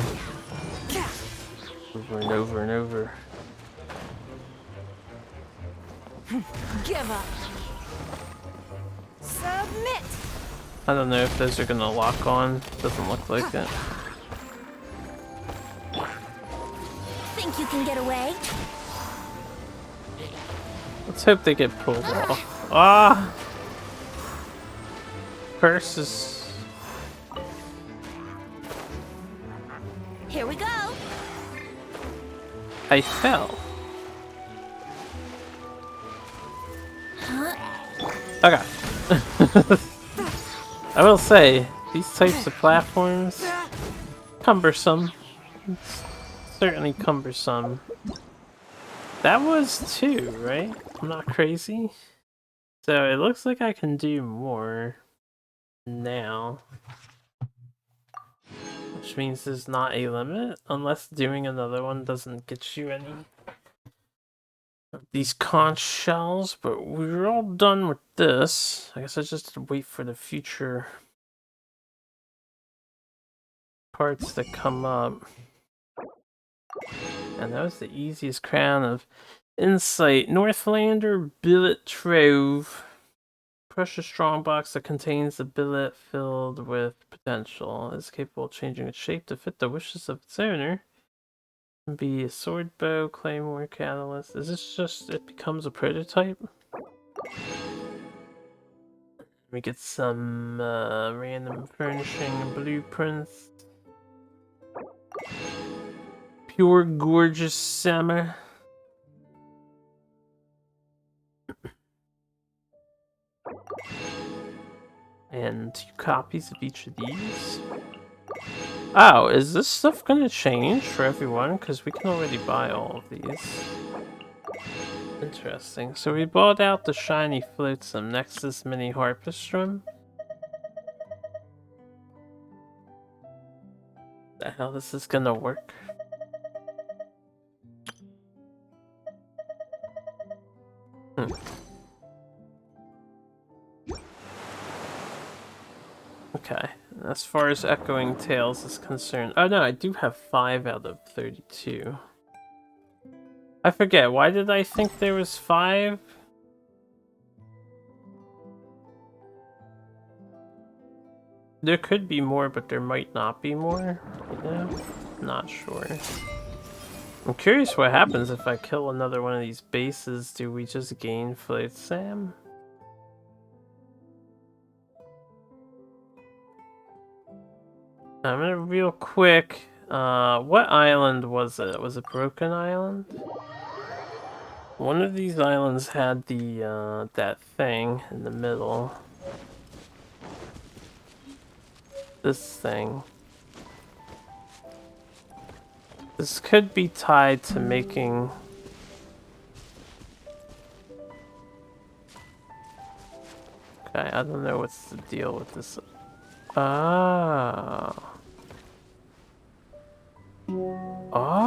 Over and over and over. Give up. Submit. I don't know if those are gonna lock on. Doesn't look like it. Think you can get away? Let's hope they get pulled off. Ah! Curses. Here we go. I fell. Huh? Okay. I will say, these types of platforms, cumbersome. It's certainly cumbersome. That was 2, right? I'm not crazy. So it looks like I can do more now. Which means there's not a limit, unless doing another one doesn't get you any of these conch shells, but we're all done with this. I guess I just have to wait for the future parts to come up. And that was the easiest crown of insight. Northlander billet trove. Precious strongbox that contains the billet filled with potential. It is capable of changing its shape to fit the wishes of its owner. It can be a sword bow, claymore, catalyst. Is this just it becomes a prototype? We get some random furnishing blueprints. Pure gorgeous summer. And 2 copies of each of these. Oh, is this stuff gonna change for everyone? Because we can already buy all of these. Interesting. So we bought out the shiny flotsam next to this mini harpistrum. The hell this is gonna work? Okay, as far as Echoing Tales is concerned... Oh no, I do have 5 out of 32. I forget, why did I think there was 5? There could be more, but there might not be more. You know? Not sure. I'm curious what happens if I kill another one of these bases. Do we just gain flotsam? I'm gonna real quick. What island was it? Was it Broken Island? One of these islands had the that thing in the middle. This thing. This could be tied to making... Okay, I don't know what's the deal with this. Ah. Oh.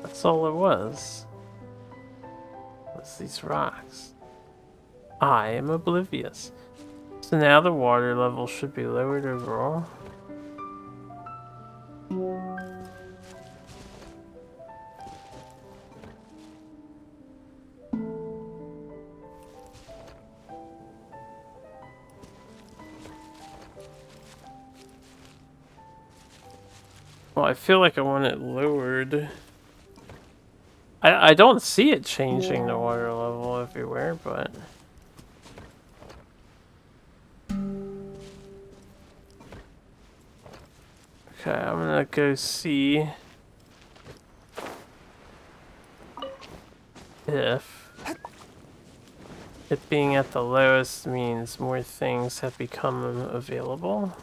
That's all it was. What's these rocks? I am oblivious. So now the water level should be lowered overall. Well, I feel like I want it lowered. I don't see it changing the water level everywhere, but... Okay, I'm gonna go see if it being at the lowest means more things have become available.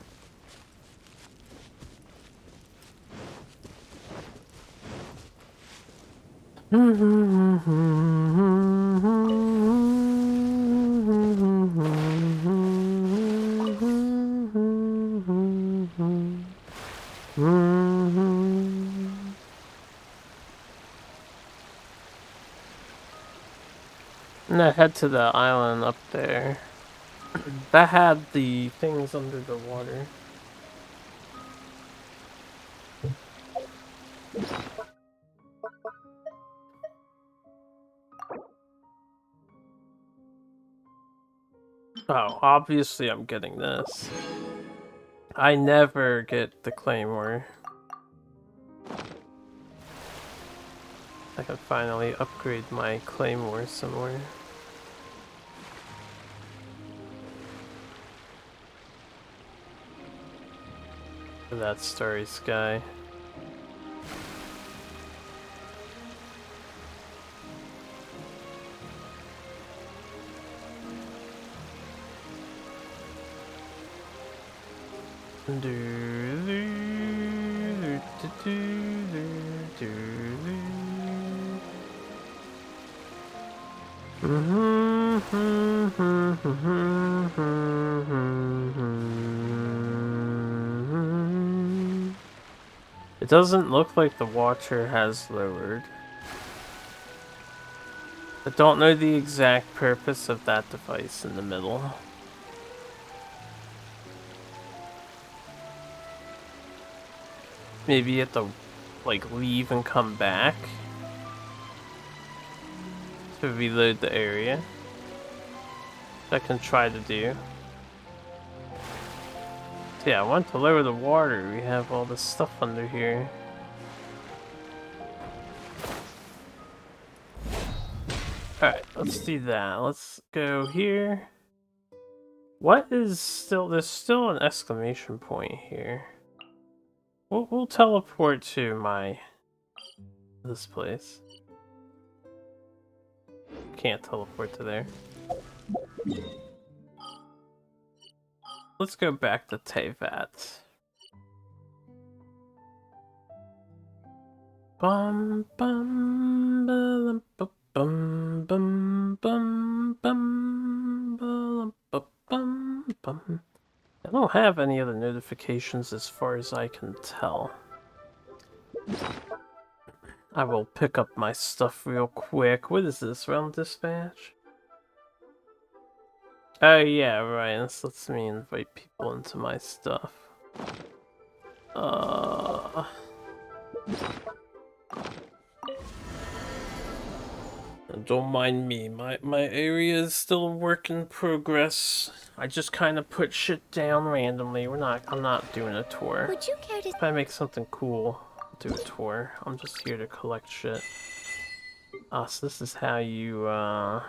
And I head to the island up there. That had the things under the water. Oh, obviously I'm getting this. I never get the claymore. I can finally upgrade my claymore somewhere. For that starry sky. It doesn't look like the watcher has lowered. I don't know the exact purpose of that device in the middle. Maybe you have to, like, leave and come back to reload the area. Which I can try to do. So yeah, I want to lower the water. We have all this stuff under here. Alright, let's do that. Let's go here. What is still... There's still an exclamation point here. We'll teleport to this place. Can't teleport to there. Let's go back to Tevat. Bum bum bum bum bum bum bum bum bum. I don't have any other notifications as far as I can tell. I will pick up my stuff real quick. What is this? Round dispatch? Oh yeah, right. This lets me invite people into my stuff. Don't mind me. My area is still a work in progress. I just kind of put shit down randomly. I'm not doing a tour. Would you care to... If I make something cool, I'll do a tour. I'm just here to collect shit. So this is how you I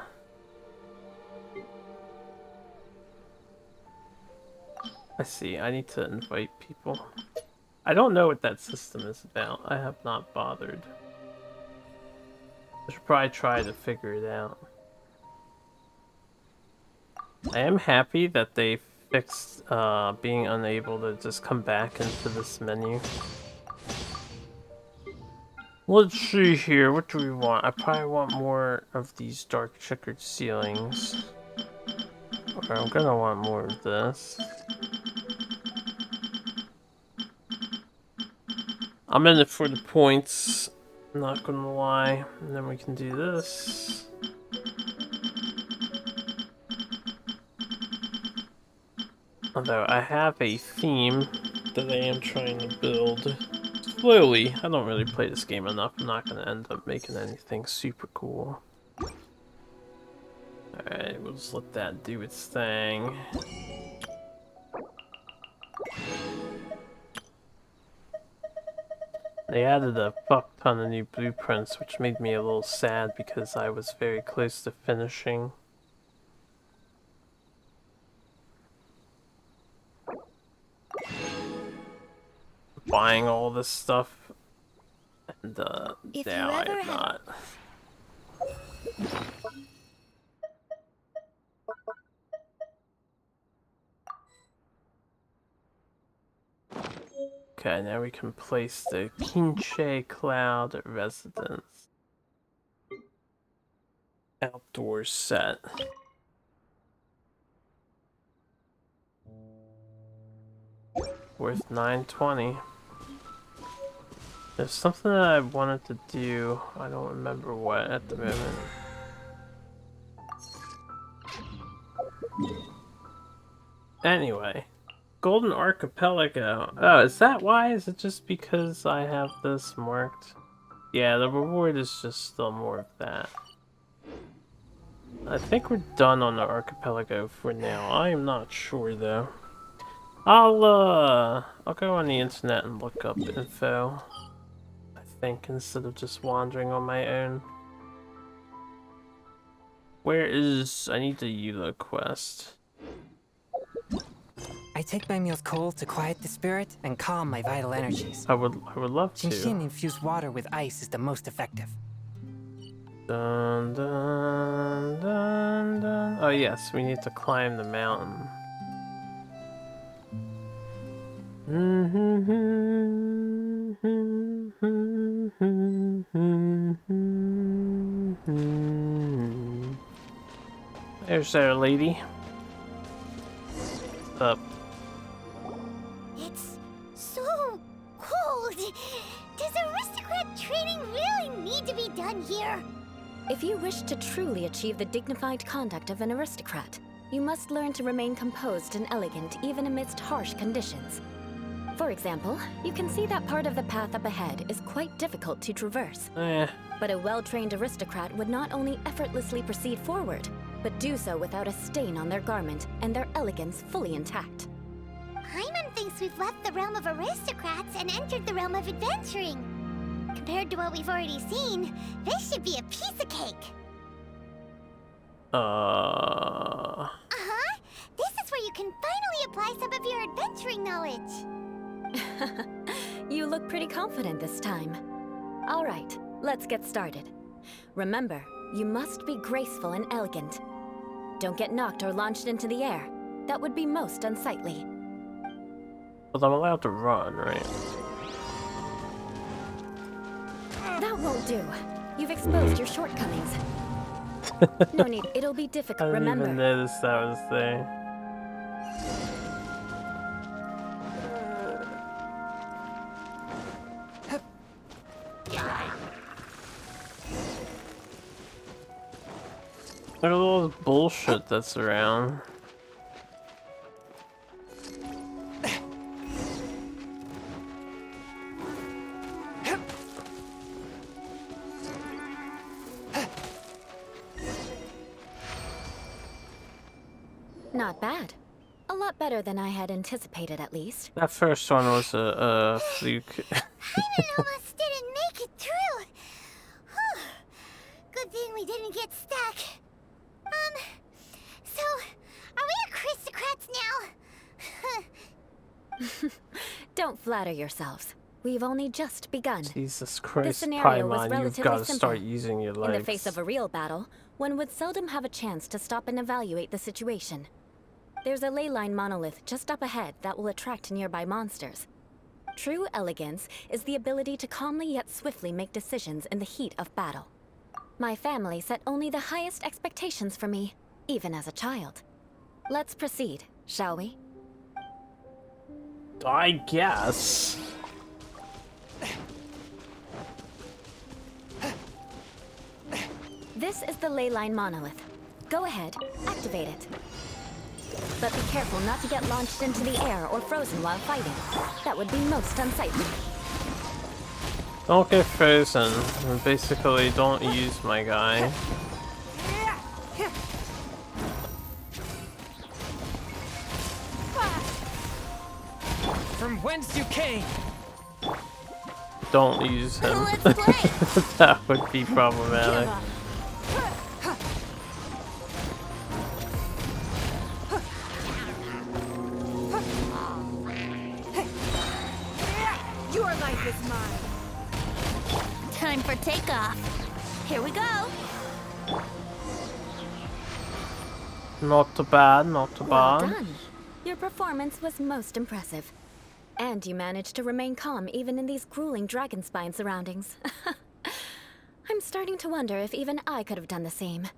see. I need to invite people. I don't know what that system is about. I have not bothered. I should probably try to figure it out. I am happy that they fixed being unable to just come back into this menu. Let's see here, what do we want? I probably want more of these dark checkered ceilings. Or I'm gonna want more of this. I'm in it for the points, not gonna lie. And then we can do this. Although I have a theme that I am trying to build slowly. I don't really play this game enough. I'm not going to end up making anything super cool. Alright, we'll just let that do its thing. They added a fuck ton of new blueprints, which made me a little sad because I was very close to finishing. Buying all this stuff, and now I am not. Okay, now we can place the Kinche Cloud Residence outdoor set. Worth $9.20. There's something that I wanted to do. I don't remember what at the moment. Anyway, Golden Archipelago. Oh, is that why? Is it just because I have this marked? Yeah, the reward is just still more of that. I think we're done on the archipelago for now. I am not sure though. I'll go on the internet and look up info. I think instead of just wandering on my own. Where is... I need the Eula quest. I take my meals cold to quiet the spirit and calm my vital energies. I would love to. Genshin infused water with ice is the most effective. Dun dun dun dun. Oh yes, we need to climb the mountain. There's our lady. Up. It's so cold. Does aristocrat training really need to be done here? If you wish to truly achieve the dignified conduct of an aristocrat, you must learn to remain composed and elegant even amidst harsh conditions. For example, you can see that part of the path up ahead is quite difficult to traverse. But a well-trained aristocrat would not only effortlessly proceed forward, but do so without a stain on their garment and their elegance fully intact. Paimon thinks we've left the realm of aristocrats and entered the realm of adventuring. Compared to what we've already seen, this should be a piece of cake. Uh-huh. This is where you can finally apply some of your adventuring knowledge. You look pretty confident this time. All right, let's get started. Remember, you must be graceful and elegant. Don't get knocked or launched into the air. That would be most unsightly. But I'm allowed to run, right? That won't do. You've exposed your shortcomings. No need. It'll be difficult. I didn't Remember. even notice that was there. Look at all this bullshit that's around. Not bad. A lot better than I had anticipated, at least. That first one was a fluke. Paimon almost didn't make it through. Whew. Good thing we didn't get stuck. So, are we aristocrats now? Don't flatter yourselves. We've only just begun. Jesus The Christ, scenario was Paimon, you've relatively got to simple. start using your legs. In the face of a real battle, one would seldom have a chance to stop and evaluate the situation. There's a ley line monolith just up ahead that will attract nearby monsters. True elegance is the ability to calmly yet swiftly make decisions in the heat of battle. My family set only the highest expectations for me, even as a child. Let's proceed, shall we? I guess. This is the ley line monolith. Go ahead, activate it. But be careful not to get launched into the air or frozen while fighting. That would be most unsightly. Don't get frozen. Basically, don't use my guy. From whence you came? Don't use him. That would be problematic. Your life is mine. Time for takeoff. Here we go. Not too bad, not too Well bad. done. Your performance was most impressive. And you managed to remain calm even in these grueling dragon spine surroundings. I'm starting to wonder if even I could have done the same.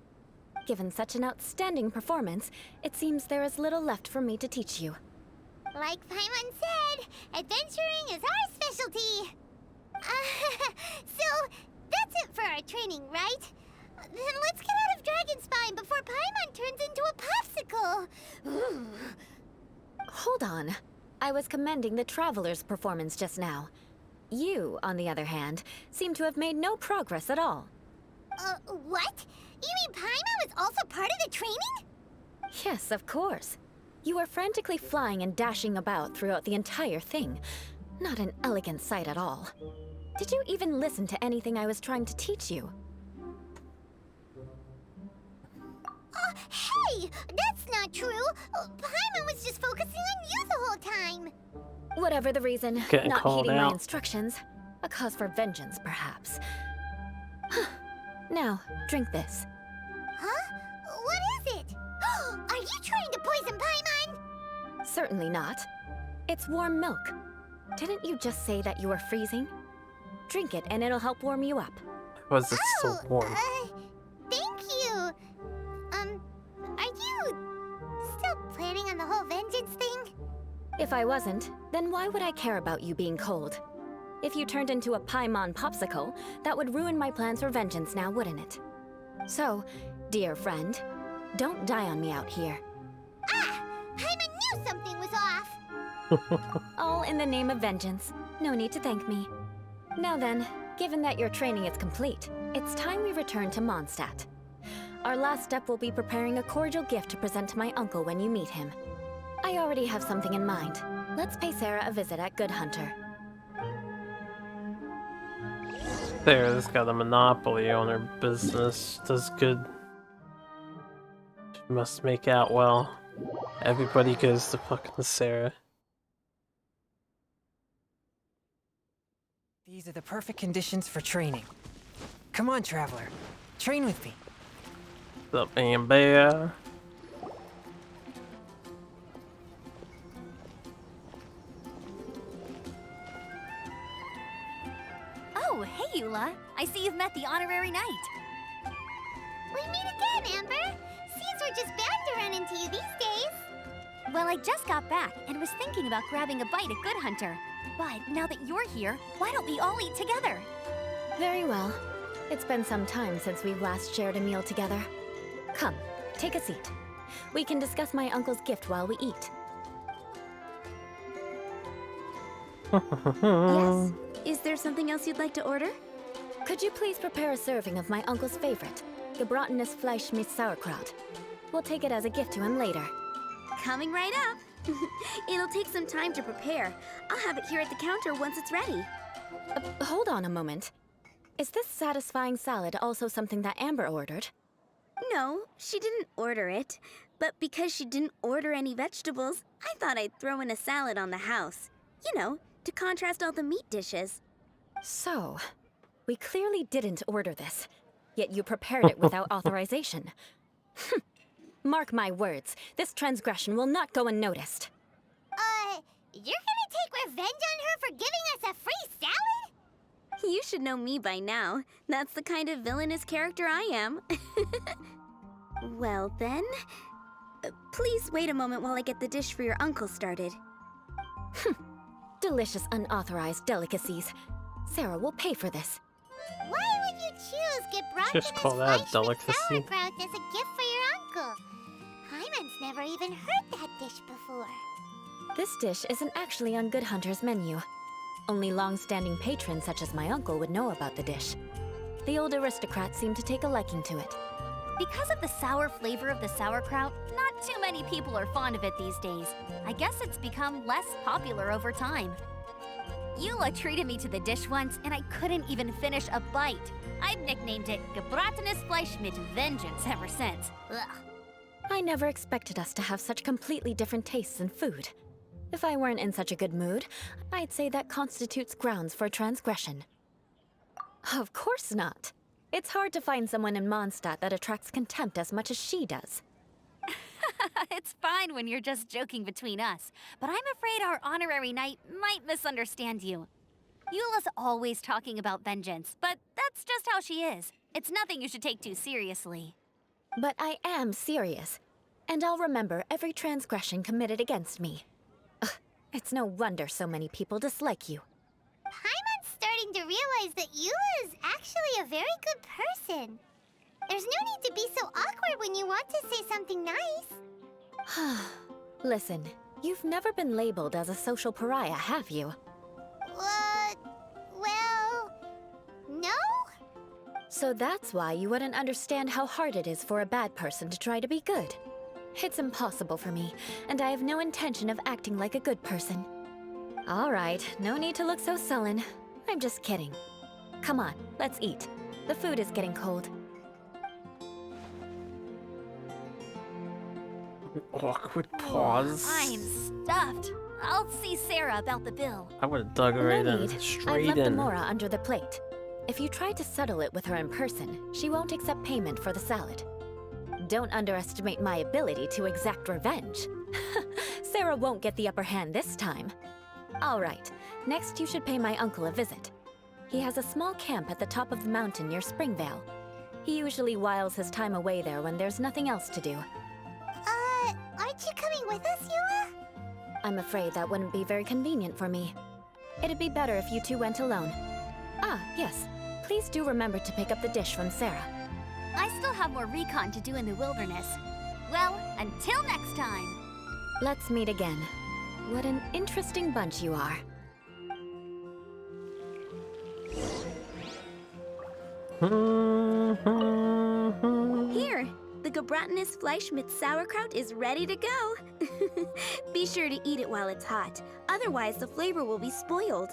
Given such an outstanding performance, it seems there is little left for me to teach you. Like Paimon said, adventuring is our specialty. So, that's it for our training, right? Then let's get out of Dragonspine before Paimon turns into a popsicle. Hold on. I was commending the Traveler's performance just now. You, on the other hand, seem to have made no progress at all. What? You mean Paimon was also part of the training? Yes, of course. You were frantically flying and dashing about throughout the entire thing. Not an elegant sight at all. Did you even listen to anything I was trying to teach you? Hey! That's not true! Paimon was just focusing on you the whole time! Whatever the reason, Getting not called heeding my out. instructions. A cause for vengeance, perhaps. Now, drink this. Huh? What is it? Are you trying to poison Paimon? Certainly not. It's warm milk. Didn't you just say that you were freezing? Drink it and it'll help warm you up. Was it so warm? Thank you! Are you still planning on the whole vengeance thing? If I wasn't, then why would I care about you being cold? If you turned into a Paimon popsicle, that would ruin my plans for vengeance now, wouldn't it? So, dear friend, don't die on me out here. Ah! Paimon knew something was off! All in the name of vengeance. No need to thank me. Now then, given that your training is complete, it's time we return to Mondstadt. Our last step will be preparing a cordial gift to present to my uncle when you meet him. I already have something in mind. Let's pay Sarah a visit at Good Hunter. Sarah's got a monopoly on her business. Does good. She must make out well. Everybody goes to fucking Sarah. These are the perfect conditions for training. Come on, Traveler. Train with me. What's up, Amber? Oh, Oh, hey, Eula. I see you've met the honorary knight. We meet again, Amber. Seems we're just bound to run into you these days. Well, I just got back and was thinking about grabbing a bite at Good Hunter. But now that you're here, why don't we all eat together? Very well. It's been some time since we've last shared a meal together. Come, take a seat. We can discuss my uncle's gift while we eat. Yes? Is there something else you'd like to order? Could you please prepare a serving of my uncle's favorite, gebratenes Fleisch mit Sauerkraut? We'll take it as a gift to him later. Coming right up. It'll take some time to prepare. I'll have it here at the counter once it's ready. Hold on a moment. Is this satisfying salad also something that Amber ordered? No, she didn't order it. But because she didn't order any vegetables, I thought I'd throw in a salad on the house. You know, to contrast all the meat dishes. So, we clearly didn't order this, yet you prepared it without authorization. Mark my words, this transgression will not go unnoticed. You're gonna take revenge on her for giving us a free salad? You should know me by now. That's the kind of villainous character I am. Well then, please wait a moment while I get the dish for your uncle started. Delicious unauthorized delicacies. Sarah will pay for this. Why would you choose gebratenes Just call that Fleisch delicacy. mit Sauerkraut as a gift for your uncle? Hyman's never even heard that dish before. This dish isn't actually on Good Hunter's menu. Only long-standing patrons such as my uncle would know about the dish. The old aristocrat seemed to take a liking to it. Because of the sour flavor of the sauerkraut, not too many people are fond of it these days. I guess it's become less popular over time. Eula treated me to the dish once, and I couldn't even finish a bite. I've nicknamed it gebratenes Fleisch mit Vengeance ever since. Ugh. I never expected us to have such completely different tastes in food. If I weren't in such a good mood, I'd say that constitutes grounds for transgression. Of course not. It's hard to find someone in Mondstadt that attracts contempt as much as she does. It's fine when you're just joking between us, but I'm afraid our honorary knight might misunderstand you. Eula's always talking about vengeance, but that's just how she is. It's nothing you should take too seriously. But I am serious, and I'll remember every transgression committed against me. Ugh, it's no wonder so many people dislike you. Paimon's starting to realize that Eula is actually a very good person. There's no need to be so awkward when you want to say something nice. Listen, you've never been labeled as a social pariah, have you? Well, no? So that's why you wouldn't understand how hard it is for a bad person to try to be good. It's impossible for me, and I have no intention of acting like a good person. All right, no need to look so sullen. I'm just kidding. Come on, let's eat. The food is getting cold. Awkward pause. I'm stuffed. I'll see Sarah about the bill. I would have dug her right in, I've straight left in. Amora under the plate. If you try to settle it with her in person, she won't accept payment for the salad. Don't underestimate my ability to exact revenge. Sarah won't get the upper hand this time. All right, next you should pay my uncle a visit. He has a small camp at the top of the mountain near Springvale. He usually whiles his time away there when there's nothing else to do. Aren't you coming with us, Eula? I'm afraid that wouldn't be very convenient for me. It'd be better if you two went alone. Ah, yes. Please do remember to pick up the dish from Sarah. I still have more recon to do in the wilderness. Well, until next time. Let's meet again. What an interesting bunch you are. Here, the gebratenes Fleisch mit Sauerkraut is ready to go. Be sure to eat it while it's hot, otherwise the flavor will be spoiled.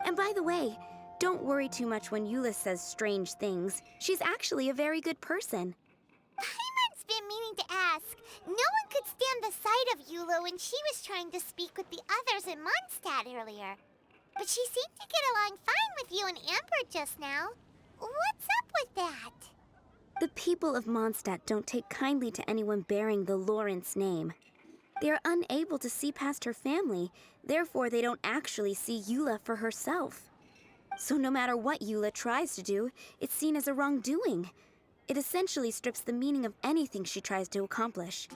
And by the way, don't worry too much when Eula says strange things. She's actually a very good person. Paimon's been meaning to ask. No one could stand the sight of Eula when she was trying to speak with the others in Mondstadt earlier. But she seemed to get along fine with you and Amber just now. What's up with that? The people of Mondstadt don't take kindly to anyone bearing the Lawrence name. They are unable to see past her family, therefore they don't actually see Eula for herself. So no matter what Eula tries to do, it's seen as a wrongdoing. It essentially strips the meaning of anything she tries to accomplish.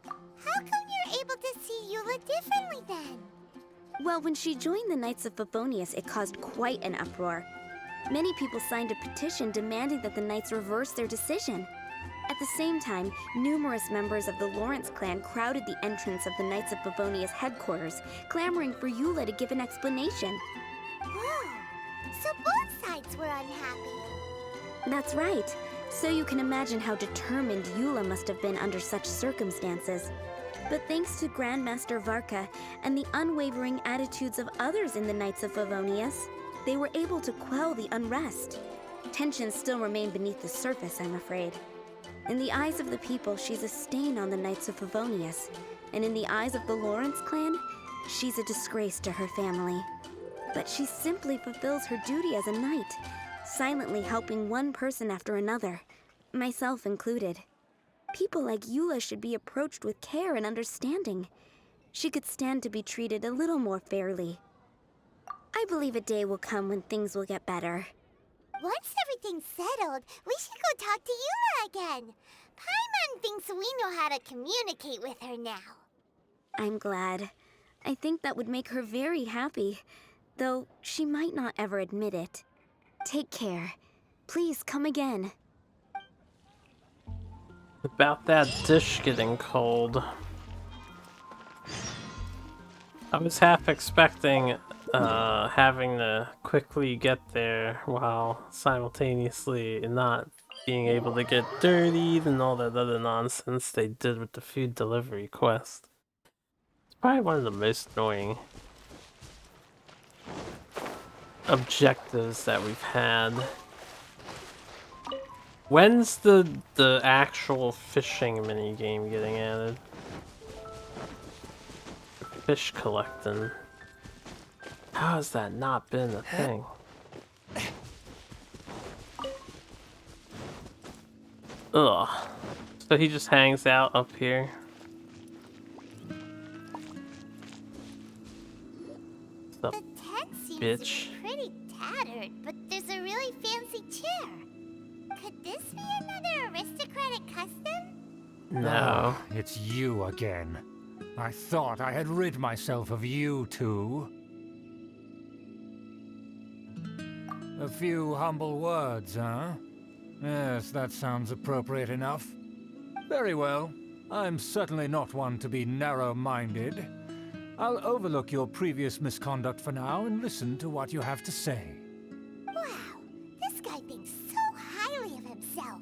How come you're able to see Eula differently then? Well, when she joined the Knights of Favonius, it caused quite an uproar. Many people signed a petition demanding that the Knights reverse their decision. At the same time, numerous members of the Lawrence clan crowded the entrance of the Knights of Favonius headquarters, clamoring for Eula to give an explanation. Whoa! So both sides were unhappy. That's right. So you can imagine how determined Eula must have been under such circumstances. But thanks to Grandmaster Varka and the unwavering attitudes of others in the Knights of Favonius, they were able to quell the unrest. Tensions still remain beneath the surface, I'm afraid. In the eyes of the people, she's a stain on the Knights of Favonius. And in the eyes of the Lawrence clan, she's a disgrace to her family. But she simply fulfills her duty as a knight, silently helping one person after another, myself included. People like Eula should be approached with care and understanding. She could stand to be treated a little more fairly. I believe a day will come when things will get better. Once everything's settled, we should go talk to Eula again. Paimon thinks we know how to communicate with her now. I'm glad. I think that would make her very happy, though she might not ever admit it. Take care. Please come again. About that dish getting cold. I was half expecting having to quickly get there while simultaneously not being able to get dirtied and all that other nonsense they did with the food delivery quest. It's probably one of the most annoying objectives that we've had. When's the actual fishing minigame getting added? Fish collecting. How has that not been a thing? Ugh. So he just hangs out up here. The tent seems bitch. to be pretty tattered, but there's a really fancy chair. Could this be another aristocratic custom? No. Ah, it's you again. I thought I had rid myself of you two. A few humble words, huh? Yes, that sounds appropriate enough. Very well. I'm certainly not one to be narrow-minded. I'll overlook your previous misconduct for now and listen to what you have to say. Wow, this guy thinks so highly of himself.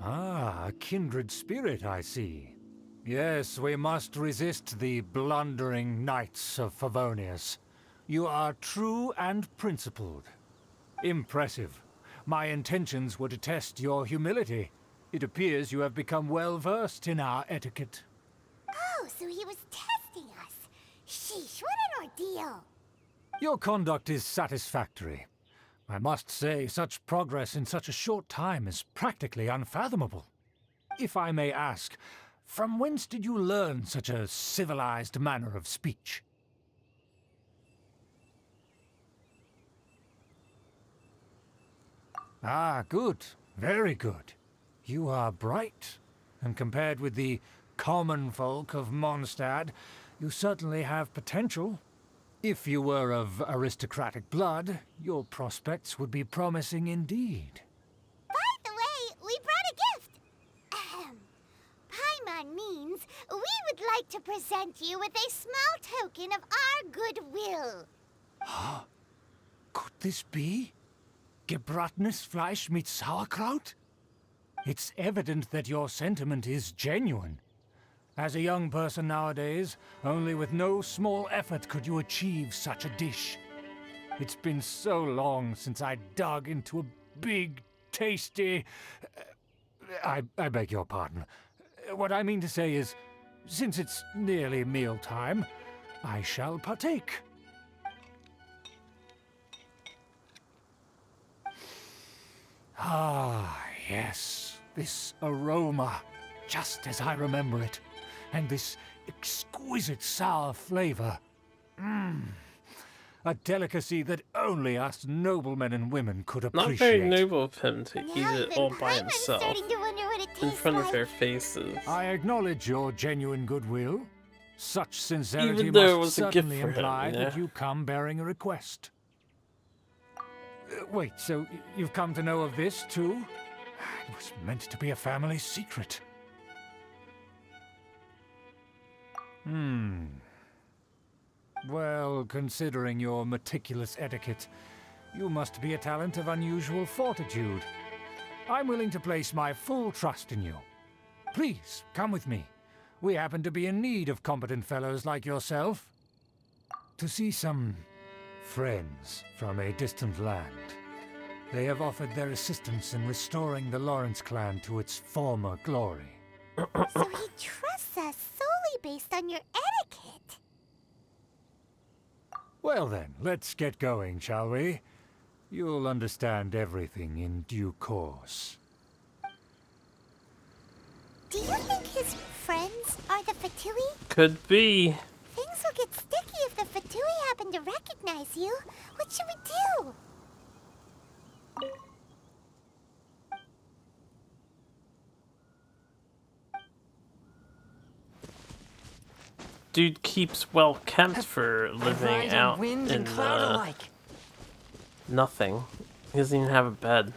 Ah, a kindred spirit, I see. Yes, we must resist the blundering Knights of Favonius. You are true and principled. Impressive. My intentions were to test your humility. It appears you have become well-versed in our etiquette. Oh, so he was testing us. Sheesh, what an ordeal. Your conduct is satisfactory. I must say, such progress in such a short time is practically unfathomable. If I may ask, from whence did you learn such a civilized manner of speech? Ah, good. Very good. You are bright, and compared with the common folk of Mondstadt, you certainly have potential. If you were of aristocratic blood, your prospects would be promising indeed. By the way, we brought a gift. Ahem. Paimon means we would like to present you with a small token of our goodwill. Huh? Could this be? Gebratenes Fleisch mit Sauerkraut? It's evident that your sentiment is genuine. As a young person nowadays, only with no small effort could you achieve such a dish. It's been so long since I dug into a big, tasty... I beg your pardon. What I mean to say is, since it's nearly mealtime, I shall partake. Ah, yes, this aroma, just as I remember it. And this exquisite sour flavor. A delicacy that only us noblemen and women could appreciate. Not very noble of him to eat it all by himself in front of their faces. I acknowledge your genuine goodwill. Such sincerity Even though it must was a gift certainly for him, imply you know? that you come bearing a request. Wait, so you've come to know of this too? It was meant to be a family secret. Well, considering your meticulous etiquette, you must be a talent of unusual fortitude. I'm willing to place my full trust in you. Please, come with me. We happen to be in need of competent fellows like yourself. To see some friends from a distant land. They have offered their assistance in restoring the Lawrence clan to its former glory. So he trusts us solely based on your etiquette. Well then, let's get going, shall we? You'll understand everything in due course. Do you think his friends are the Fatui? Could be. Things will get sticky if the Fatui happen to recognize you. What should we do? Dude keeps well kept for living out wind in and cloud alike. nothing. He doesn't even have a bed.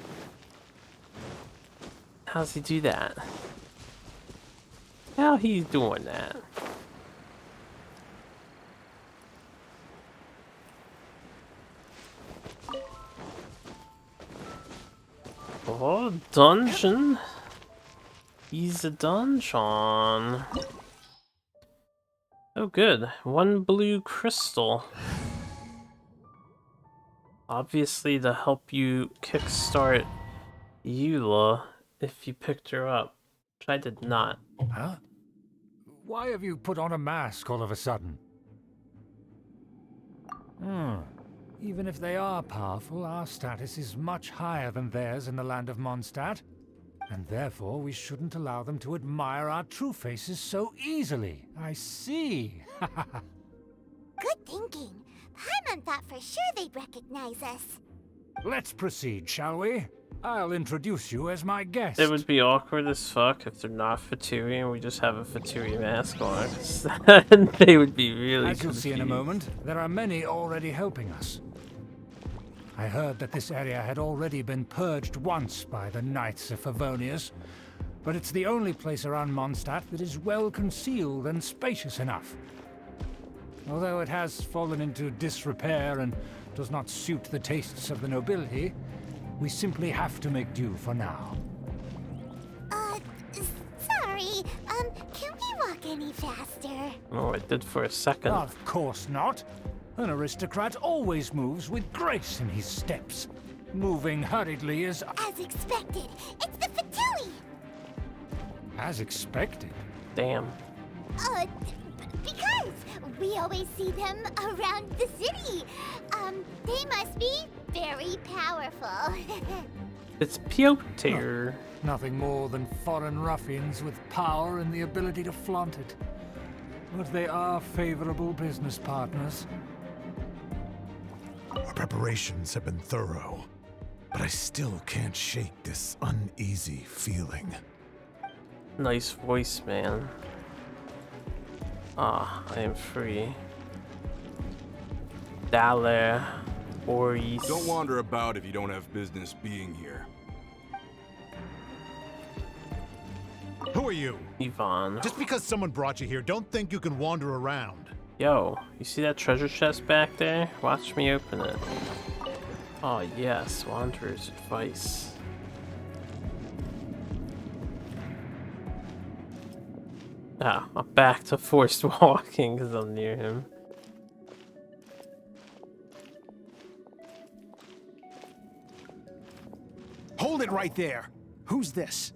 How's he do that? How he's doing that? Oh, dungeon. He's a dungeon. Oh good, 1 blue crystal. Obviously to help you kickstart Eula if you picked her up, which I did not. Huh? Why have you put on a mask all of a sudden? Even if they are powerful, our status is much higher than theirs in the land of Mondstadt. And therefore, we shouldn't allow them to admire our true faces so easily. I see. Good thinking. Paimon thought for sure they'd recognize us. Let's proceed, shall we? I'll introduce you as my guest. It would be awkward as fuck if they're not Fatui and we just have a Fatui mask on. 'Cause then they would be really As you'll see in a confused. moment, there are many already helping us. I heard that this area had already been purged once by the Knights of Favonius, but it's the only place around Mondstadt that is well concealed and spacious enough. Although it has fallen into disrepair and does not suit the tastes of the nobility, we simply have to make do for now. Sorry, can we walk any faster? Oh, it did for a second. Of course not. An aristocrat always moves with grace in his steps. Moving hurriedly is... As expected, it's the Fatui! As expected. Damn. Because we always see them around the city. They must be very powerful. It's Piotr. Nothing more than foreign ruffians with power and the ability to flaunt it. But they are favorable business partners. Our preparations have been thorough, but I still can't shake this uneasy feeling. Nice voice, man. Ah, I am free. Daler, Boris. Don't wander about if you don't have business being here. Who are you? Yvonne. Just because someone brought you here, don't think you can wander around. Yo, you see that treasure chest back there? Watch me open it. Oh yes, Wanderer's Advice. Ah, I'm back to forced walking because I'm near him. Hold it right there. Who's this?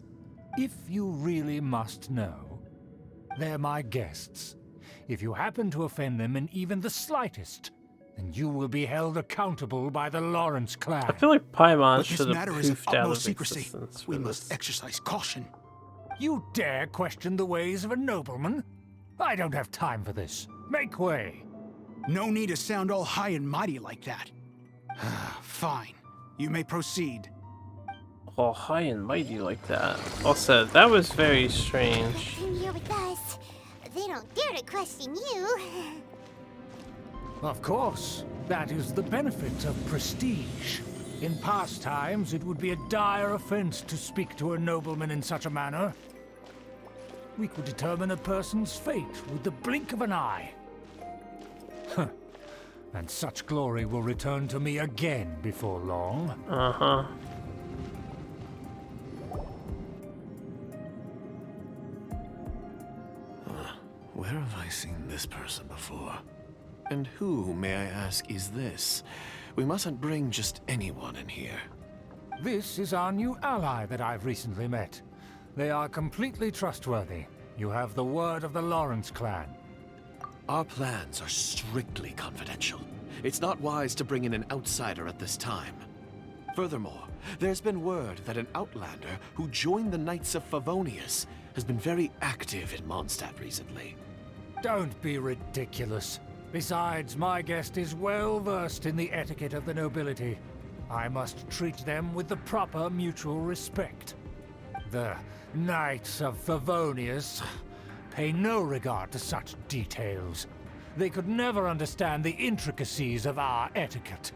If you really must know, they're my guests. If you happen to offend them in even the slightest, then you will be held accountable by the Lawrence clan. I feel like Paimon But this should have matter is of poofed out of utmost secrecy. existence. We must exercise caution. You dare question the ways of a nobleman? I don't have time for this. Make way. No need to sound all high and mighty like that. Fine. You may proceed. All high and mighty like that. Also, that was very strange. You're with us. They don't dare to question you. Of course. That is the benefit of prestige. In past times, it would be a dire offense to speak to a nobleman in such a manner. We could determine a person's fate with the blink of an eye. And such glory will return to me again before long. Uh-huh. Where have I seen this person before? And who, may I ask, is this? We mustn't bring just anyone in here. This is our new ally that I've recently met. They are completely trustworthy. You have the word of the Lawrence clan. Our plans are strictly confidential. It's not wise to bring in an outsider at this time. Furthermore, there's been word that an outlander who joined the Knights of Favonius has been very active in Mondstadt recently. Don't be ridiculous. Besides, my guest is well versed in the etiquette of the nobility. I must treat them with the proper mutual respect. The Knights of Favonius pay no regard to such details. They could never understand the intricacies of our etiquette.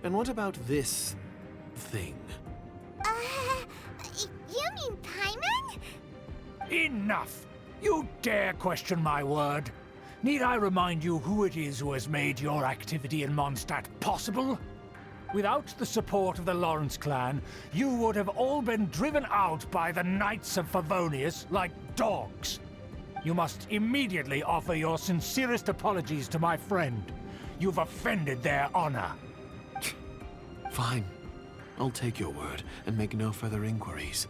And what about this thing? You mean Paimon? Enough! You dare question my word? Need I remind you who it is who has made your activity in Mondstadt possible? Without the support of the Lawrence clan, you would have all been driven out by the Knights of Favonius like dogs. You must immediately offer your sincerest apologies to my friend. You've offended their honor. Fine. I'll take your word and make no further inquiries.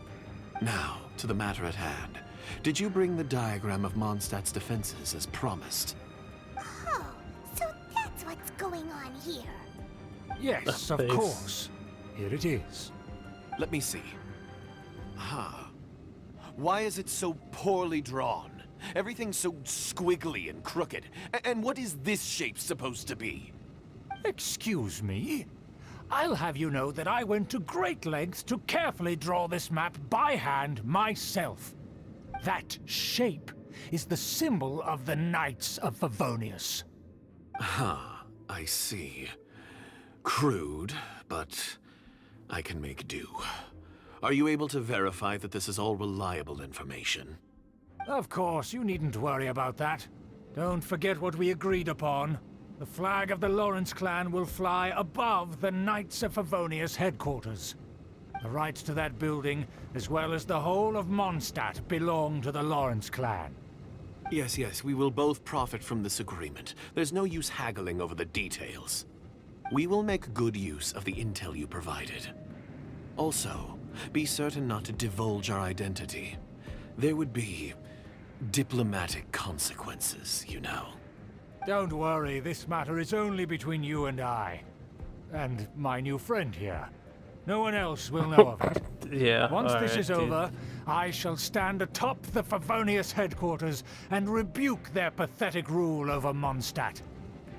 Now, to the matter at hand. Did you bring the diagram of Mondstadt's defenses as promised? Oh, so that's what's going on here. Yes, of course. Here it is. Let me see. Huh. Why is it so poorly drawn? Everything's so squiggly and crooked. And what is this shape supposed to be? Excuse me? I'll have you know that I went to great lengths to carefully draw this map by hand myself. That shape is the symbol of the Knights of Favonius. I see. Crude, but I can make do. Are you able to verify that this is all reliable information? Of course, you needn't worry about that. Don't forget what we agreed upon. The flag of the Lawrence clan will fly above the Knights of Favonius headquarters. The rights to that building, as well as the whole of Mondstadt, belong to the Lawrence clan. Yes, we will both profit from this agreement. There's no use haggling over the details. We will make good use of the intel you provided. Also, be certain not to divulge our identity. There would be diplomatic consequences, you know. Don't worry, this matter is only between you and I. And my new friend here. No one else will know of it. Yeah. Once this right, is over, I shall stand atop the Favonius headquarters and rebuke their pathetic rule over Mondstadt.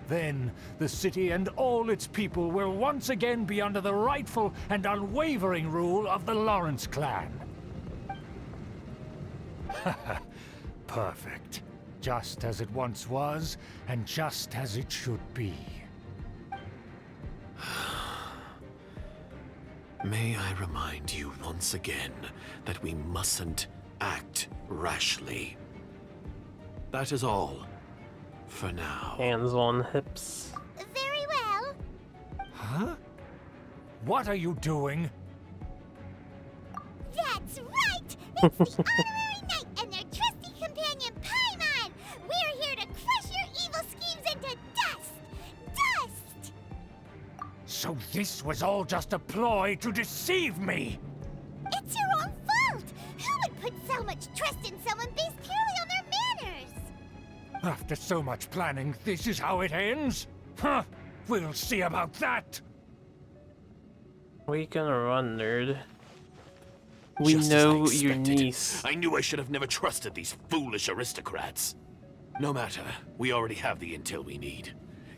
Then, the city and all its people will once again be under the rightful and unwavering rule of the Lawrence clan. Perfect. Just as it once was, and just as it should be. May I remind you once again that we mustn't act rashly. That is all. For now. Hands on hips. Very well. Huh? What are you doing? That's right! It's the honorary knight and their trusty companion, Paimon! We're here to crush your evil schemes into dust! Dust! So this was all just a ploy to deceive me! It's your own fault! Who would put so much trust in someone based purely on their manners? After so much planning, this is how it ends? Huh! We'll see about that! Where you gonna run, nerd? We Just know as I your expected. niece. I knew I should have never trusted these foolish aristocrats. No matter. We already have the intel we need.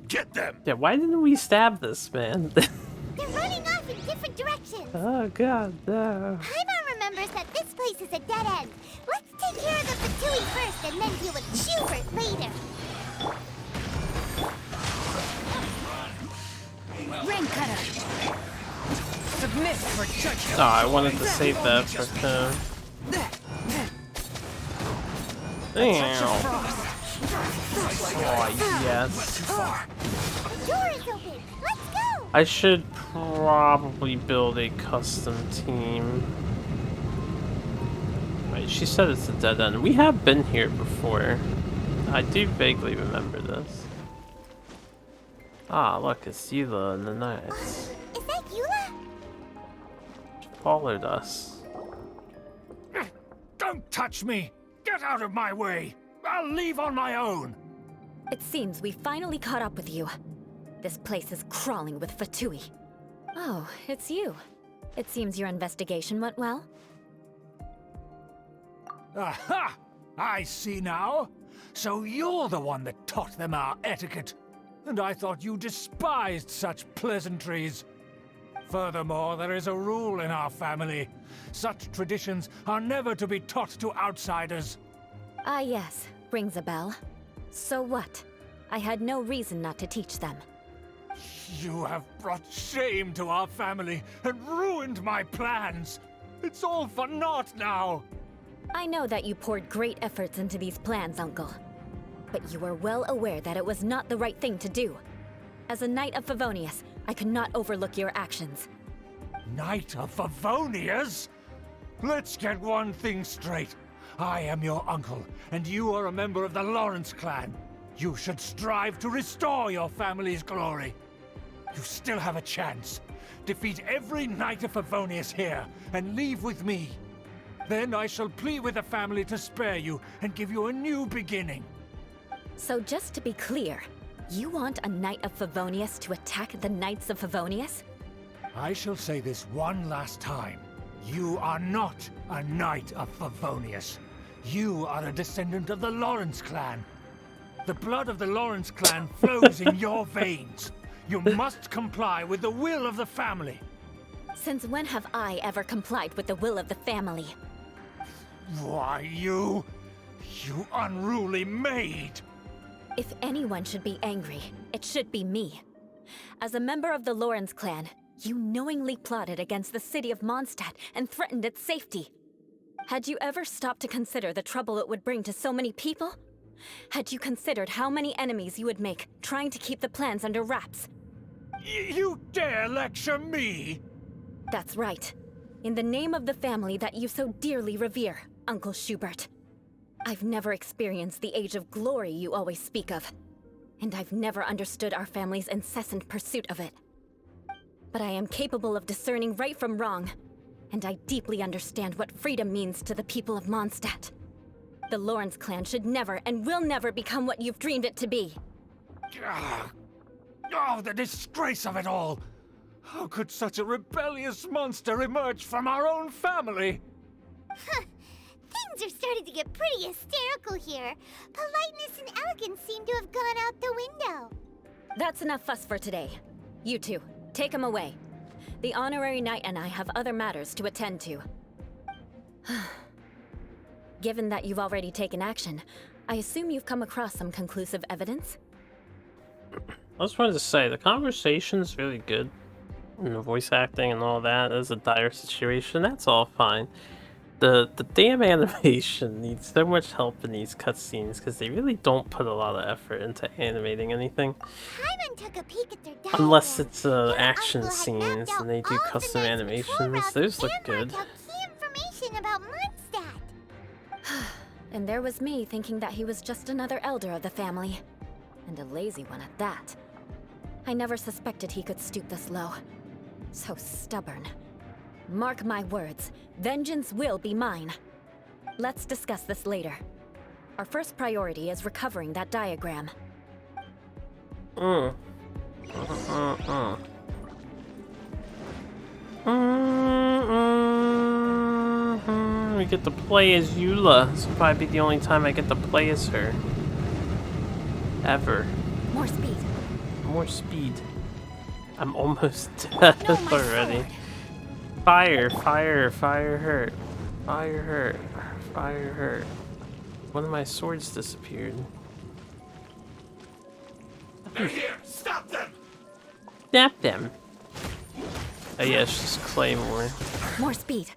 Get them! Yeah, why didn't we stab this man? They're running off in different directions. Oh god, no. Paimon remembers that this place is a dead end. Let's take care of the Fatui first and then deal with Schubert later. Rain cutter. Submit for judgment. Oh, I wanted to save that for him. Damn. Oh, yes. Door is open. Let's go. I should probably build a custom team. Right, she said it's a dead end. We have been here before. I do vaguely remember this. Ah, look, it's Eula and the Knights. Is that Eula? She followed us. Don't touch me! Get out of my way! I'll leave on my own! It seems we finally caught up with you. This place is crawling with Fatui. Oh, it's you. It seems your investigation went well. Aha! I see now. So you're the one that taught them our etiquette. And I thought you despised such pleasantries. Furthermore, there is a rule in our family. Such traditions are never to be taught to outsiders. Ah yes, rings a bell. So what? I had no reason not to teach them. You have brought shame to our family and ruined my plans. It's all for naught now. I know that you poured great efforts into these plans, Uncle. But you were well aware that it was not the right thing to do. As a Knight of Favonius, I could not overlook your actions. Knight of Favonius? Let's get one thing straight. I am your uncle, and you are a member of the Lawrence clan. You should strive to restore your family's glory. You still have a chance. Defeat every Knight of Favonius here, and leave with me. Then I shall plead with the family to spare you and give you a new beginning. So just to be clear, you want a Knight of Favonius to attack the Knights of Favonius? I shall say this one last time. You are not a Knight of Favonius. You are a descendant of the Lawrence clan. The blood of the Lawrence clan flows in your veins. You must comply with the will of the family. Since when have I ever complied with the will of the family? Why, you unruly maid! If anyone should be angry, it should be me. As a member of the Lawrence clan, you knowingly plotted against the city of Mondstadt and threatened its safety. Had you ever stopped to consider the trouble it would bring to so many people? Had you considered how many enemies you would make trying to keep the plans under wraps? You dare lecture me? That's right. In the name of the family that you so dearly revere, Uncle Schubert. I've never experienced the age of glory you always speak of. And I've never understood our family's incessant pursuit of it. But I am capable of discerning right from wrong. And I deeply understand what freedom means to the people of Mondstadt. The Lawrence clan should never and will never become what you've dreamed it to be. Oh, the disgrace of it all! How could such a rebellious monster emerge from our own family? Things are starting to get pretty hysterical here. Politeness and elegance seem to have gone out the window. That's enough fuss for today. You two, take him away. The honorary knight and I have other matters to attend to. Given that you've already taken action, I assume you've come across some conclusive evidence? I just wanted to say, the conversation's really good. And the voice acting and all that is a dire situation, that's all fine. The damn animation needs so much help in these cutscenes because they really don't put a lot of effort into animating anything. Paimon took a peek at their diagram. Unless it's action scenes and they do custom animations, those look good. Key information about Mondstadt. And there was me thinking that he was just another elder of the family. And a lazy one at that. I never suspected he could stoop this low. So stubborn. Mark my words, vengeance will be mine. Let's discuss this later. Our first priority is recovering that diagram. We get to play as Eula. This will probably be the only time I get to play as her. Ever. More speed. More speed. I'm almost dead already. Fire, fire, fire hurt. Fire hurt. Fire hurt. One of my swords disappeared. They're here! Stop them! Snap them. Oh yeah, it's just Claymore. More speed.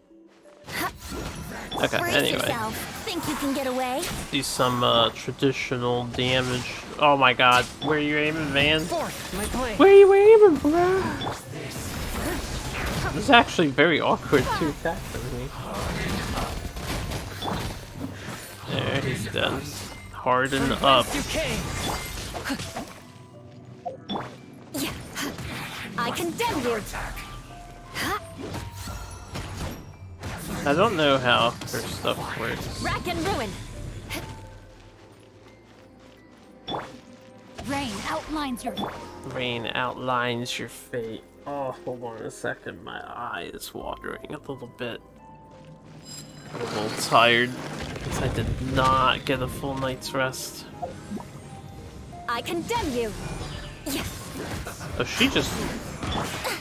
Okay, Brace anyway. yourself. Think you can get away? Do some traditional damage. Oh my god, where are you aiming, man? Where are you aiming, bro? This is actually very awkward to attack from me. There, he's dead. Harden up. I condemn you. I don't know how her stuff works. Rack and ruin. Rain outlines your... Rain outlines your fate. Oh, hold on a second. My eye is watering a little bit. I'm a little tired because I did not get a full night's rest. I condemn you. Oh, she just...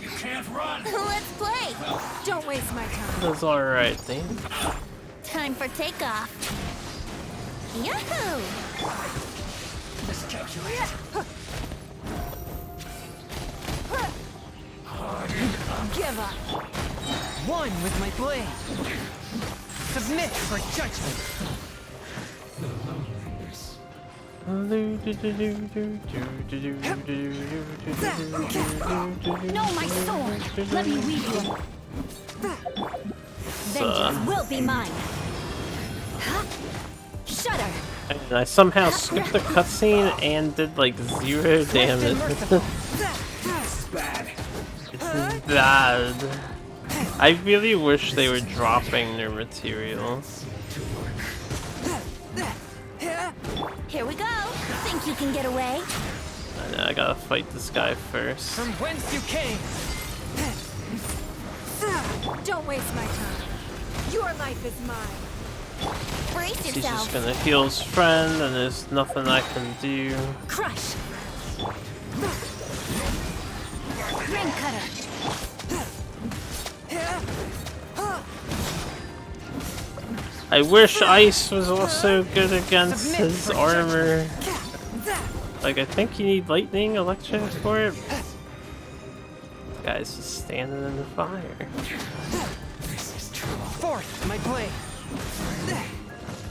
You can't run! Let's play! Don't waste my time. That's alright, then. Time for takeoff. Yahoo! Miscalculate. Give up. One with my blade. Submit for judgment. No, my sword! Let me weave you. Vengeance will be mine. Shudder. And I somehow skipped the cutscene and did like 0 damage. This is bad. It's bad. I really wish they were dropping their materials. Here we go. Think you can get away? I know, I gotta fight this guy first. From whence you came. Don't waste my time. Your life is mine. Brace He's yourself. just gonna heal his friend, and there's nothing I can do. Crush. Ring cutter. I wish ice was also good against his armor. Like, I think you need lightning, electric for it. This guy's just standing in the fire. Forth my blade.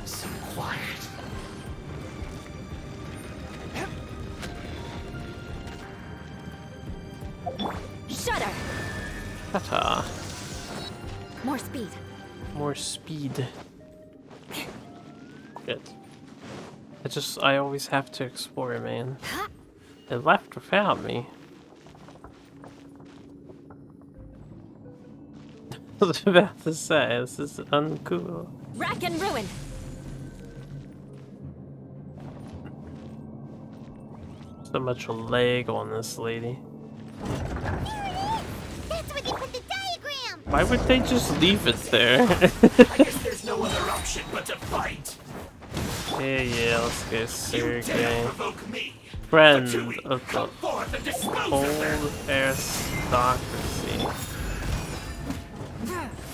So quiet. Shudder. Ta-ta. More speed. More speed. Shit. I always have to explore, man. They left without me. I was about to say, this is uncool. Rack and ruin. So much leg on this lady. That's where they put the diagram! Why would they just leave it there? I guess there's no other option but to fight. Yeah, let's go Sergey. Provoke me. Friend of the old aristocracy.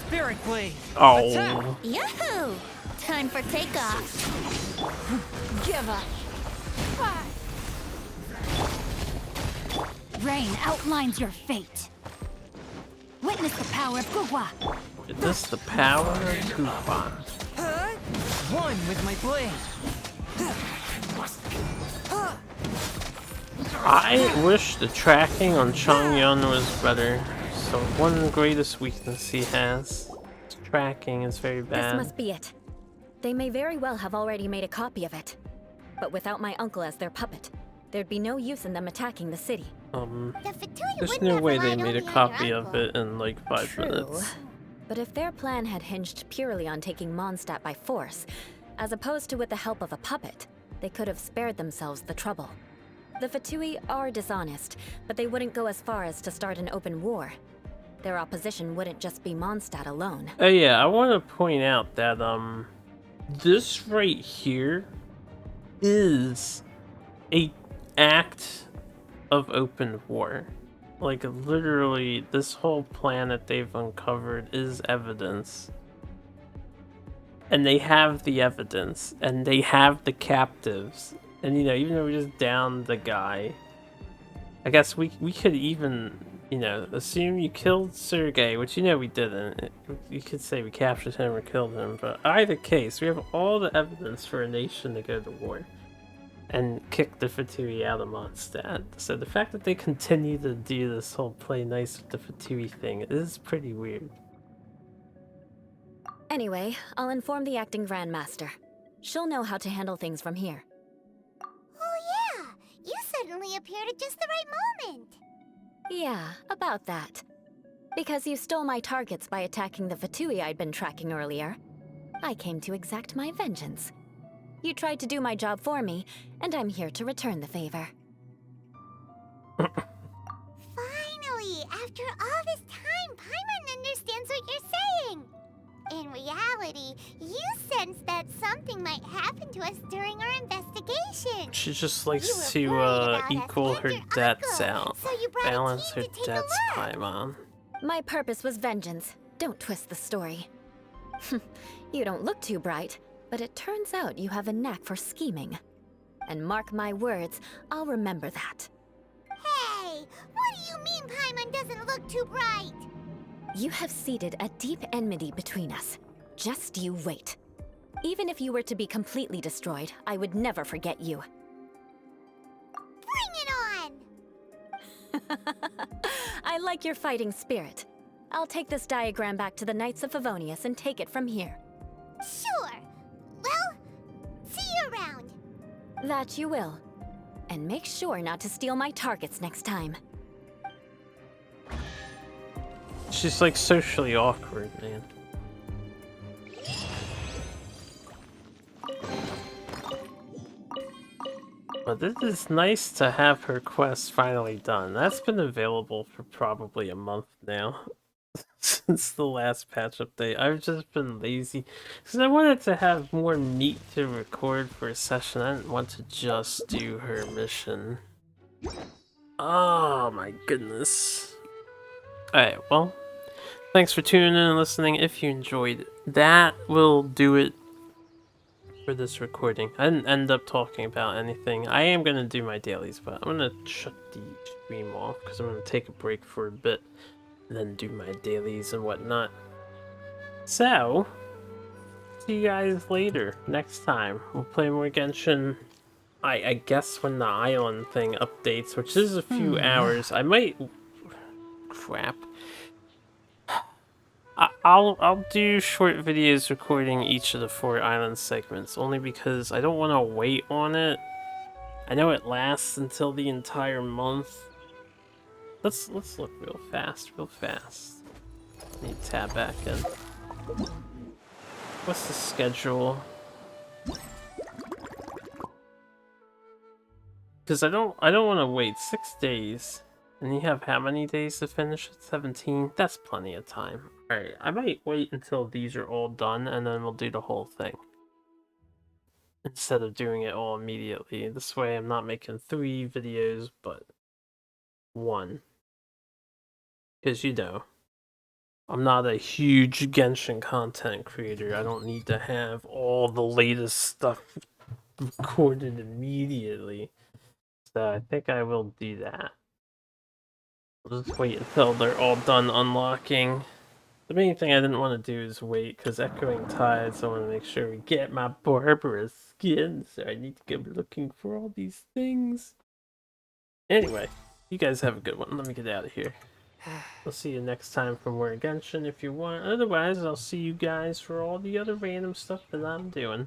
Spirit blade. Oh. Yahoo! Time for takeoff. Give up. Rain outlines your fate. Witness the power of Gugwa. Is this the power of Koopa? One with my blade. I wish the tracking on Chongyun was better. So one greatest weakness he has. His tracking is very This bad. must be it. They may very well have already made a copy of it. But without my uncle as their puppet, there'd be no use in them attacking the city. There's no way they made a copy of it in like 5 minutes. But if their plan had hinged purely on taking Mondstadt by force, as opposed to with the help of a puppet, they could have spared themselves the trouble. The Fatui are dishonest, but they wouldn't go as far as to start an open war. Their opposition wouldn't just be Mondstadt alone. Oh yeah, I want to point out that this right here is a act of open war. Like, literally, this whole planet they've uncovered is evidence. And they have the evidence, and they have the captives. And, you know, even though we just downed the guy, I guess we could even, you know, assume you killed Sergei, which, you know, we didn't. You could say we captured him or killed him, but either case, we have all the evidence for a nation to go to war and kick the Fatui out of Mondstadt. So the fact that they continue to do this whole play nice with the Fatui thing is pretty weird. Anyway, I'll inform the acting Grandmaster. She'll know how to handle things from here. Oh yeah, you suddenly appeared at just the right moment. Yeah, about that. Because you stole my targets by attacking the Fatui I'd been tracking earlier, I came to exact my vengeance. You tried to do my job for me, and I'm here to return the favor. Finally, after all this time, Paimon understands what you're saying. In reality, you sensed that something might happen to us during our investigation. She just likes to equal her debts out. So you brought Balance her debts, Paimon. My purpose was vengeance. Don't twist the story. You don't look too bright, but it turns out you have a knack for scheming. And mark my words, I'll remember that. Hey, what do you mean Paimon doesn't look too bright? You have seeded a deep enmity between us. Just you wait. Even if you were to be completely destroyed, I would never forget you. Bring it on! I like your fighting spirit. I'll take this diagram back to the Knights of Favonius and take it from here. Sure. Well, see you around. That you will. And make sure not to steal my targets next time. She's like socially awkward, man. But this is nice to have her quest finally done. That's been available for probably a month now. Since the last patch update. I've just been lazy. Because I wanted to have more meat to record for a session. I didn't want to just do her mission. Oh my goodness. Alright, well. Thanks for tuning in and listening. If you enjoyed, that will do it for this recording. I didn't end up talking about anything. I am going to do my dailies, but I'm going to shut the stream off because I'm going to take a break for a bit and then do my dailies and whatnot. So, see you guys later. Next time, we'll play more Genshin. I guess when the island thing updates, which is a few hours, I might... Crap. I'll do short videos recording each of the 4 island segments, only because I don't want to wait on it. I know it lasts until the entire month. Let's look real fast. Need to tab back in. What's the schedule? Because I don't want to wait 6 days. And you have how many days to finish it? 17? That's plenty of time. Alright, I might wait until these are all done and then we'll do the whole thing. Instead of doing it all immediately. This way I'm not making 3 videos, but 1. Because, you know, I'm not a huge Genshin content creator. I don't need to have all the latest stuff recorded immediately. So I think I will do that. I'll just wait until they're all done unlocking. The main thing I didn't want to do is wait, because Echoing Tides, I want to make sure we get my Barbara skin, so I need to go looking for all these things. Anyway, you guys have a good one. Let me get out of here. I'll see you next time for more Genshin if you want. Otherwise, I'll see you guys for all the other random stuff that I'm doing.